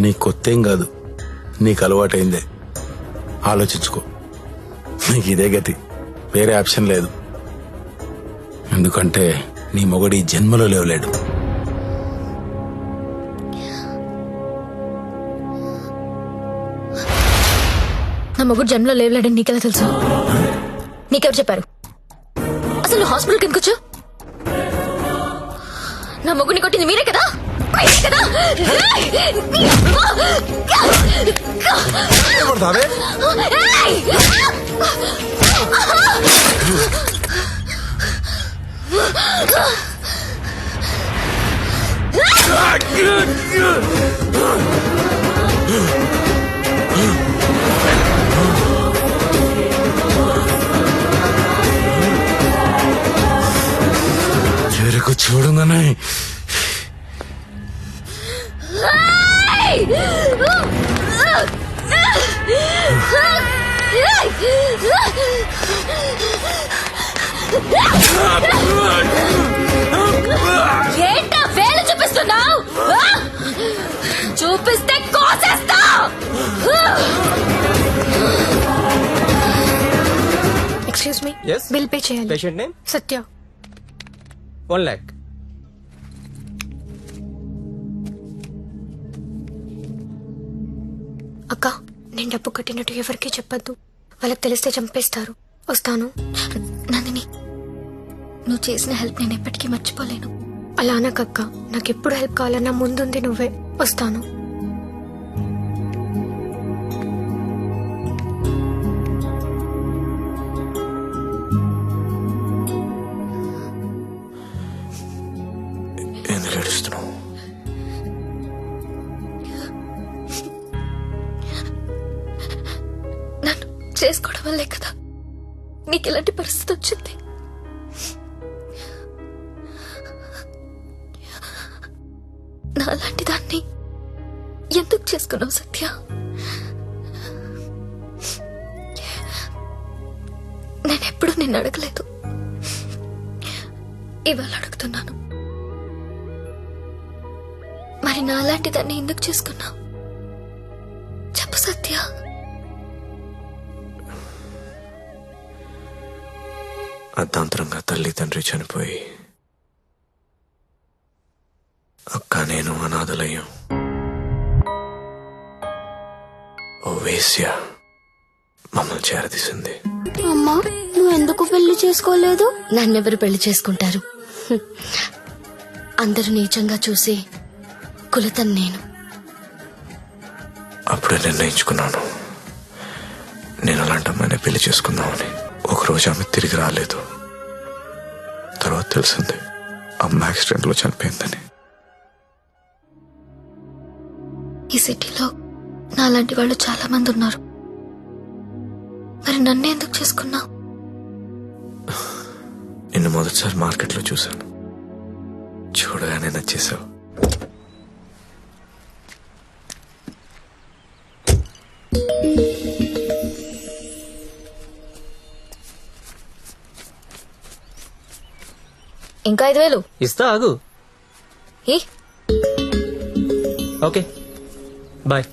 నీ కొత్తేం కాదు, నీకు అలవాటైందే. ఆలోచించుకో, నీకు ఇదే గతి, వేరే ఆప్షన్ లేదు. ఎందుకంటే నీ మొగడి జన్మలో లేవలేడు. నా మొగుడు జన్మలో లేవలేడని నీకెలా తెలుసు? నీకెవరు చెప్పారు? అసలు హాస్పిటల్కి ఎందుకు వచ్చావు? నా మొగుడిని కొట్టింది మీరే కదా? ఎక్కువైంది కదా. ఏయ్! చెరుకు చూడంగానే ఏంటా వేలు చూపిస్తున్నావు? చూపిస్తే కోసేస్తా. ఎక్స్క్యూజ్ మీ, బిల్ పే చేయాలి. పేషెంట్ నేమ్ సత్య. 1 lakh. అక్క, నేను డబ్బు కట్టినట్టు ఎవరికీ చెప్పొద్దు. వాళ్ళకి తెలిస్తే చంపేస్తారు. వస్తాను. నందిని, నువ్వు చేసిన హెల్ప్ నేను ఎప్పటికీ మర్చిపోలేను. అలా అనకక్క, నాకు ఎప్పుడు హెల్ప్ కావాలన్నా ముందుంది నువ్వే. వస్తాను. ఎందుకు ఏడుస్తున్నావు? నన్ను చేసుకోవడం వల్లే కదా నీకు ఇలాంటి పరిస్థితి వచ్చింది. నాలాంటి దాన్ని ఎందుకు చేసుకున్నావు సత్య? నేనెప్పుడు నిన్ను అడగలేదు, ఇవాళ అడుగుతున్నాను. మరి నాలాంటి దాన్ని ఎందుకు చేసుకున్నావు? చెప్పు సత్య. అర్ధాంతరంగా తల్లి తండ్రి చనిపోయి అక్క నేను అనాథలయ్యాం. ఓ వేశ్య మమ్మల్ని చేరదీసింది. అమ్మా, నువ్వు ఎందుకు పెళ్లి చేసుకోలేదు? నన్నెవరు పెళ్లి చేసుకుంటారు? అందరూ నీచంగా చూసి కులతం నేను. అప్పుడే నిర్ణయించుకున్నాను, నేను అలాంటి అమ్మాయిని పెళ్లి చేసుకుందామని. ఒకరోజు ఆమె తిరిగి రాలేదు. తర్వాత తెలిసింది అమ్మ యాక్సిడెంట్ లో చనిపోయిందని. ఈ సిటీలో నాలాంటి వాళ్ళు చాలా మంది ఉన్నారు. మరి నన్నే ఎందుకు చేసుకున్నావు? నిన్ను మొదటిసారి మార్కెట్లో చూశాను, చూడగానే నచ్చేసావు. ఇంకా 5,000 ఇస్తా, ఆగు. Okay, bye.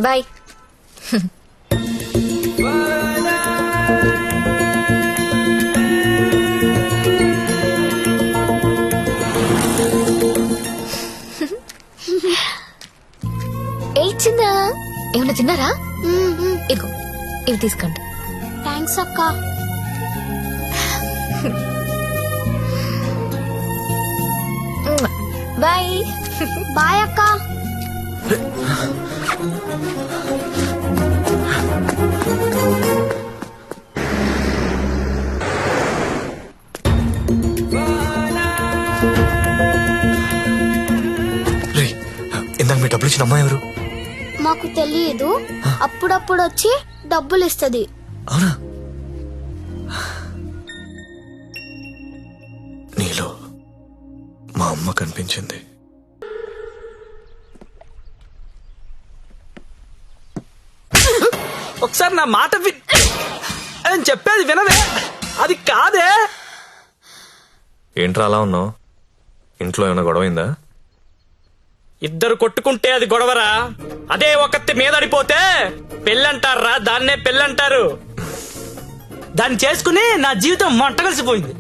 బాయ్. చిన్న ఏమన్నా తిన్నారా? ఇదిగో ఇవి తీసుకోండి. థ్యాంక్స్ అక్క. బాయ్. బాయ్ అక్క. ఇందాక మీ డబ్బులు ఇచ్చిన అమ్మాయి ఎవరు? మాకు తెలియదు, అప్పుడప్పుడు వచ్చి డబ్బులు ఇస్తుంది. అవునా? నీలో మా అమ్మ కనిపించింది. ఒకసారి నా మాట అని చెప్పేది వినవే. అది కాదే. ఏంట్రా అలా ఉన్నావు? ఇంట్లో ఏమైనా గొడవైందా? ఇద్దరు కొట్టుకుంటే అది గొడవరా? అదే ఒకటి మీదడిపోతే పెళ్ళంటారా? దాన్నే పెళ్ళంటారు. దాన్ని చేసుకుని నా జీవితం మంట కలిసిపోయింది.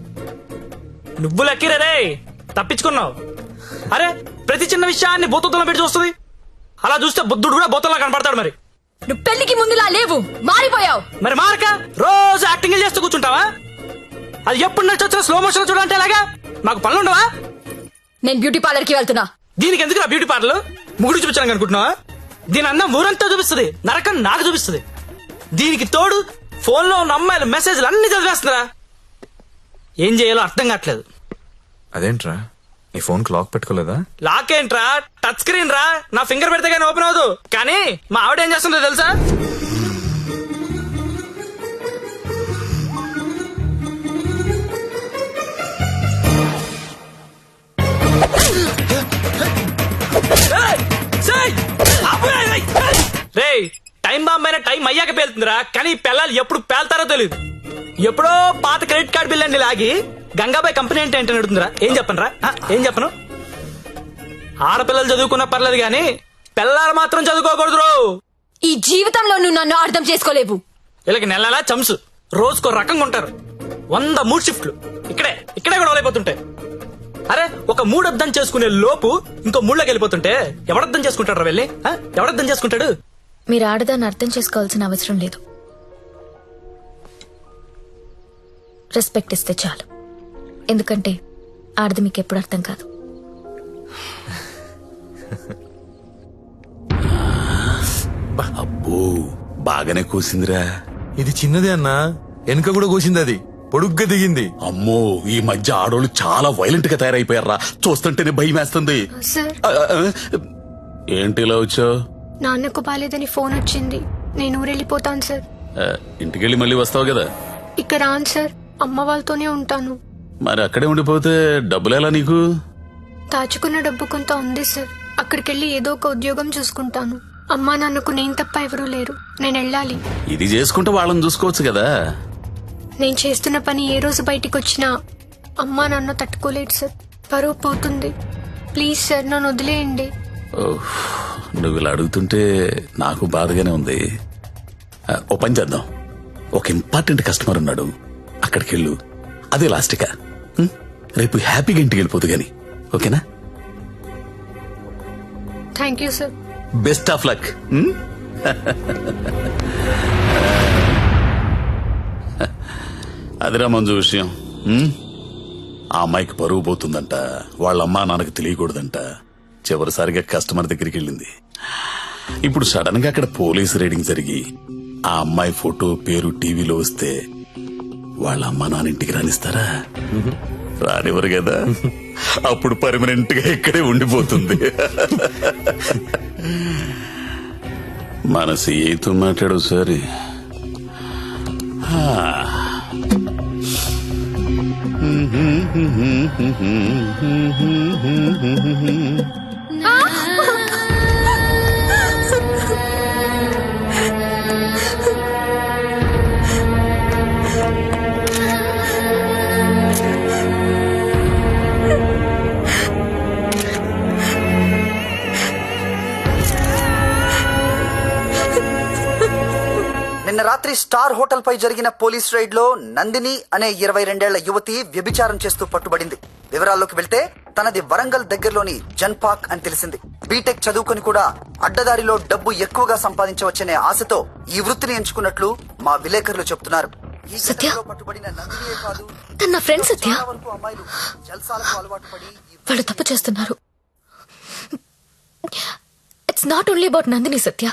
నువ్వు లక్కీరే, తప్పించుకున్నావు. అరే, ప్రతి చిన్న విషయాన్ని బోతుల్లో పెట్టి చూస్తుంది. అలా చూస్తే బుద్ధుడు కూడా బోతుల్లా కనపడతాడు. మరి నువ్వు పెళ్లికి ముందులా లేవు, మారిపోయావు. మరి మారక రోజు యాక్టింగ్ చేస్తూ కూర్చుంటావా? అది ఎప్పుడు నచ్చొచ్చిన స్లో మోషన్ చూడాలంటే ఎలాగా? మాకు పనులుండవా? నేను బ్యూటీ పార్లర్ కి వెళ్తున్నా. దీనికి ఎందుకు నా బ్యూటీ పార్లర్? ముగుడు చూపించాను అనుకుంటున్నావా? దీని అన్న ఊరంతా చూపిస్తుంది, నరకం నాకు చూపిస్తుంది. దీనికి తోడు ఫోన్ లో ఉన్న అమ్మాయిల మెసేజ్లు అన్ని చదివేస్తుందిరా. ఏం చేయాలో అర్థం కావట్లేదు. అదేంట్రా నీ ఫోన్ కి లాక్ పెట్టుకోలేదా? లాక్ ఏంట్రా, టచ్ స్క్రీన్ రా. నా ఫింగర్ పెడితే కానీ ఓపెన్ అవ్వదు. కానీ మా ఆవిడ ఏం చేస్తుందో తెలుసా? రే, టైం బాంబ్ అయినా టైం అయ్యాక పేలుతుందిరా. కానీ ఈ పిల్లలు ఎప్పుడు పేల్తారో తెలియదు. ఎప్పుడో పాత క్రెడిట్ కార్డు బిల్ అన్ని లాగి గంగాబాయ్ కంపెనీ అంటే ఏంటని అడుగుతుందిరా. ఏం చెప్పనురా, ఏం చెప్పను? ఆడపిల్లలు చదువుకున్నా పర్లేదు గాని పిల్లలు మాత్రం చదువుకోకూడదు. ఈ జీవితంలో నువ్వు నన్ను అర్థం చేసుకోలేవు. వీళ్ళకి నెలలా చంసు, రోజుకో రకంగా ఉంటారు. 100 మూడు షిఫ్ట్లు ఇక్కడే కూడా అయిపోతుంటాయి. అరే, ఒక మూడు అర్థం చేసుకునే లోపు ఇంకో మూడులోకి వెళ్ళిపోతుంటే ఎవడర్థం చేసుకుంటాడు వెళ్ళి? ఎవడర్థం చేసుకుంటాడు? మీరు ఆడదాన్ని అర్థం చేసుకోవాల్సిన అవసరం లేదు. రెస్పెక్ట్ ఇస్తే చాలు. ఎందుకంటే ఆడది మీకు ఎప్పుడు అర్థం కాదు. అబ్బో, బాగానే కూసిందిరా. ఇది చిన్నదే అన్నా, వెనుక కూడా కూసింది, అది పొడుగ్గా దిగింది. అమ్మో, ఈ మధ్య ఆడోళ్ళు చాలా వైలెంట్ గా తయారైపోయారా. చూస్తుంటేనే భయం వేస్తుంది. ఏంటి ఇలా వచ్చావు? నాన్నకు బాలేదని ఫోన్ వచ్చింది. నేను ఊరెళ్ళిపోతాను సార్. ఇంటికెళ్ళి మళ్ళీ వస్తావు కదా? ఇక్కడ రాను సార్, అమ్మ వాళ్ళతోనే ఉంటాను. మరి అక్కడే ఉండిపోతే డబ్బులు ఎలా నీకు? దాచుకున్న డబ్బు కొంత ఉంది సార్. అక్కడికెళ్ళి ఏదో ఒక ఉద్యోగం చూసుకుంటాను. అమ్మా నాన్నకు నేను తప్ప ఎవరూ లేరు. నేను వెళ్ళాలి. ఇది చేసుకుంటే వాళ్ళని చూసుకోవచ్చు కదా. నేను చేస్తున్న పని ఏ రోజు బయటికి వచ్చినా అమ్మా నాన్న తట్టుకోలేడు సార్. పరువు పోతుంది. ప్లీజ్ సార్, నన్ను వదిలేయండి. నువ్వు ఇలా అడుగుతుంటే నాకు బాధగానే ఉంది. ఓ పని చేద్దాం. ఒక ఇంపార్టెంట్ కస్టమర్ ఉన్నాడు, అక్కడికి వెళ్ళు. అదే లాస్ట్గా. రేపు హ్యాపీగా ఇంటికి వెళ్ళిపోదు గాని, ఓకేనా? Thank you sir. Best of luck. అదిరా మంజు విషయం. ఆ అమ్మాయికి పరువు పోతుందంట, వాళ్ళ అమ్మా నాన్నకి తెలియకూడదంట. చివరిసారిగా కస్టమర్ దగ్గరికి వెళ్ళింది. ఇప్పుడు సడన్ గా అక్కడ పోలీస్ రైడింగ్ జరిగి ఆ అమ్మాయి ఫోటో పేరు టీవీలో వస్తే వాళ్ళ అమ్మా నాన్న ఇంటికి రానిస్తారా? రానివ్వరు కదా. అప్పుడు పర్మనెంట్ గా ఇక్కడే ఉండిపోతుంది. మన సీఏతో మాట్లాడు సరే. నిన్న రాత్రి స్టార్ హోటల్ పై జరిగిన పోలీస్ రైడ్ లో నందిని అనే 22 ఏళ్ల యువతి వ్యభిచారం చేస్తూ పట్టుబడింది. వివరాల్లోకి వెళ్తే తనది వరంగల్ దగ్గరలోని జన్పాక్ అని తెలిసింది. బీటెక్ చదువుకొని కూడా అడ్డదారిలో డబ్బు ఎక్కువగా సంపాదించవచ్చనే ఆశతో ఈ వృత్తిని ఎంచుకున్నట్లు మా విలేకరులు చెప్తున్నారు. ఈ ఘటనలో పట్టుబడిన నందినియే కాదు, నా ఫ్రెండ్ సత్య. చాలా వరకు అమ్మాయిలు జల్సాలకు అలవాటు పడి వాళ్ళు తప్పు చేస్తున్నారు. It's not only about Nandini Satya.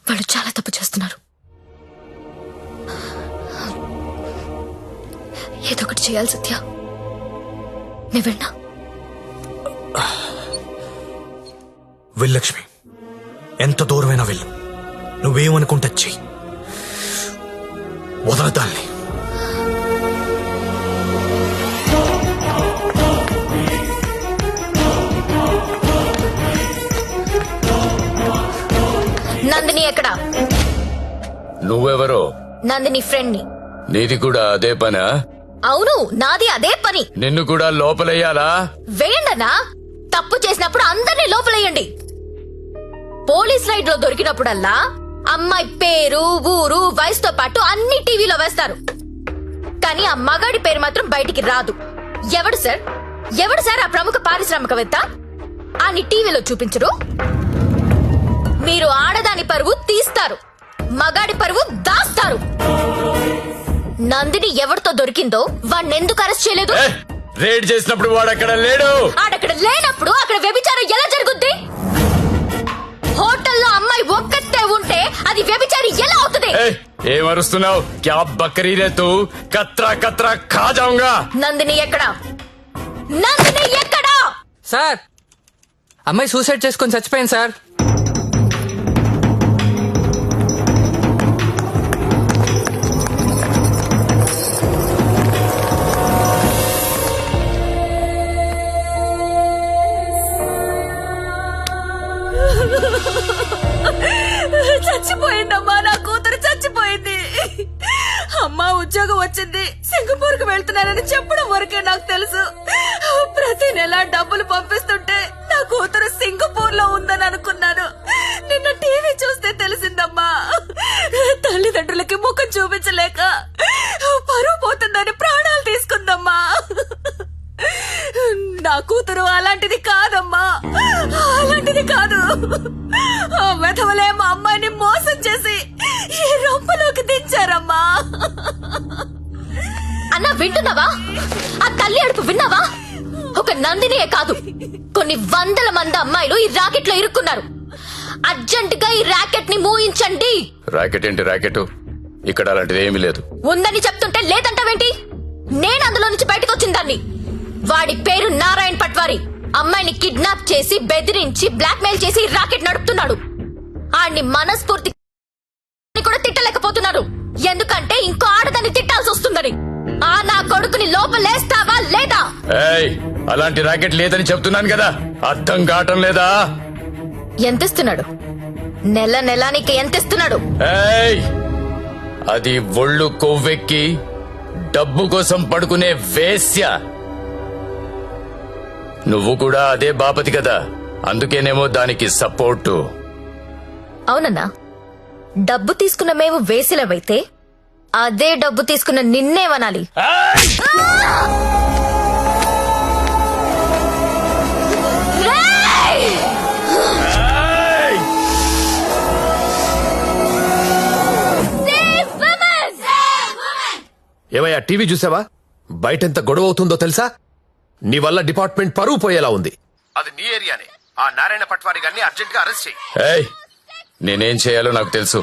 వాళ్ళు చాలా తప్పు చేస్తున్నారు. ఏదో ఒకటి చేయాలి సత్య. నువ్వెన్నా వెళ్ళక్ష్మి, ఎంత దూరమైనా వెళ్ళు. నువ్వేమనుకుంటా చెయ్యి, వదలదాన్ని. నందిని ఎక్కడా? నువ్వెవరో? నందిని ఫ్రెండ్ ని. నీది కూడా అదే పనా? అవును, నాది అదే పని. నిన్ను కూడా లోపలయ్యాలా? వేయండన్నా. తప్పు చేసినప్పుడు అందరినీ లోపలేయండి. పోలీస్ రైడ్ లో దొరికినప్పుడల్లా అమ్మాయి పేరు, ఊరు, వయసుతో పాటు అన్ని టీవీలో వేస్తారు. కానీ ఆ మగాడి పేరు మాత్రం బయటికి రాదు. ఎవడు సార్ ఆ ప్రముఖ పారిశ్రామికవేత్త? అని టీవీలో చూపించరు. మీరు ఆడదాని పరువు తీస్తారు, మగాడి పరువు దాస్తారు. నందిని ఎవరితో దొరికిందో వాణ్ణెందుకు అరెస్ట్ చేయలేదు? రేడ్ చేసినప్పుడు వాడు అక్కడ లేడు. ఆడక్కడ లేనప్పుడు అక్కడ వ్యభిచారం ఎలా జరుగుద్ది? హోటల్లో అమ్మాయి ఒక్కతే ఉంటే అది వ్యభిచారి ఎలా అవుతుంది? ఏయ్, ఏమరుస్తున్నావు? క్యా బకరీ రే తూ? కత్రా కత్రా ఖా జాऊंगा. నందిని ఎక్కడా? నందిని ఎక్కడా? సార్, అమ్మాయి సూసైడ్ చేసుకొని చచ్చిపోయింది సార్. చచ్చిపోయిందమ్మా, నా కూతురు చచ్చిపోయింది. అమ్మా ఉద్యోగం వచ్చింది, సింగపూర్ కు వెళ్తున్నానని చెప్పడం వరకే నాకు తెలుసు. ప్రతి నెల డబ్బులు పంపిస్తుంటే నా కూతురు సింగపూర్ లో ఉందని అనుకున్నాను. నిన్న టీవీ చూస్తే తెలిసిందమ్మా. తల్లిదండ్రులకి ముఖం చూపించలేక పరువు పోతుందని ప్రాణాలు తీసుకుందమ్మా. నా కూతురు అలాంటిది కాదమ్మా, అలాంటిది కాదు. ఆ వెధవలే మా అమ్మాయిని మోసం చేసి ఈ రొంపలోకి దించారమ్మా. అన్నా వింటున్నావా? ఆ తల్లి అడుపు విన్నావా? ఒక నందినియే కాదు, కొన్ని వందల మంది అమ్మాయిలు ఈ రాకెట్ లో ఇరుక్కున్నారు. అర్జెంట్ గా ఈ రాకెట్ ని మూయించండి. రాకెట్ ఏంటి రాకెట్? ఇక్కడ అలాంటిది ఏమీ లేదు. ఉందని చెప్తుంటే లేదంటావేంటి? నేను అందులో నుంచి బయటకు వచ్చిన దాన్ని. వాడి పేరు నారాయణ్ పట్వారి. అమ్మాయిని కిడ్నాప్ చేసి బెదిరించి బ్లాక్మెయిల్ చేసి రాకెట్ నడుపుతున్నాడు. ఆడిని మనస్ఫూర్తి కూడా తిట్టలేకపోతున్నారు, ఎందుకంటే ఇంకో ఆడదాన్ని తిట్టాల్సి వస్తుందని. ఆ నా కొడుకుని లోపలేస్తావా లేదా? ఏయ్, అలాంటి రాకెట్ లేదని చెప్తున్నాను కదా, అర్థం కావటం లేదా? ఎంతిస్తున్నాడు? నెల నెలా నీకు ఎంతిస్తున్నాడు? ఏయ్, అది ఒళ్ళు కొవ్వెక్కి డబ్బు కోసం పడుకునే వేశ్య. నువ్వు కూడా అదే బాపతి కదా, అందుకేనేమో దానికి సపోర్టు. అవునన్నా, డబ్బు తీసుకున్న మేము వేసిలవైతే అదే డబ్బు తీసుకున్న నిన్నేమనాలి? ఏమయ్యా, టీవీ చూసావా? బయటెంత గొడవ అవుతుందో తెలుసా? నీ వల్ల డిపార్ట్మెంట్ పరువు పోయేలా ఉంది. అది నీ ఏరియానే. ఆ నారాయణ పట్వారి గారిని అర్జెంట్ గా అరెస్ట్ చేయి. ఏయ్, నేనేం చేయాలో నాకు తెలుసు.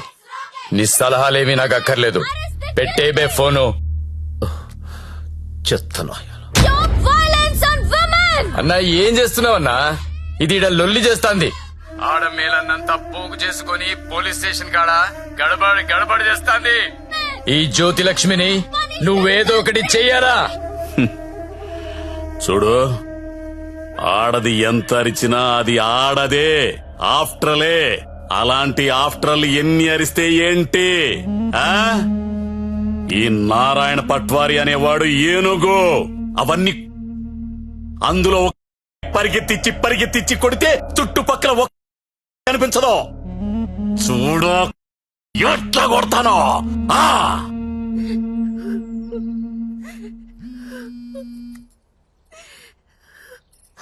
నీ సలహాలేమీ నాకు అక్కర్లేదు. పెట్టేబే ఫోను. చెత్తను అన్నా, ఏం చేస్తున్నావన్నా? ఇది ఈడ లొల్లి చేస్తాంది. ఆడ మేలన్నంతా పోగు చేసుకుని పోలీస్ స్టేషన్ కాడ గడబడి చేస్తాంది. ఈ జ్యోతి లక్ష్మిని నువ్వేదో ఒకటి చెయ్యాలా? చూడు, ఆడది ఎంత అరిచినా అది ఆడదే, ఆఫ్టరలే. అలాంటి ఆఫ్టర్లు ఎన్ని అరిస్తే ఏంటి? ఆ ఈ నారాయణ పట్వారి అనేవాడు ఏనుగు. అవన్నీ అందులో పరిగెత్తిచ్చి కొడితే చుట్టుపక్కల కనిపించదు. చూడు ఎట్లా కొడతానో.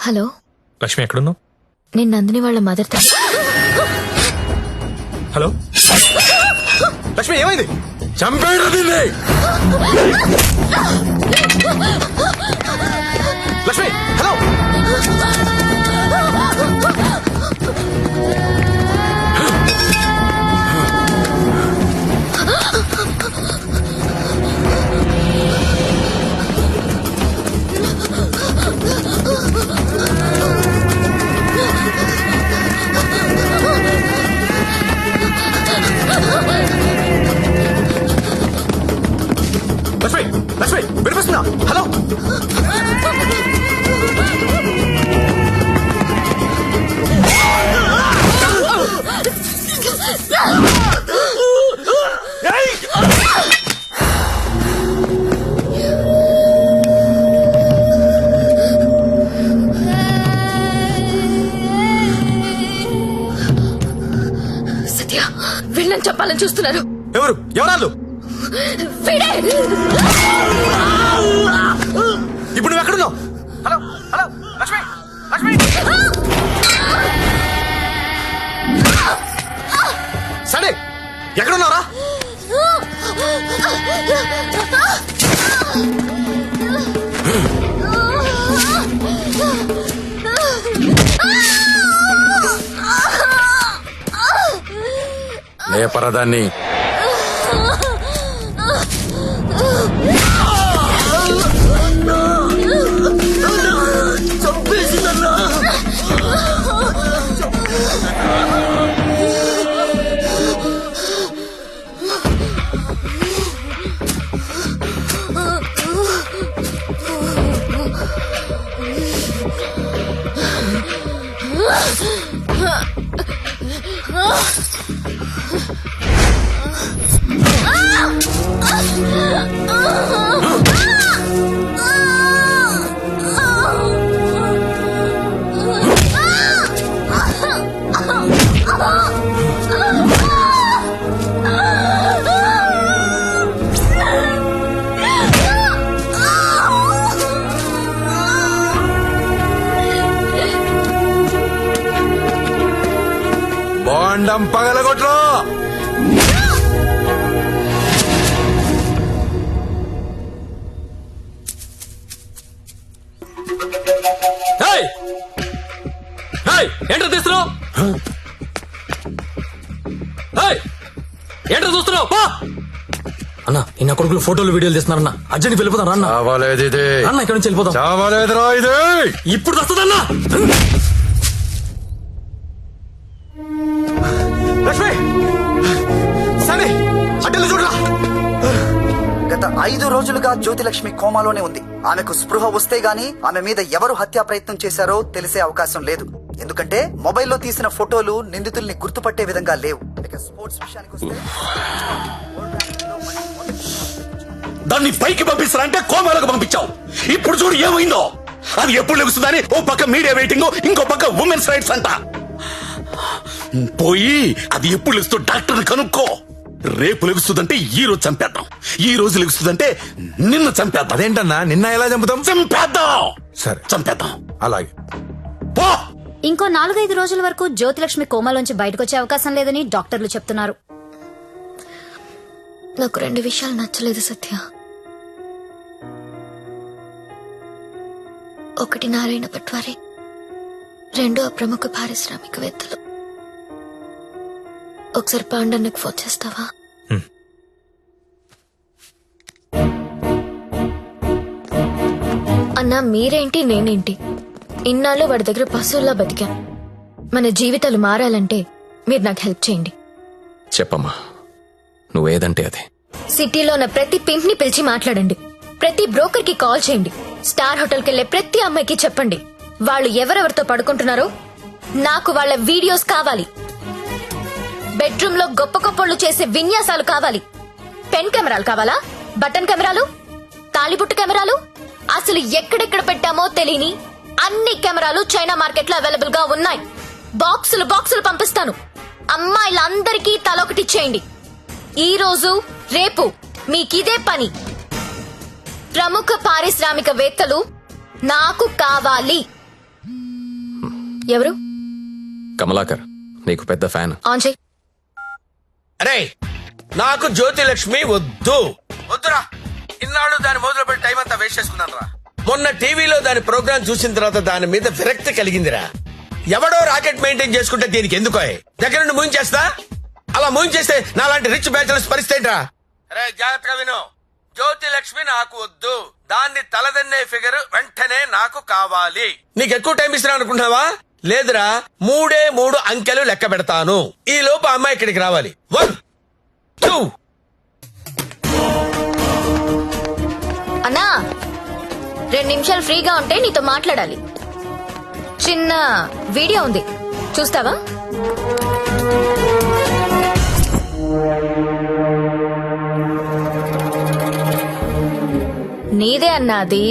హలో లక్ష్మి, ఎక్కడున్నావు? నేను నందిని వాళ్ళ మదర్. హలో లక్ష్మి, ఏమైంది? చంపేడు దీన్ని. లక్ష్మి, హలో. లక్ష్మి, వినిపిస్తుందా? హలో. సత్య, వీళ్ళని చెప్పాలని చూస్తున్నారు. ఎవరు? ఎవరాళ్ళు? ఇప్పుడు నువ్వు ఎక్కడున్నావు? Hello hello Lakshmi, Lakshmi. సరే, ఎక్కడున్నారా? లేపరదాన్ని. బాండం పగలగొట్టు. ఏంటో తీస్తున్నావు? ఏంటో చూస్తున్నావు? అన్న ఇన్న కొడుకులు ఫోటోలు వీడియోలు తీస్తున్నారన్న. అర్జెంట్ వెళ్ళిపోతాం అన్న. చావాలేదు ఇది. అన్న ఇక్కడ నుంచి వెళ్ళిపోతాం. చావాలేదురా ఇది. ఇప్పుడు వస్తుందన్నా. లక్ష్మి సరే అడ్డలు చూడరా. గత 5 రోజులుగా జ్యోతిలక్ష్మి కోమాలోనే ఉంది. ఆమెకు స్పృహ వస్తే గానీ ఆమె మీద ఎవరు హత్యా ప్రయత్నం చేశారో తెలిసే అవకాశం లేదు. ఎందుకంటే మొబైల్లో తీసిన ఫోటోలు నిందితుల్ని గుర్తుపట్టే విధంగా లేవు. ఇక స్పోర్ట్స్ విషయానికి వస్తే దాన్ని పైకి పంపిస్తారంటే కోమాలకు పంపించావు. ఇప్పుడు చూడు ఏమైందో. అది ఎప్పుడు లెగుస్తుందని ఓ పక్క మీడియా వెయిటింగ్, ఇంకో పక్క ఉమెన్స్ రైట్స్ అంట. పోయి అది ఎప్పుడు లెగుస్తూ డాక్టర్ని కనుక్కో. రేపు లెగుస్తుందంటే ఈ రోజు చంపేద్దాం, ఈ రోజు లెగుస్తుందంటే నిన్ను చంపేద్దాం. అదేంటన్నా నిన్న ఎలా చంపుతాం? చంపేద్దాం. సరే చంపేద్దాం. అలాగే. పో. ఇంకో 4-5 రోజుల వరకు జ్యోతిలక్ష్మి కోమాలోంచి బయటకొచ్చే అవకాశం లేదని డాక్టర్లు చెప్తున్నారు. నాకు 2 విషయాలు నచ్చలేదు సత్య. ఒకటి నారాయణ పట్వారి, 2 ఆ ప్రముఖ పారిశ్రామికవేత్తలు. ఒకసారి పాండన్నకు ఫోన్ చేస్తావా? అన్నా మీరేంటి నేనేంటి, ఇన్నాళ్ళు వాడి దగ్గర పశువుల్లా బతికాం. మన జీవితాలు మారాలంటే మీరు నాకు హెల్ప్ చేయండి. చెప్పమ్మా, నువ్వేదంటే అది. సిటీలో ఉన్న ప్రతి పింప్ ని పిలిచి మాట్లాడండి. ప్రతి బ్రోకర్ కి కాల్ చేయండి. స్టార్ హోటల్ కెళ్లే ప్రతి అమ్మాయికి చెప్పండి వాళ్ళు ఎవరెవరితో పడుకుంటున్నారో నాకు వాళ్ళ వీడియోస్ కావాలి. బెడ్రూమ్ లో గొప్ప గొప్పళ్ళు చేసే విన్యాసాలు కావాలి. పెన్ కెమెరాలు కావాలా? బటన్ కెమెరాలు, తాళిబుట్టు కెమెరాలు, అసలు ఎక్కడెక్కడ పెట్టామో తెలియని అన్ని కెమెరాలు చైనా మార్కెట్ లో అవైలబుల్ గా ఉన్నాయి. బాక్సులు బాక్సులు పంపిస్తాను. అమ్మాయిలందరికీ తలొకటి చేయండి. ఈ రోజు రేపు మీకిదే పని. ప్రముఖ పారిశ్రామికవేత్తలు నాకు కావాలి. ఎవరు? కమలాకర్, నీకు పెద్ద ఫ్యాన్. ఆన్ చేయి. అరే నాకు జ్యోతిలక్ష్మి వద్దు. వద్దురా. ఇన్నాళ్ళు దాని మొదలు పెట్టి టైం అంతా వేస్ట్ చేసుకున్నాను రా. మొన్న టీవీలో దాని ప్రోగ్రామ్ చూసిన తర్వాత దాని మీద విరక్తి కలిగిందిరా. ఎవడో రాకెట్ మెయింటైన్ చేసుకుంటే దీనికి ఎందుకో దగ్గర నుండి మూయించేస్తా. అలా మూయించేస్తే నాలాంటి రిచ్ బ్యాచులర్స్ పరిస్థితి రా. అరే జాగ్రత్తగా విను. జ్యోతిలక్ష్మి నాకు వద్దు. దాన్ని తలదన్నే ఫిగర్ వెంటనే నాకు కావాలి. నీకు ఎక్కువ టైం ఇస్తున్నా అనుకుంటున్నావా? లేదురా, 3 అంకెలు లెక్క పెడతాను. ఈ లోపు అమ్మాయి ఇక్కడికి రావాలి. 1 2. అన్నా 2 నిమిషాలు ఫ్రీగా ఉంటే నీతో మాట్లాడాలి. చిన్న వీడియో ఉంది, చూస్తావా? నీదే అన్నాది.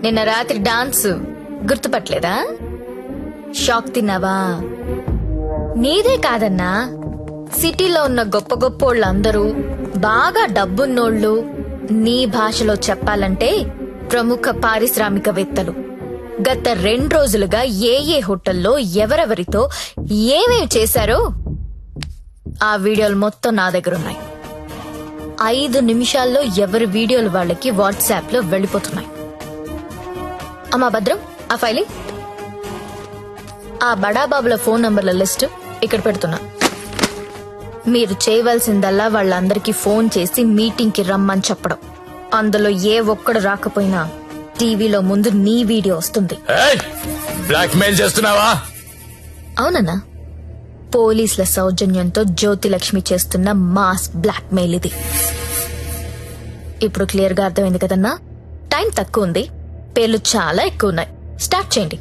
నిన్న రాత్రి డాన్స్ గుర్తుపట్టలేదా? షాక్ తిన్నావా? నీదే కాదన్నా, సిటీలో ఉన్న గొప్ప గొప్పోళ్ళందరూ బాగా డబ్బున్నోళ్ళు. నీ భాషలో చెప్పాలంటే ప్రముఖ పారిశ్రామికవేత్తలు గత 2 రోజులుగా ఏ హోటల్లో ఎవరెవరితో ఏమేమి చేశారో ఆ వీడియోలు మొత్తం నా దగ్గర ఉన్నాయి. 5 నిమిషాల్లో ఎవరి వీడియోలు వాళ్ళకి వాట్సాప్ లో వెళ్ళిపోతున్నాయి. అమ్మా భద్రం, ఆ ఫైలింగ్, ఆ బడాబాబుల ఫోన్ నంబర్ల లిస్ట్ ఇక్కడ పెడుతున్నా. మీరు చేయవలసిందల్లా వాళ్ళందరికీ ఫోన్ చేసి మీటింగ్ కి రమ్మని చెప్పడం. అందులో ఏ ఒక్కడు రాకపోయినా టీవీలో ముందు నీ వీడియో వస్తుంది. బ్లాక్ మెయిల్ చేస్తున్నావా? అవునన్నా, పోలీసుల సౌజన్యంతో జ్యోతిలక్ష్మి చేస్తున్న మాస్ బ్లాక్ మెయిల్ ఇది. ఇప్పుడు క్లియర్ గా అర్థమైంది కదన్నా? టైం తక్కువ ఉంది, పేర్లు చాలా ఎక్కువ ఉన్నాయి. స్టార్ట్ చేయండి.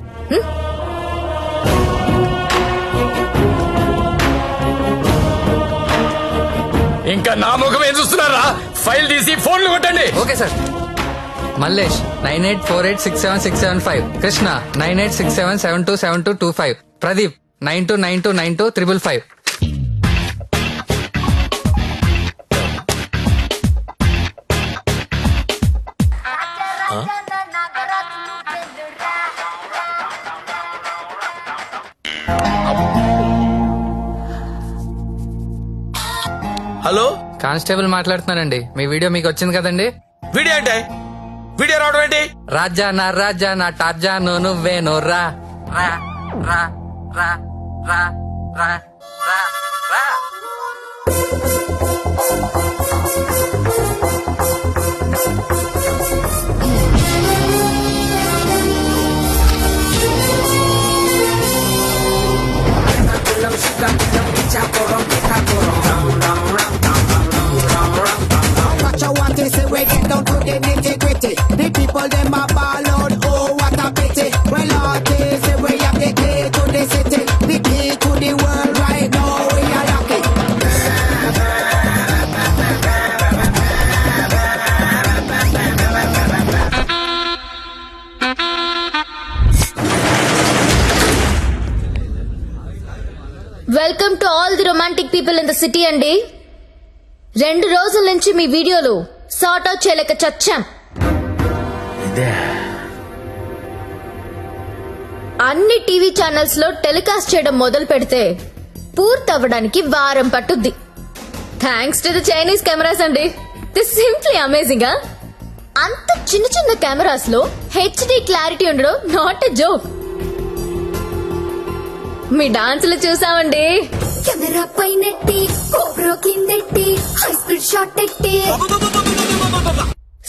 ఇంకా నా ముఖం ఏం చూస్తున్నారా? ఫైల్ తీసి ఫోన్లు కొట్టండి. Okay sir. Mallesh 9848676775, Krishna 9867727225, Pradeep 92929255. Hello, constable మాట్లాడుతున్నానండి. మీ వీడియో మీకు వచ్చింది కదండి? వీడియో అంటే వీడియో రావడం ఏంటి? రాజా నా టార్జాను నువ్వేను రా రా రా రా రా రా రా రా. The people them a ball out, oh what a pity. Well artists say we have the key to the city, the key to the world right now we are lucky. Welcome to all the romantic people in the city అండి. 2 రోజుల నుంచి మీ వీడియోలు sort out చేయలేక చచ్చాం. అన్ని TV channels లో telecast చేయడం మొదలు పెడితే పూర్తవ్వడానికి వారం పట్టుద్ది. Thanks to the Chinese cameras అండి. This simply amazing. అంత చిన్న చిన్న కెమెరాస్ లో హెచ్డి క్లారిటీ ఉండడం నాట్ ఎ జోక్. మీ డాన్సులు చూసామండి. కెమెరా పైనెట్టి కోబ్రో కిందెట్టి హై స్పీడ్ షాట్ ఎట్టి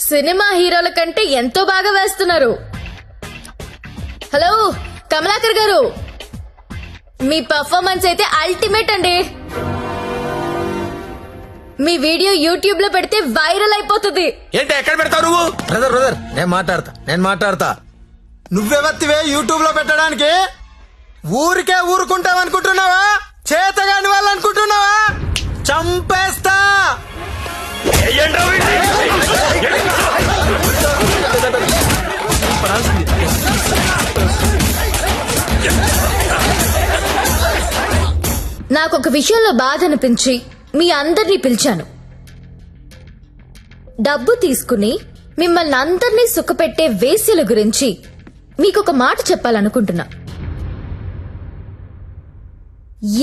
సినిమా హీరోల కంటే ఎంతో బాగా వేస్తున్నారు. హలో కమలాకర్ గారు, మీ పర్ఫార్మెన్స్ అయితే అల్టిమేట్ అండి. మీ వీడియో యూట్యూబ్ లో పెడితే వైరల్ అయిపోతుంది. ఏంటి ఎక్కడ పెడతావు నువ్వు? బ్రదర్ నేను మాట్లాడతా. నువ్వెవత్తివే యూట్యూబ్ లో పెట్టడానికి? ఊరికే ఊరుకుంటావనుకుంటున్నావా? చేతగాని వాళ్ళు అనుకుంటున్నావా? చంపేస్తా. నాకొక విషయంలో బాధ అనిపించి మీ అందరినీ పిలిచాను. డబ్బు తీసుకుని మిమ్మల్ని అందరినీ సుఖపెట్టే వేశ్యల గురించి మీకొక మాట చెప్పాలనుకుంటున్నా.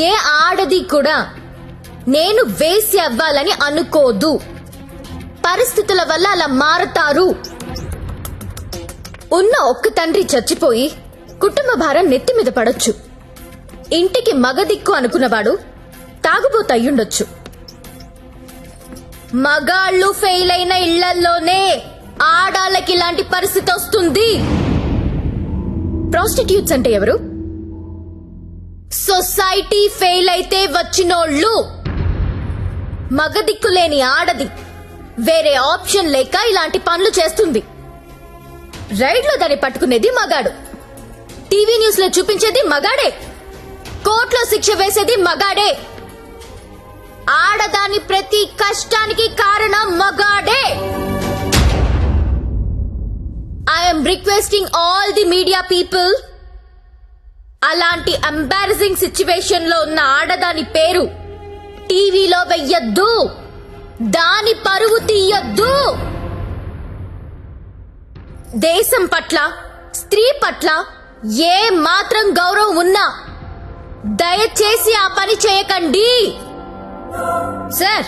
ఏ ఆడది కూడా నేను వేశ్య అవ్వాలని అనుకోదు. పరిస్థితుల వల్ల అలా మారతారు. ఉన్న ఒక్క తండ్రి చచ్చిపోయి కుటుంబ భారం నెత్తి మీద పడొచ్చు. ఇంటికి మగదిక్కు అనుకున్నవాడు తాగుబోతు అయ్యుండొచ్చు. మగాళ్ళు ఫెయిల్ అయిన ఇళ్లల్లోనే ఆడాళ్ళకి ఇలాంటి పరిస్థితి వస్తుంది. ప్రాస్టిట్యూట్స్ అంటే ఎవరు? సొసైటీ ఫెయిల్ అయితే వచ్చినోళ్ళు. మగదిక్కులేని ఆడది వేరే ఆప్షన్ లేక ఇలాంటి పనులు చేస్తుంది. రైడ్ లో దాన్ని పట్టుకునేది మగాడు, టీవీ న్యూస్ లో చూపించేది మగాడే, కోర్టులో శిక్ష వేసేది మగాడే. ఆడదాని ప్రతి కష్టానికి కారణం మగాడే. I'm requesting all the media people, అలాంటి ఎంబారసింగ్ సిచ్యువేషన్ లో ఉన్న ఆడదాని పేరు టీవీలో వెయ్యొద్దు. దాని పరువు తీయొద్దు. దేశం పట్ల, స్త్రీ పట్ల ఏ మాత్రం గౌరవం ఉన్నా దయచేసి ఆ పని చేయకండి. సార్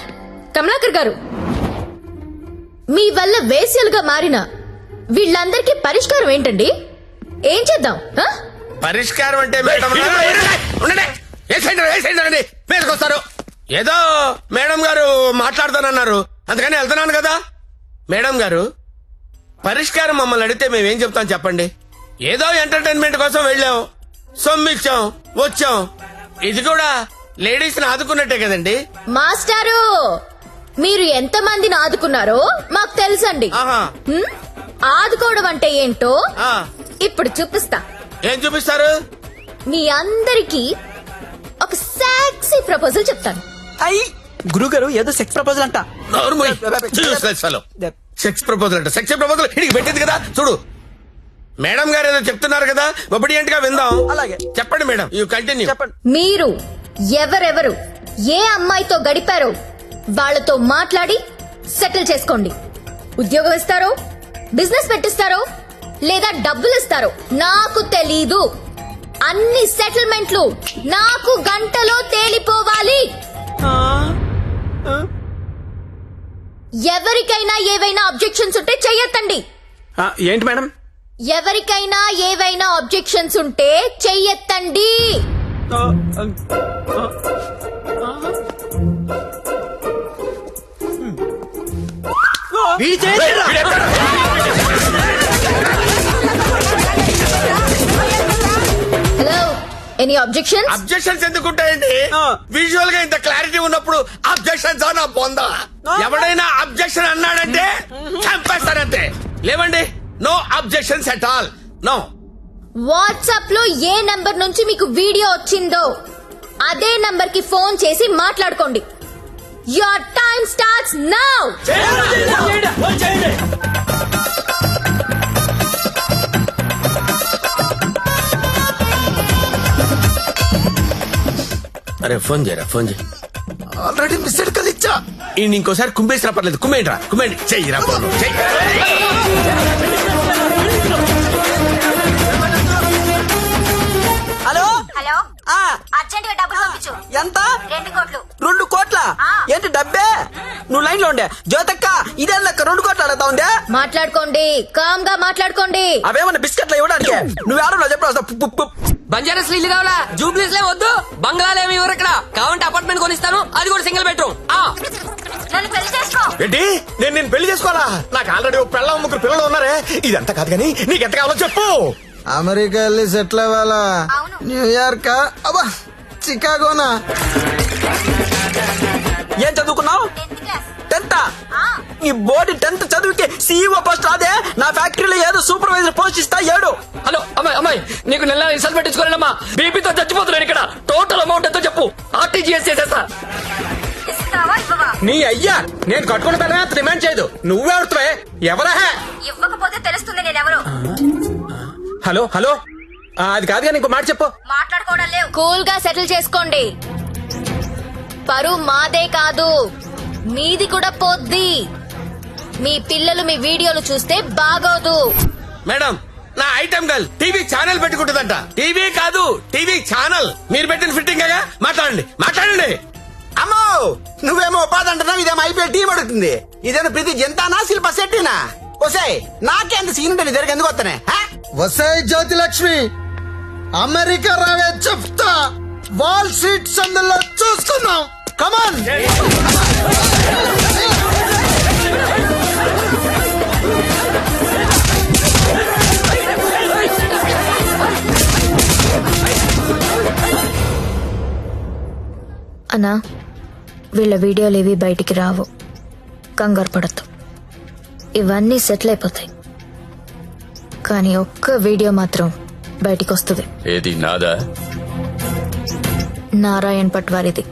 కమలాకర్ గారు, మీ వల్ల వేశ్యలుగా మారిన వీళ్ళందరికీ పరిష్కారం ఏంటండి? ఏం చేద్దాం? పరిష్కారం అంటే మీదకొస్తారు. ఏదో మేడం గారు మాట్లాడతానన్నారు, అందుకని వెళ్తున్నాను కదా. మేడం గారు, పరిష్కారం మమ్మల్ని అడిగితే మేమేం చెప్తాం చెప్పండి? ఏదో ఎంటర్టైన్మెంట్ కోసం వెళ్ళాం, సొమ్మిచ్చాం, వచ్చాం. ఇది కూడా లేడీస్ ని ఆదుకున్నట్టే కదండి. మాస్టారు, మీరు ఎంత మందిని ఆదుకున్నారో మాకు తెలుసండి. హ్మ్? ఆదుకోవడం అంటే ఏంటో ఇప్పుడు చూపిస్తా. ఏం చూపిస్తారు? మీ అందరికి ఒక సెక్సీ ప్రపోజల్ చెప్తాను. గురుగారు ఏదో సెక్స్ ప్రపోజల్ అంట. సెక్స్ ప్రపోజల్ అంట. సెక్స్ ప్రపోజల్ ఇడికి పెట్టింది కదా చూడు. మేడం గారు ఏదో చెప్తున్నారు కదా, ఒబిడియంట్ గా విందాం. అలాగే చెప్పండి మేడం, యూ కంటిన్యూ. చెప్పండి. మీరు ఎవరెవరు ఏ అమ్మాయితో గడిపారో వాళ్ళతో మాట్లాడి సెటిల్ చేసుకోండి. ఉద్యోగం ఇస్తారో, బిజినెస్ పెట్టిస్తారో, లేదా డబ్బులు ఇస్తారో నాకు తెలీదు. అన్ని సెటిల్మెంట్లు నాకు గంటలో తేలిపోవాలి. ఎవరికైనా ఏవైనా అబ్జెక్షన్స్ ఉంటే చెయ్యొద్దండి. ఏంటి మేడం? ఎవరికైనా ఏవైనా అబ్జెక్షన్స్ ఉంటే చెయ్యొద్దండి. Hello, any objections? అబ్జెక్షన్స్ ఎందుకుంటాయండి? విజువల్ గా ఇంత క్లారిటీ ఉన్నప్పుడు అబ్జెక్షన్స్ నా పొందా. ఎవడైనా అబ్జెక్షన్ అన్నాడంటే చంపేస్తారంతే. లేవండి, no objections at all, no. WhatsApp లో ఏ నంబర్ నుంచి మీకు వీడియో వచ్చిందో అదే నంబర్ కి ఫోన్ చేసి మాట్లాడుకోండి. Your time starts now. అరే ఫోన్ చేయరా, ఫోన్ చేయి. ఆల్రెడీ మిస్డ్ కాల్ ఇచ్చా. ఈ ఇంకోసారి కుమ్మేసినా పర్లేదు, కుమ్మేంట్రా, కుమ్మేండి. చెయ్యిరా ఫోన్, చెయ్యి. హలో హలో, అర్జెంట్ గా డబ్బులు పంపించు. ఎంత? 2 కోట్లు. 2 కోట్ల? ఏంటి డబ్బే? నువ్వు లైన్ లో ఉండే జ్యోతక్క, ఇదే లెక్క 2 కోట్లు అడుగుతా ఉండే. మాట్లాడుకోండి, కామ్ గా మాట్లాడుకోండి. అవేమన్నా బిస్కెట్లు ఇవ్వడానికి నువ్వెవరో చెప్పు. బంజారాస్ ఇల్లు కావాలా? జూబ్లీస్ లే వద్దు, బంగ్లాలేమి ఎవరు ఇక్కడ కావాలంటే అపార్ట్మెంట్ కొనిస్తాను, అది కూడా సింగిల్ బెడ్రూమ్. నన్ను పెళ్లి చేసుకో. ఏంటి? నేను పెళ్లి చేసుకోవాలా? నాకు ఆల్రెడీ ఒక పిల్ల, 3 పిల్లలు ఉన్నారే. ఇదంతా కాదు కానీ నీకెంత కావాలో చెప్పు. అమెరికా వెళ్ళి సెటిల్ అవ్వాలా? న్యూయార్క్, అబ్బా చికాగోనా? ఏం చదువుకున్నావు? 10th. నీ బోర్డు 10th చదువుకి సీఈఓ పోస్ట్ రాదే? నా ఫ్యాక్టరీలో ఏదో సూపర్వైజర్ పోస్ట్ ఇస్తా. 7. హలో అమ్మాయి, నీకు నెల రిసల్ట్ పెట్టించుకోలేనమ్మా. బీపీతో చచ్చిపోతున్నాను ఇక్కడ. టోటల్ అమౌంట్ ఎంతో చెప్పు, ఆర్టీజీఎస్ చేసేస్తా. నీ అయ్యా, నేను కట్టుకున్న పిల్లనే అంత డిమాండ్ చేయదు. నువ్వెవరుతావే? ఎవరా? ఇవ్వకపోతే తెలుస్తుంది నేనెవరు. హలో హలో, అది కాదు కానీ ఇంకో మాట చెప్పు. మాట్లాడుకోవడం లేవు. కూల్ గా సెటిల్ చేసుకోండి. పరువు మాదే కాదు, మీది కూడా పోద్ది. మీ పిల్లలు మీ వీడియోలు చూస్తే బాగోదు. మేడం, నా ఐటమ్ గర్ల్ టీవీ ఛానల్ పెట్టుకుంటుందంట. టీవీ కాదు, టీవీ ఛానల్. మీరు పెట్టిన ఫిట్టింగ్ గా మాట్లాడండి, మాట్లాడండి. అమ్మో, నువ్వేమో ఉపాధి అంటున్నావు, ఇదేమో ఐపీఎల్ టీం అడుగుతుంది. ఇదేమో ప్రతి జంతానా శిల్ప శెట్టినా? వసే నాకెంత సీన్ ఉంటుంది, దగ్గర ఎందుకు వస్తానే? వసే జ్యోతి లక్ష్మి, అమెరికా రావే చెప్తా. వాల్ స్ట్రీట్ సందులో చూసుకుందాం. కమాన్. అన్నా, వీళ్ళ వీడియోలు ఏవి బయటికి రావు, కంగారు పడద్దు. ఇవన్నీ సెటిల్ అయిపోతాయి. కానీ ఒక్క వీడియో మాత్రం బయటికి వస్తుంది. ఏది నాదా? నారాయణ్ పట్వారిది.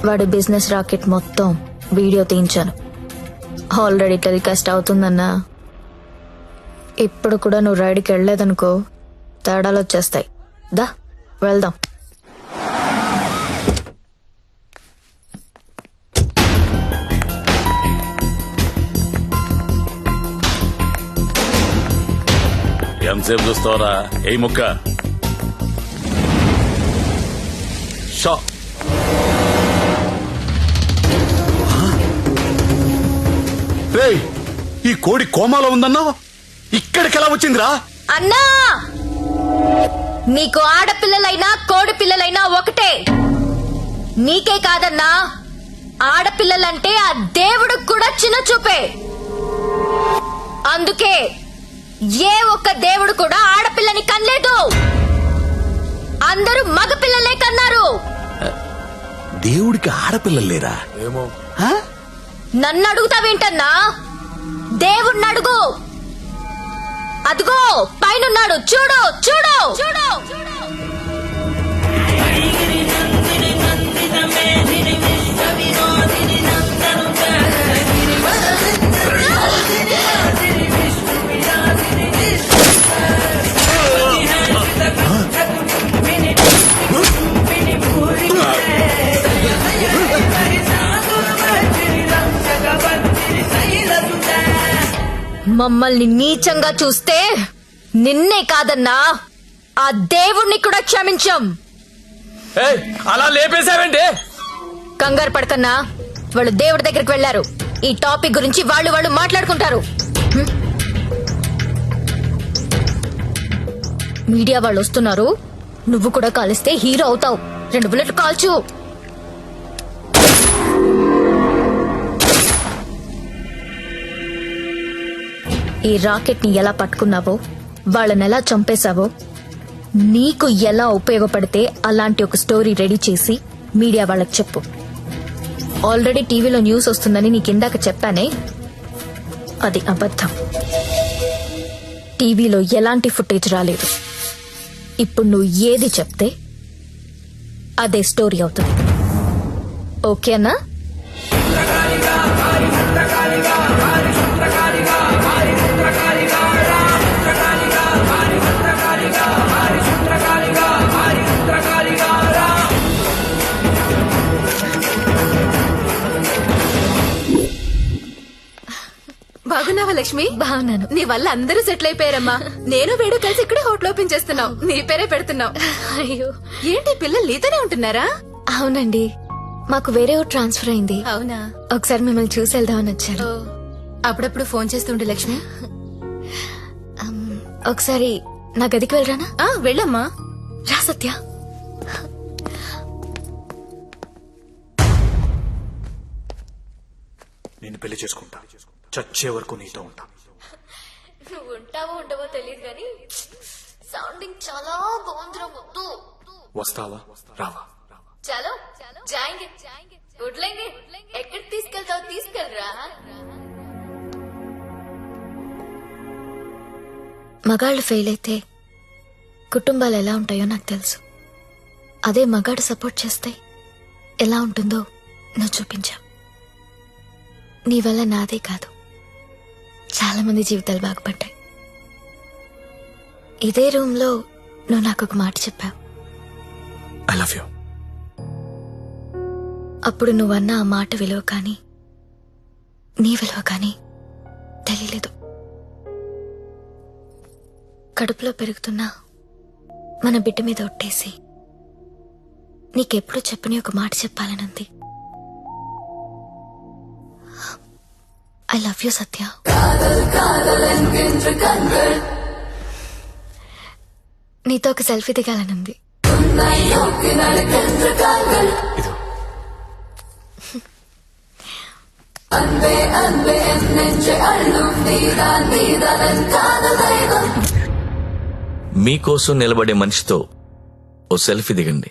వాడి బిజినెస్ రాకెట్ మొత్తం వీడియో తీయించాను. ఆల్రెడీ టెలికాస్ట్ అవుతుందన్నా. ఇప్పుడు కూడా నువ్వు రైడ్కి వెళ్ళలేదనుకో, తేడాలు వచ్చేస్తాయి. దా వెళ్దాం. ఎంతసేపు చూస్తావరా? ఏ ముక్క షా. రేయ్, ఈ కోడి కోమాలో ఉందన్నా, ఇక్కడికి ఎలా వచ్చిందిరా? అన్నా, మీకు ఆడపిల్లలైనా కోడి పిల్లలైనా ఒకటే. నీకే కాదన్నా, ఆడపిల్లలంటే ఆ దేవుడికి కూడా చిన్న చూపే. అందుకే ఏ ఒక్క దేవుడు కూడా ఆడపిల్లని కనలేదు, అందరూ మగపిల్లలే కన్నారు. దేవుడికి ఆడపిల్లలు లేరా? ఏమో. నన్ను అడుగుతావేంటన్నా? దేవుణ్ణి అడుగు. అదిగో పైనున్నాడు, చూడు చూడు చూడు. మమ్మల్ని నీచంగా చూస్తే నిన్నే కాదన్నా, ఆ దేవుణ్ణి కూడా క్షమించం. అలా లేపేశావంటే? కంగారు పడకన్నా, వాళ్ళు దేవుడి దగ్గరికి వెళ్లారు. ఈ టాపిక్ గురించి వాళ్ళు మాట్లాడుకుంటారు. మీడియా వాళ్ళు వస్తున్నారు, నువ్వు కూడా కాలిస్తే హీరో అవుతావు. 2 బుల్లెట్లు కాల్చు. ఈ రాకెట్ ని ఎలా పట్టుకున్నావో, వాళ్ళని ఎలా చంపేశావో, నీకు ఎలా ఉపయోగపడితే అలాంటి ఒక స్టోరీ రెడీ చేసి మీడియా వాళ్ళకి చెప్పు. ఆల్రెడీ టీవీలో న్యూస్ వస్తుందని నీకిందాక చెప్పానే, అది అబద్ధం. టీవీలో ఎలాంటి ఫుటేజ్ రాలేదు. ఇప్పుడు నువ్వు ఏది చెప్తే అదే స్టోరీ అవుతుంది. ఓకేనా? బాగున్నావా లక్ష్మి? బాగున్నాను. నీ వల్ల అందరూ సెటిల్ అయిపోయారమ్మా. నేను వేడు కలిసి ఇక్కడే హోటల్ ఓపెన్ చేస్తున్నావు. నీ పేరే పెడుతున్నావు. అయ్యో, ఏంటి పిల్లలు నీతోనే ఉంటున్నారా? అవునండి, మాకు వేరే ఊరు ట్రాన్స్ఫర్ అయింది. అవునా? ఒకసారి మిమ్మల్ని చూసి వెళ్దామని వచ్చాను. అప్పుడప్పుడు ఫోన్ చేస్తుండే లక్ష్మి. ఒకసారి నా గదికి వెళ్ళరానా? వెళ్ళమ్మా. రా సత్య. నేను పెళ్లి చేసుకుంటా, చచ్చే వరకు నీతో ఉంటా. నువ్వు ఉంటావో ఉండవో తెలియదు కానీ సౌండింగ్ చాలా బాగుందిరా ముద్దు. వస్తావా రావా? చలో జాయింగే వడ్లేంగే. ఎక్కడికి తీసుకెళ్తావు? తీసుకెళ్ళరా. మగాళ్ళు ఫెయిల్ అయితే కుటుంబాలు ఎలా ఉంటాయో నాకు తెలుసు. అదే మగాడు సపోర్ట్ చేస్తే ఎలా ఉంటుందో నువ్వు చూపించావు. నీ వల్ల నాదే కాదు, చాలా మంది జీవితాలు బాగుపడ్డాయి. ఇదే రూమ్ లో నువ్వు నాకు ఒక మాట చెప్పావు. I love you. అప్పుడు నువ్వన్న ఆ మాట విలువ కానీ నీ విలువ కానీ తెలియలేదు. కడుపులో పెరుగుతున్నా మన బిడ్డ మీద ఒట్టేసి నీకెప్పుడు చెప్పని ఒక మాట చెప్పాలనుంది. ఐ లవ్ యూ సత్య. నీతో ఒక సెల్ఫీ దిగాలనుంది. మీకోసం నిలబడే మనిషితో ఓ సెల్ఫీ దిగండి.